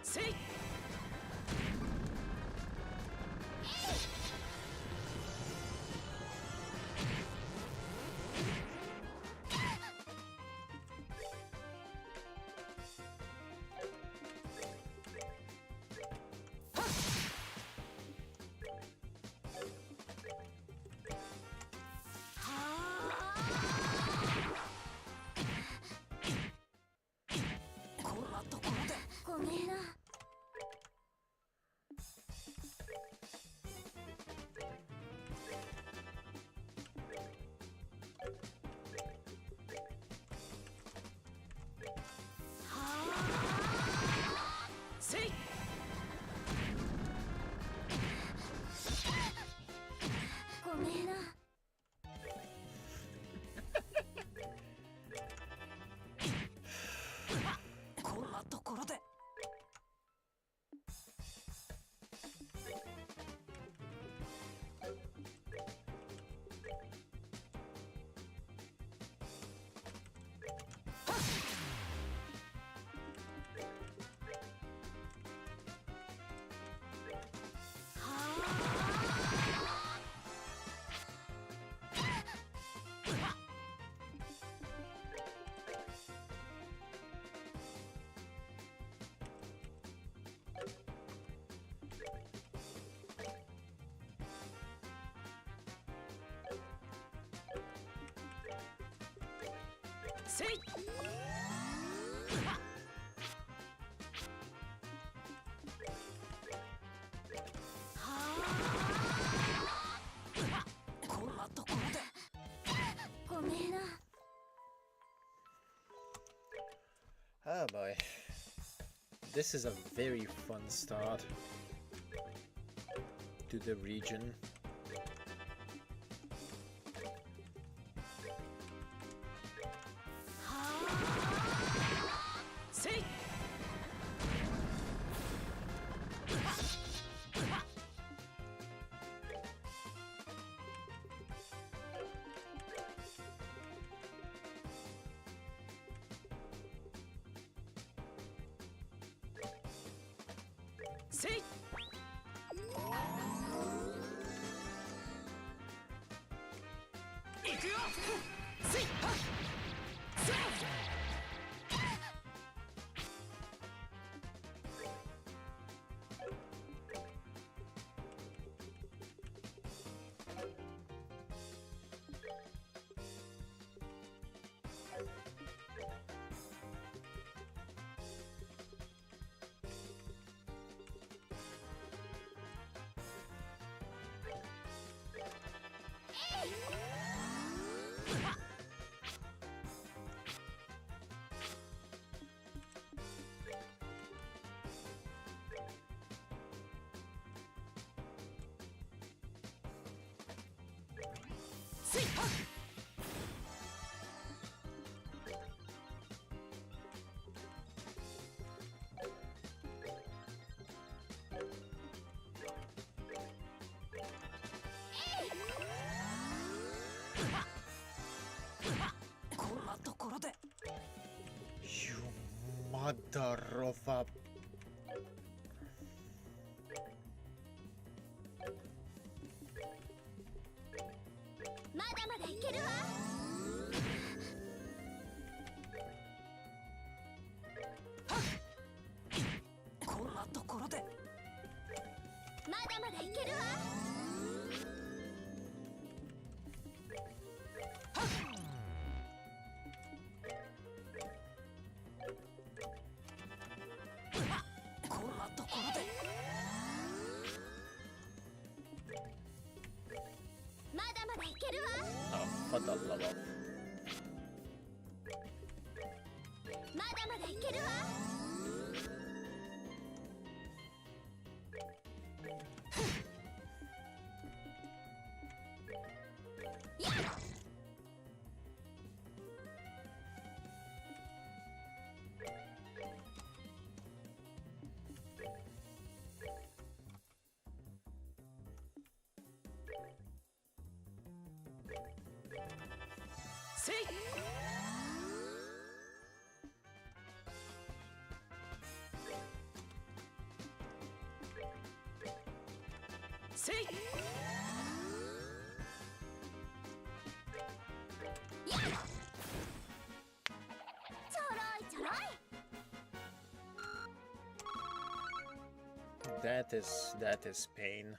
See? See? Oh boy. This is a very fun start to the region. See? You mother of a... Oh, for the love of... That is pain.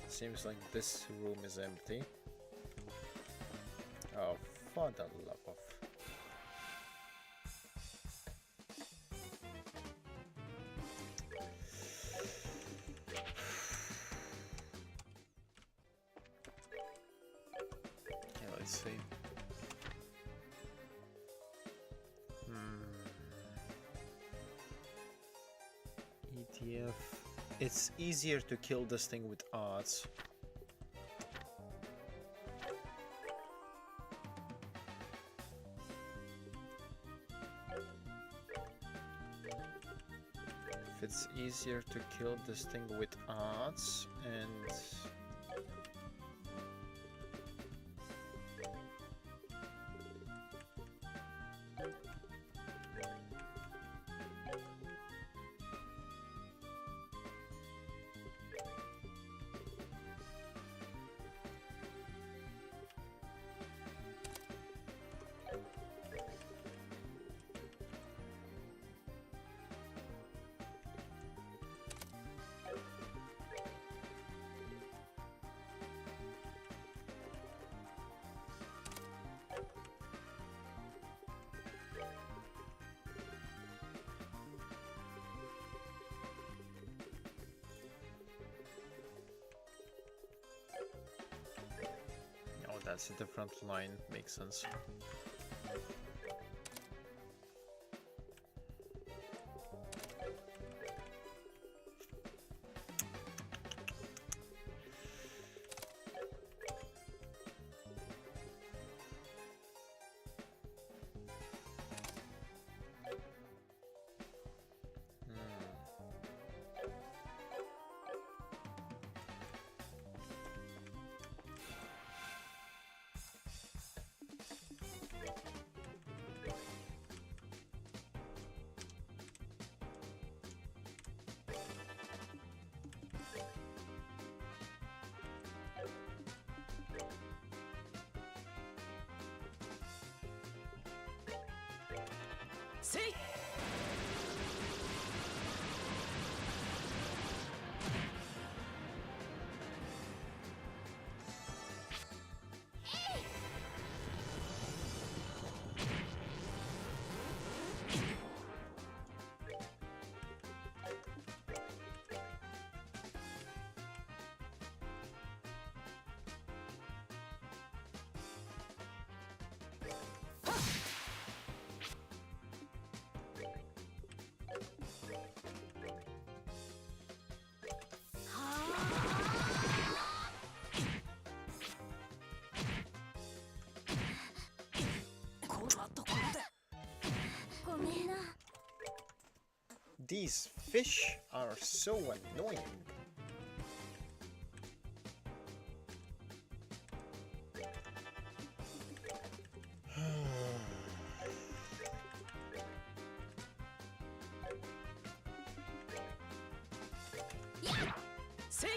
Seems like this room is empty. Oh, for the love of... Okay, let's see. ETF. It's easier to kill this thing with odds. If it's easier to kill this thing with odds and... Oh, that's a different line, makes sense. See? These fish are so annoying. See?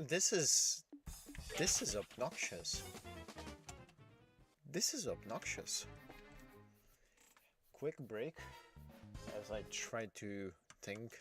This is obnoxious. This is obnoxious. Quick break as I try to think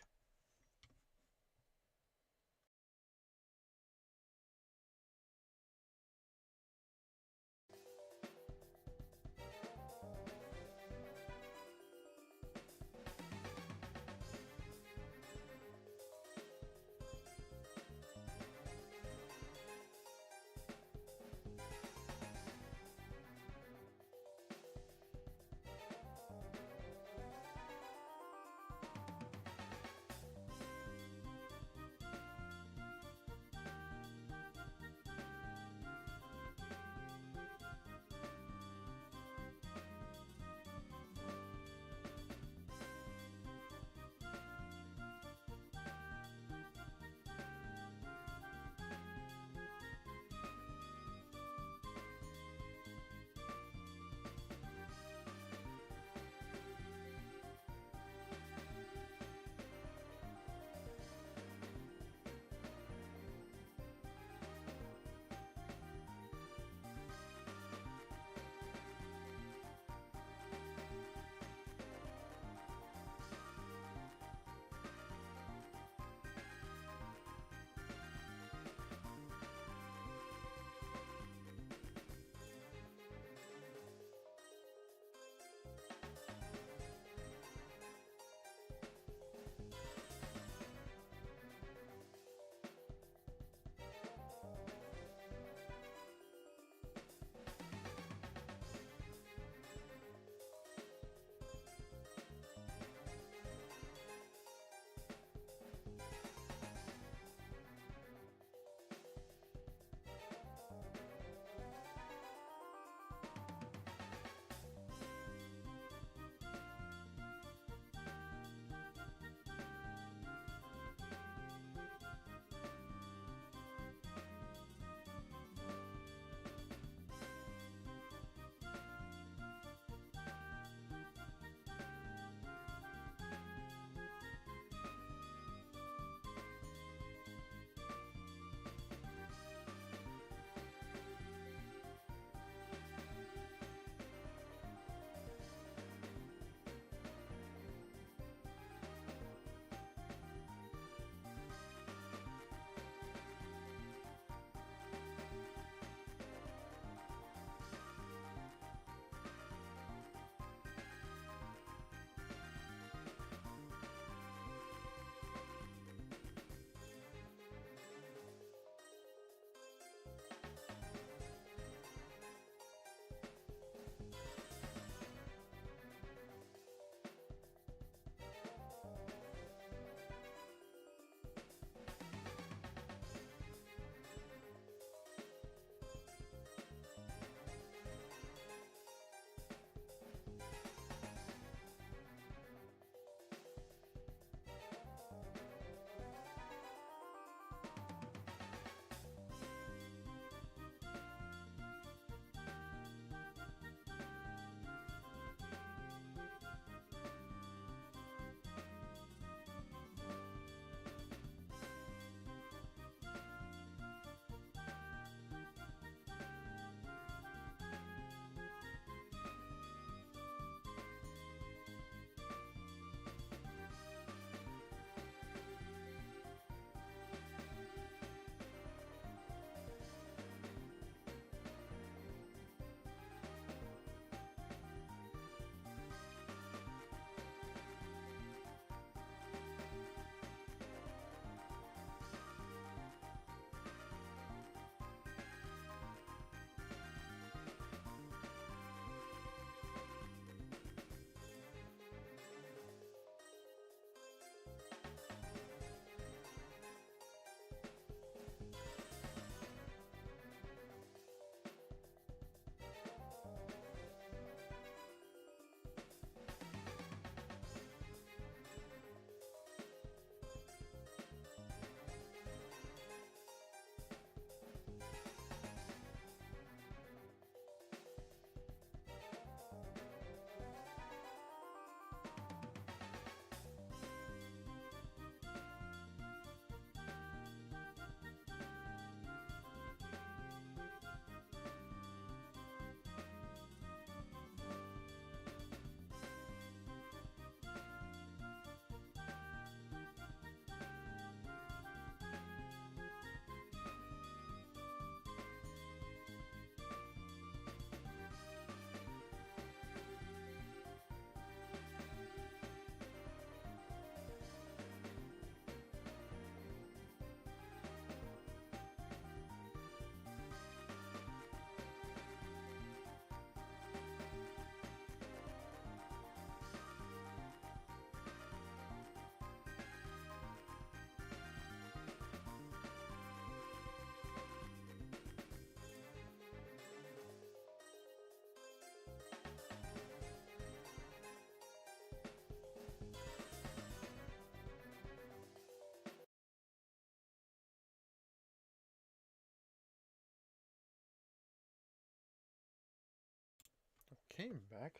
came back.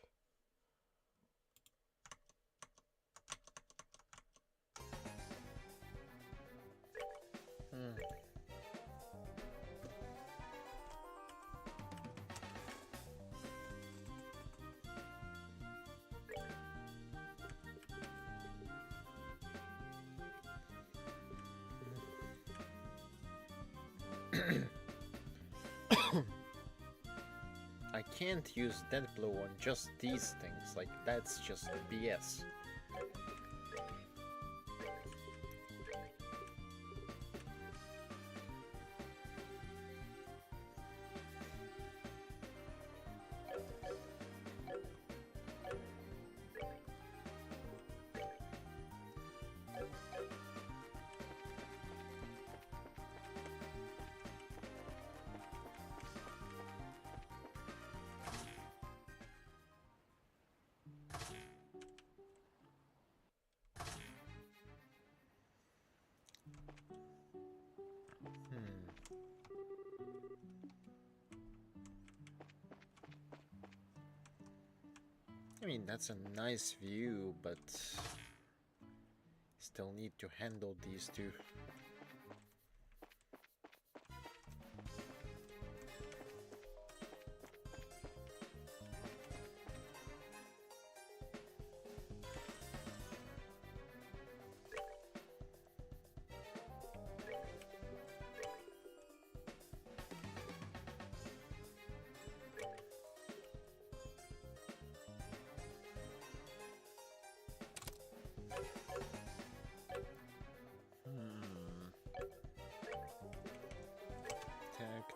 I can't use Dead Blow on just these things, like that's just BS. I mean, that's a nice view, but still need to handle these two.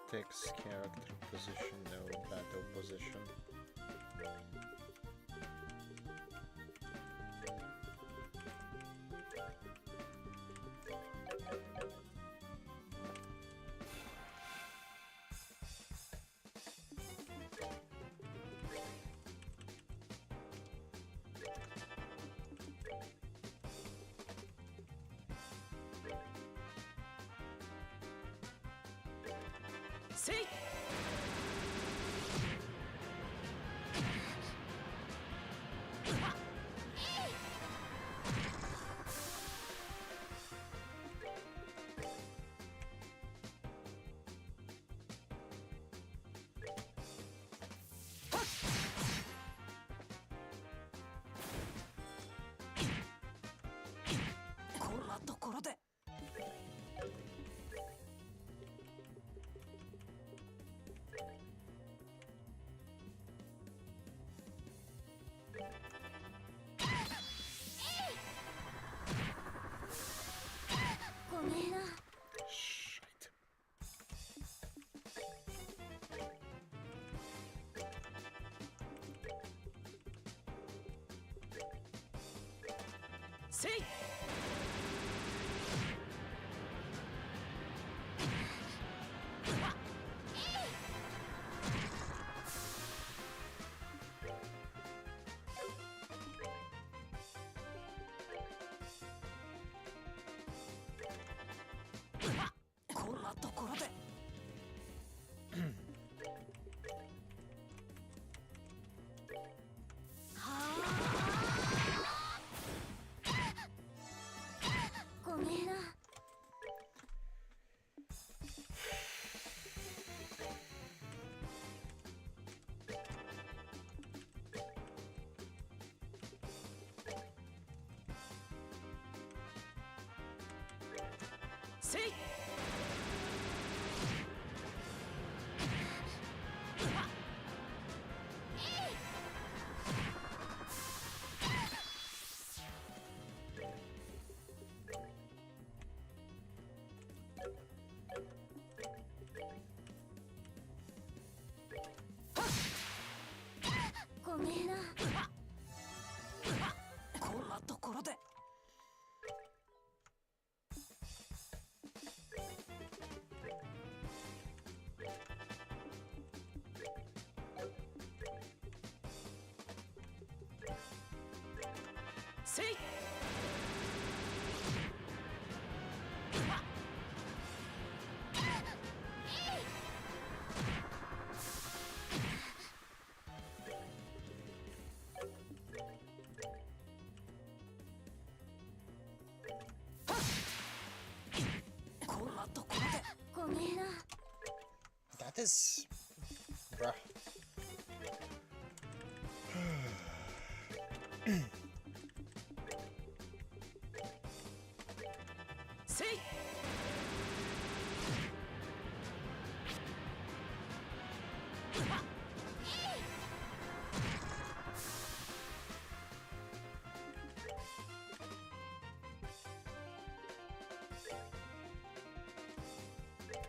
Tactics, character position, no battle position. See?こんなところでごめんな。Shit. See? こんなところでごめんな。See? ごめんな。こんなところでSee? ご This... Bruh. See?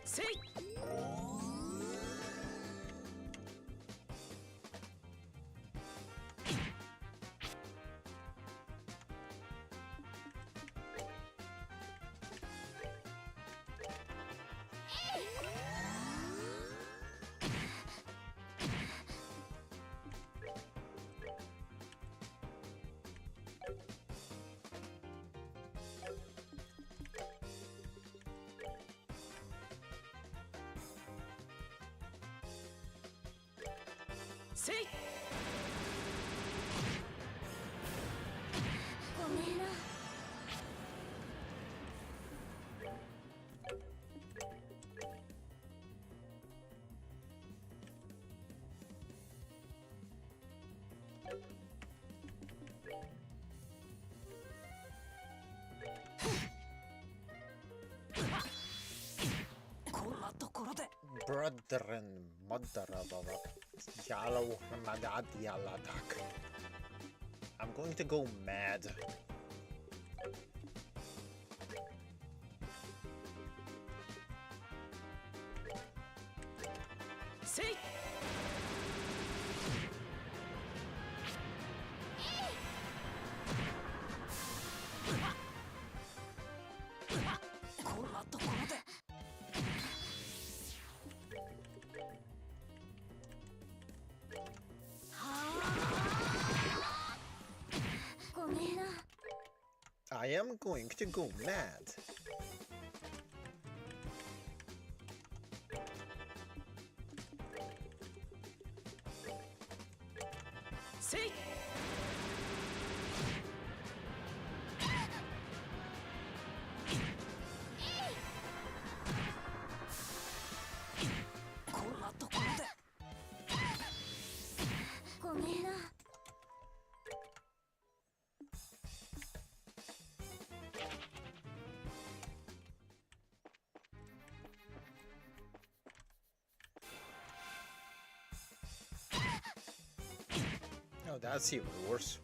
See? See? ごめんな。こんなところで Brother and mother of Yellow Madad Yaladak. I'm going to go mad. See? こんなところでごめんな。 I am going to go mad. See? こんなところでごめんな。 Oh, that's even worse.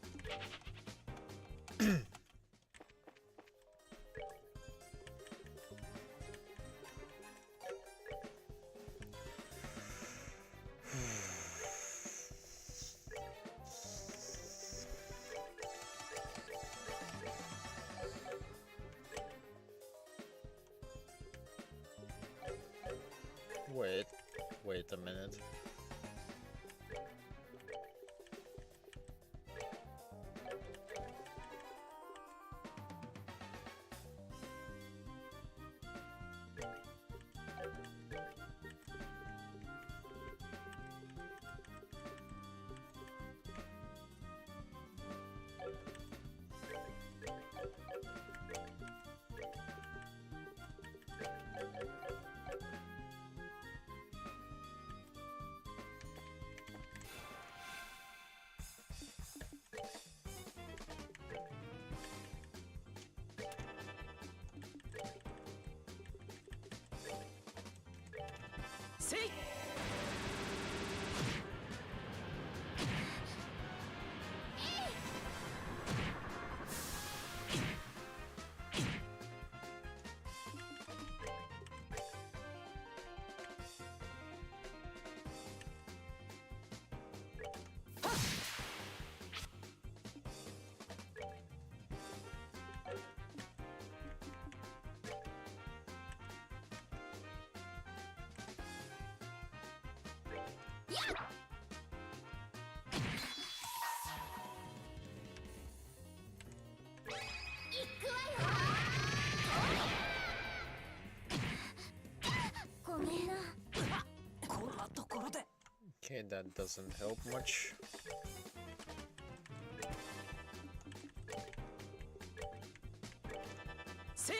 Wait a minute. See? ごめんな。 こんなところで Okay, that doesn't help much. See?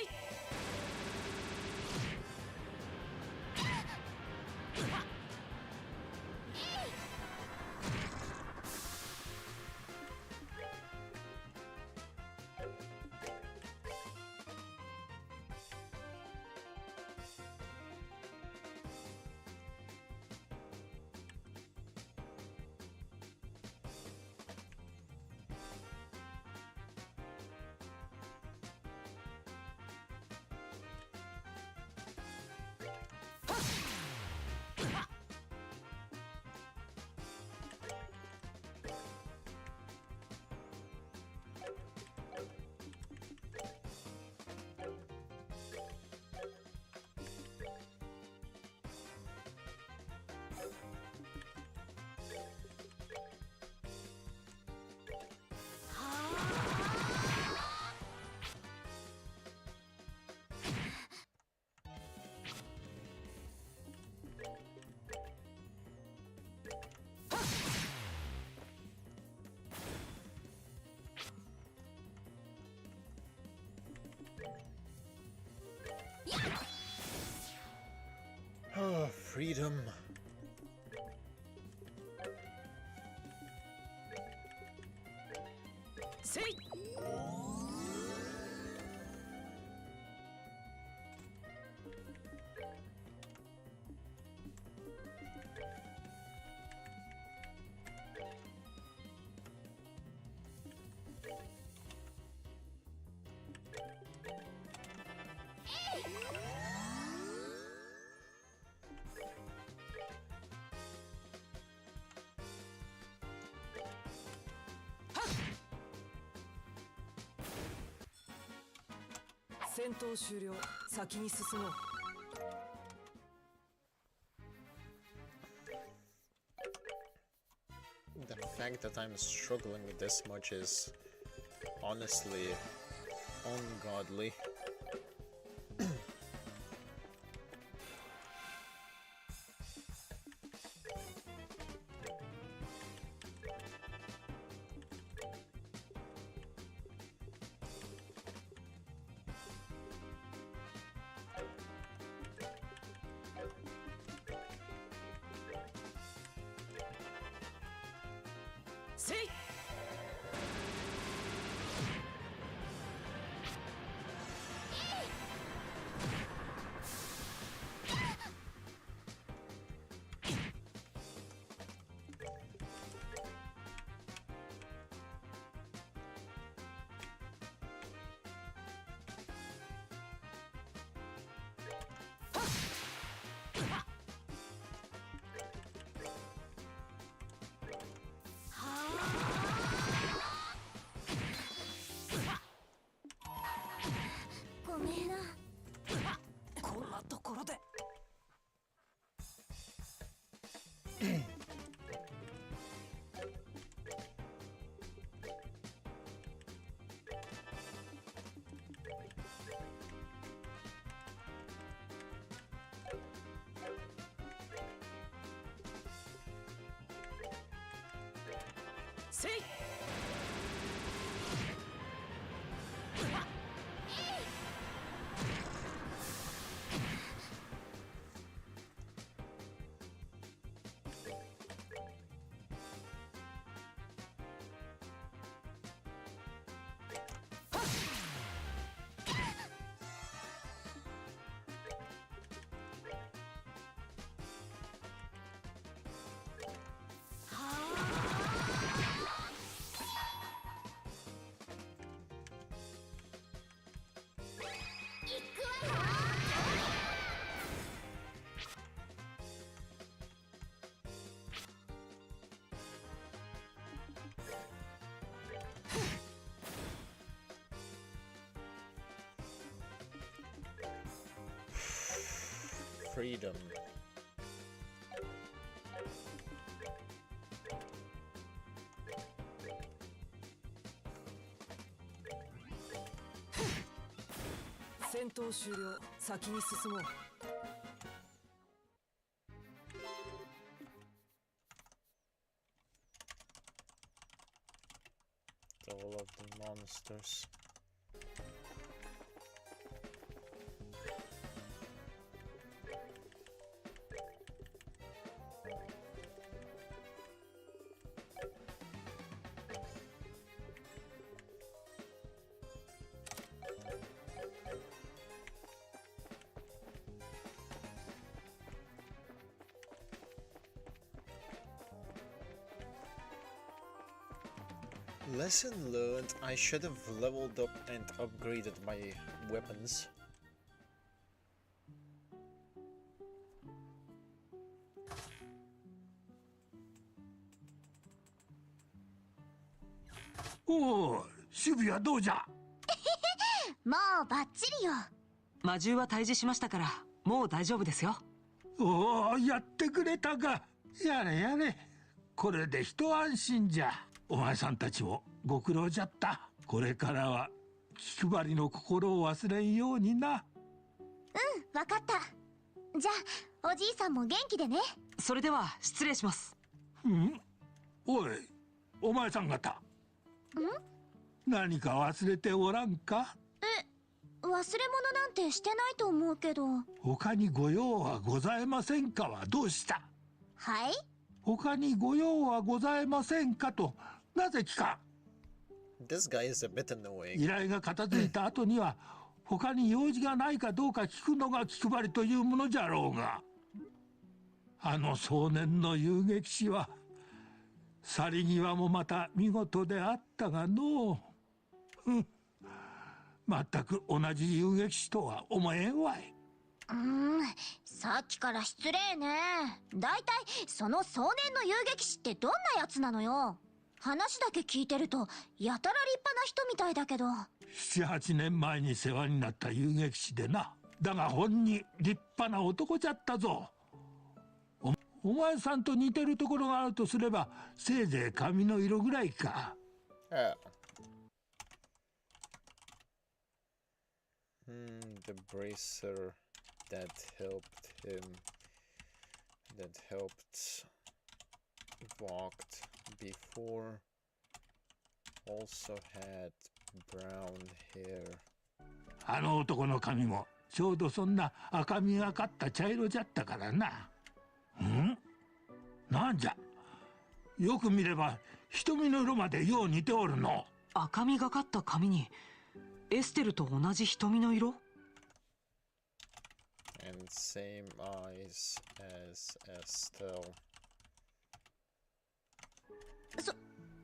Freedom. Say.戦闘終了。先に進もう。The fact that I'm struggling this much is honestly ungodly. Say. Say. Freedom.戦闘終了。先に進もう。All of the monsters. Lesson learned, I should have leveled up and upgraded my weapons. Oh, 守備はどうじゃ。もうバッチリよ。魔獣は退治しましたからもう大丈夫ですよ。おお、やってくれたか。やれやれ、これで一安心じゃ。お前さんたちもご苦労じゃった。これからは気配りの心を忘れんようにな。うん、わかった。じゃあおじいさんも元気でね。それでは失礼します。おい、お前さん方。何か忘れておらんか。忘れ物なんてしてないと思うけど。他にご用はございませんかはどうした？はい？他にご用はございませんかとなぜ聞か？ This guy is a bit annoying. 依頼が片付いた後には他に用事がないかどうか聞くのが気配りというものじゃろうが、あの壮年の遊撃士は去り際もまた見事であったがのう、全く同じ遊撃士とは思えんわい。さっきから失礼ね。だいたいその壮年の遊撃士ってどんなやつなのよ。話だけ聞いてるとやたら立派な人みたいだけど。7、8年前に世話になった遊撃士でな。だがほんに立派な男じゃったぞ。お前さんと似てるところがあるとすればせいぜい髪の色ぐらいか。The bracer that helped walked before also had brown hair. あの男の髪もちょうどそんな赤みがかった茶色じゃったからな。なんじゃ、よく見れば瞳の色までよう似ておるの。赤みがかった髪にエステルと同じ瞳の色？ And same eyes as Estelle.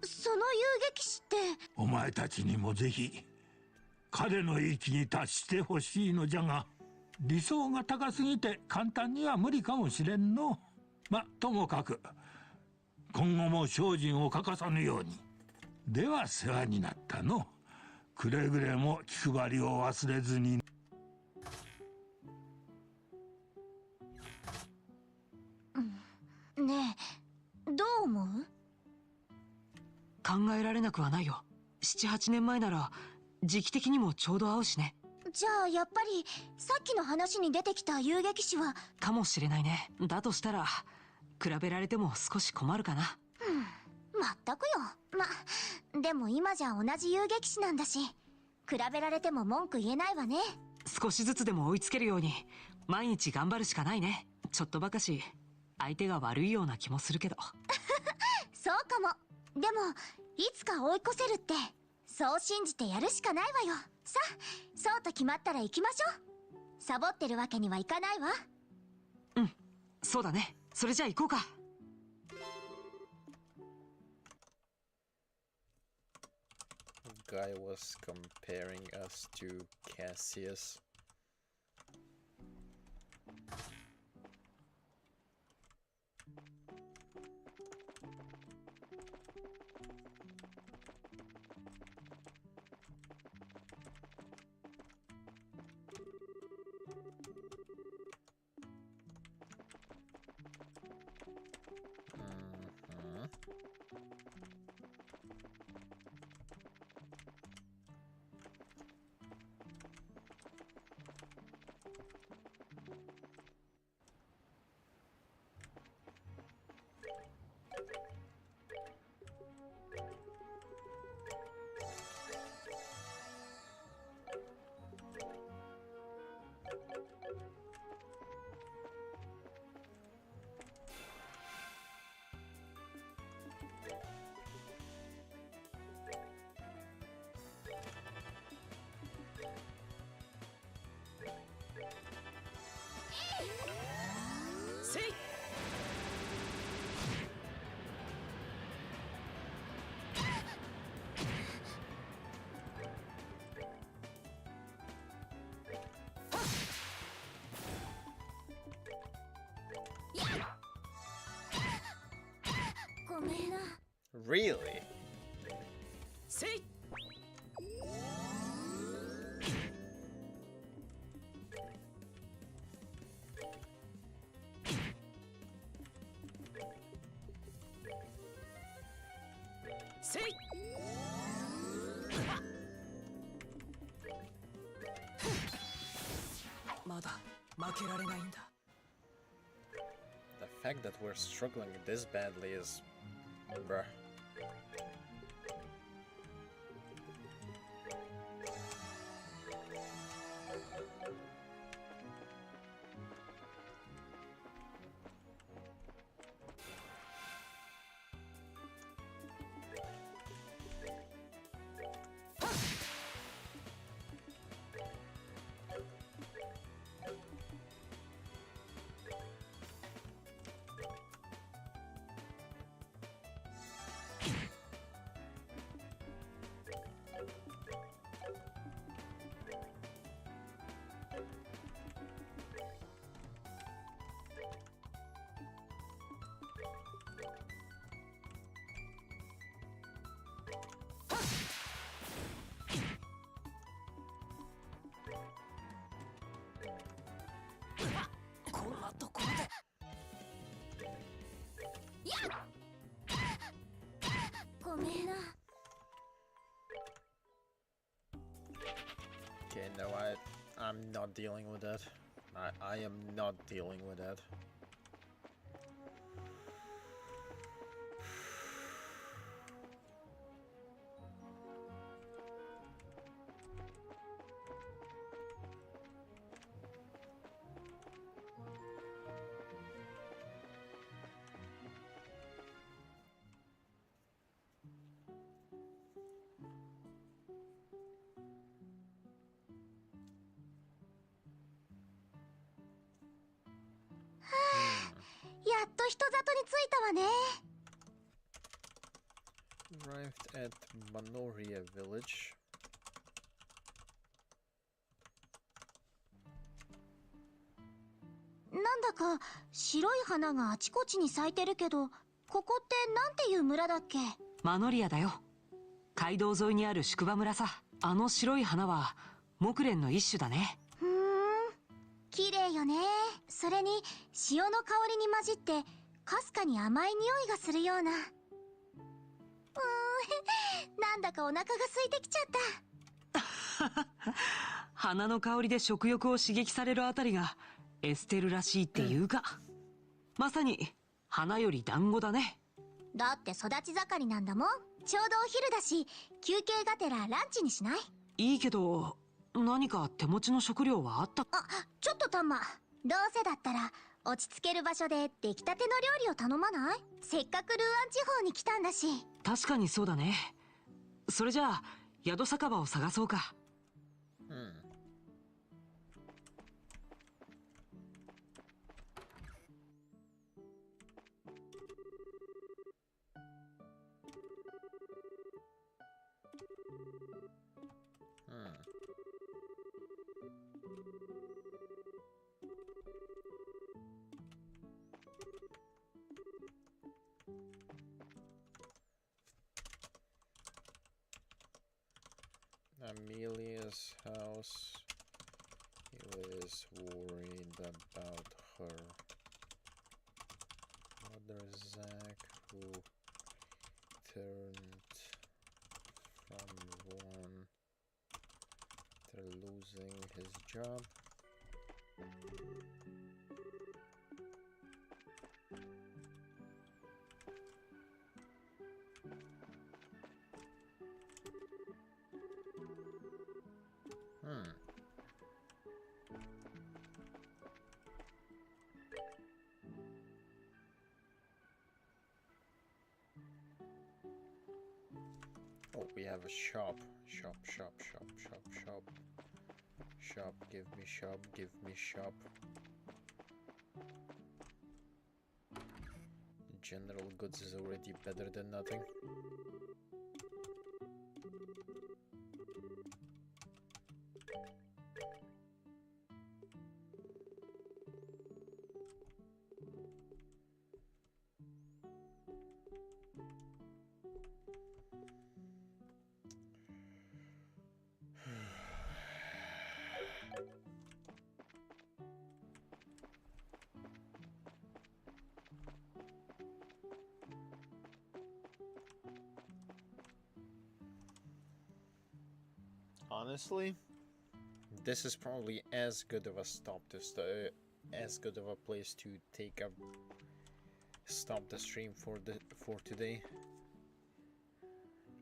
その遊撃士って。お前たちにもぜひ彼の域に達してほしいのじゃが、理想が高すぎて簡単には無理かもしれんの。ともかく今後も精進を欠かさぬように。では世話になったの。くれぐれも気配りを忘れずに。ねえ、どう思う？考えられなくはないよ。7、8年前なら時期的にもちょうど合うしね。じゃあやっぱりさっきの話に出てきた遊撃士は。かもしれないね。だとしたら比べられても少し困るかな。まったくよ。でも今じゃ同じ遊撃士なんだし、比べられても文句言えないわね。少しずつでも追いつけるように毎日頑張るしかないね。ちょっとばかし相手が悪いような気もするけど。そうかも。でもいつか追い越せるって、そう信じてやるしかないわよ。さあ、そうと決まったら行きましょう。サボってるわけにはいかないわ。そうだね。それじゃあ行こうか。Guy was comparing us to Cassius. Really? Say. Say. まだ負けられないんだ。The fact that we're struggling this badly is... bruh. No, I'm not dealing with that. I am not dealing with that.やっと人里に着いたわね。Arrived at Manoria village. なんだか白い花があちこちに咲いてるけど、ここってなんていう村だっけ？マノリアだよ。街道沿いにある宿場村さ。あの白い花は木蓮の一種だね。綺麗よね。それに潮の香りに混じってかすかに甘い匂いがするような。なんだかお腹が空いてきちゃった。花の香りで食欲を刺激されるあたりがエステルらしいっていうか、まさに花より団子だね。だって育ち盛りなんだもん。ちょうどお昼だし、休憩がてらランチにしない？いいけど、何か手持ちの食料はあった？ちょっとタンマ、どうせだったら落ち着ける場所で出来たての料理を頼まない？せっかくルアン地方に来たんだし。確かにそうだね。それじゃあ宿酒場を探そうか。Amelia's house. He was worried about her. Mother Zach, who turned from Ruan after losing his job. Oh, we have a shop. Shop. Shop, give me shop. General goods is already better than nothing. Honestly, this is probably as good of a as good of a place to stop the stream for today.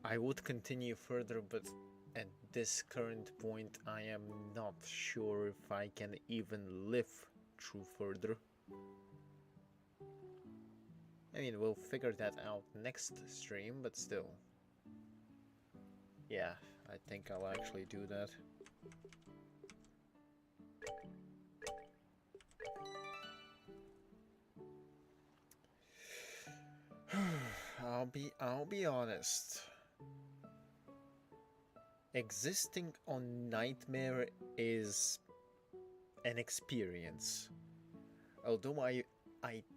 I would continue further, but at this current point, I am not sure if I can even live through further. I mean, we'll figure that out next stream, but still. Yeah, I think I'll actually do that. I'll be honest. Existing on Nightmare is an experience. Although I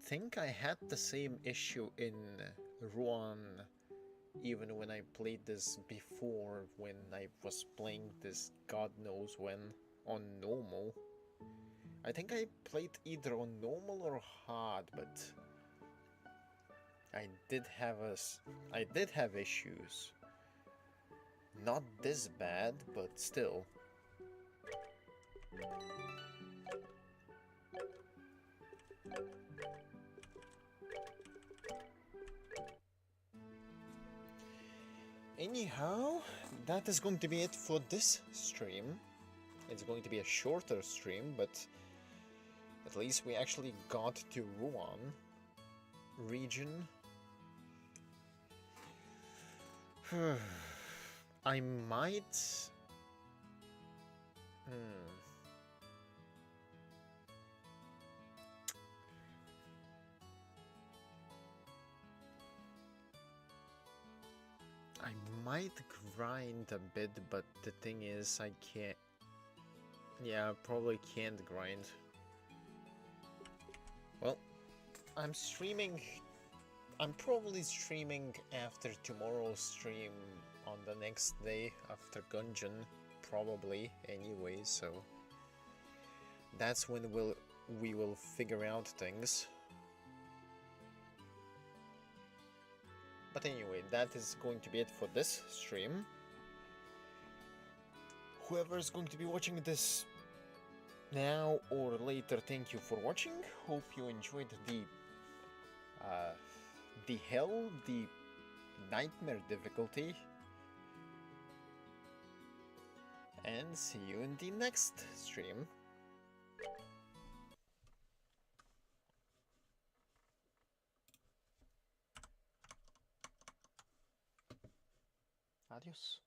think I had the same issue in Ruan even when I played this before, when I was playing this god knows when on normal. I think I played either on normal or hard, but I did have issues. Not this bad, but still. Anyhow, that is going to be it for this stream. It's going to be a shorter stream, but at least we actually got to Ruan region. I might... I might grind a bit, but the thing is, I can't... Yeah, I probably can't grind. Well, I'm streaming... I'm probably streaming after tomorrow's stream on the next day after Gungeon, probably, anyway, so... That's when we will figure out things. But anyway, that is going to be it for this stream. Whoever is going to be watching this now or later, thank you for watching. Hope you enjoyed the nightmare difficulty. And see you in the next stream. Adios.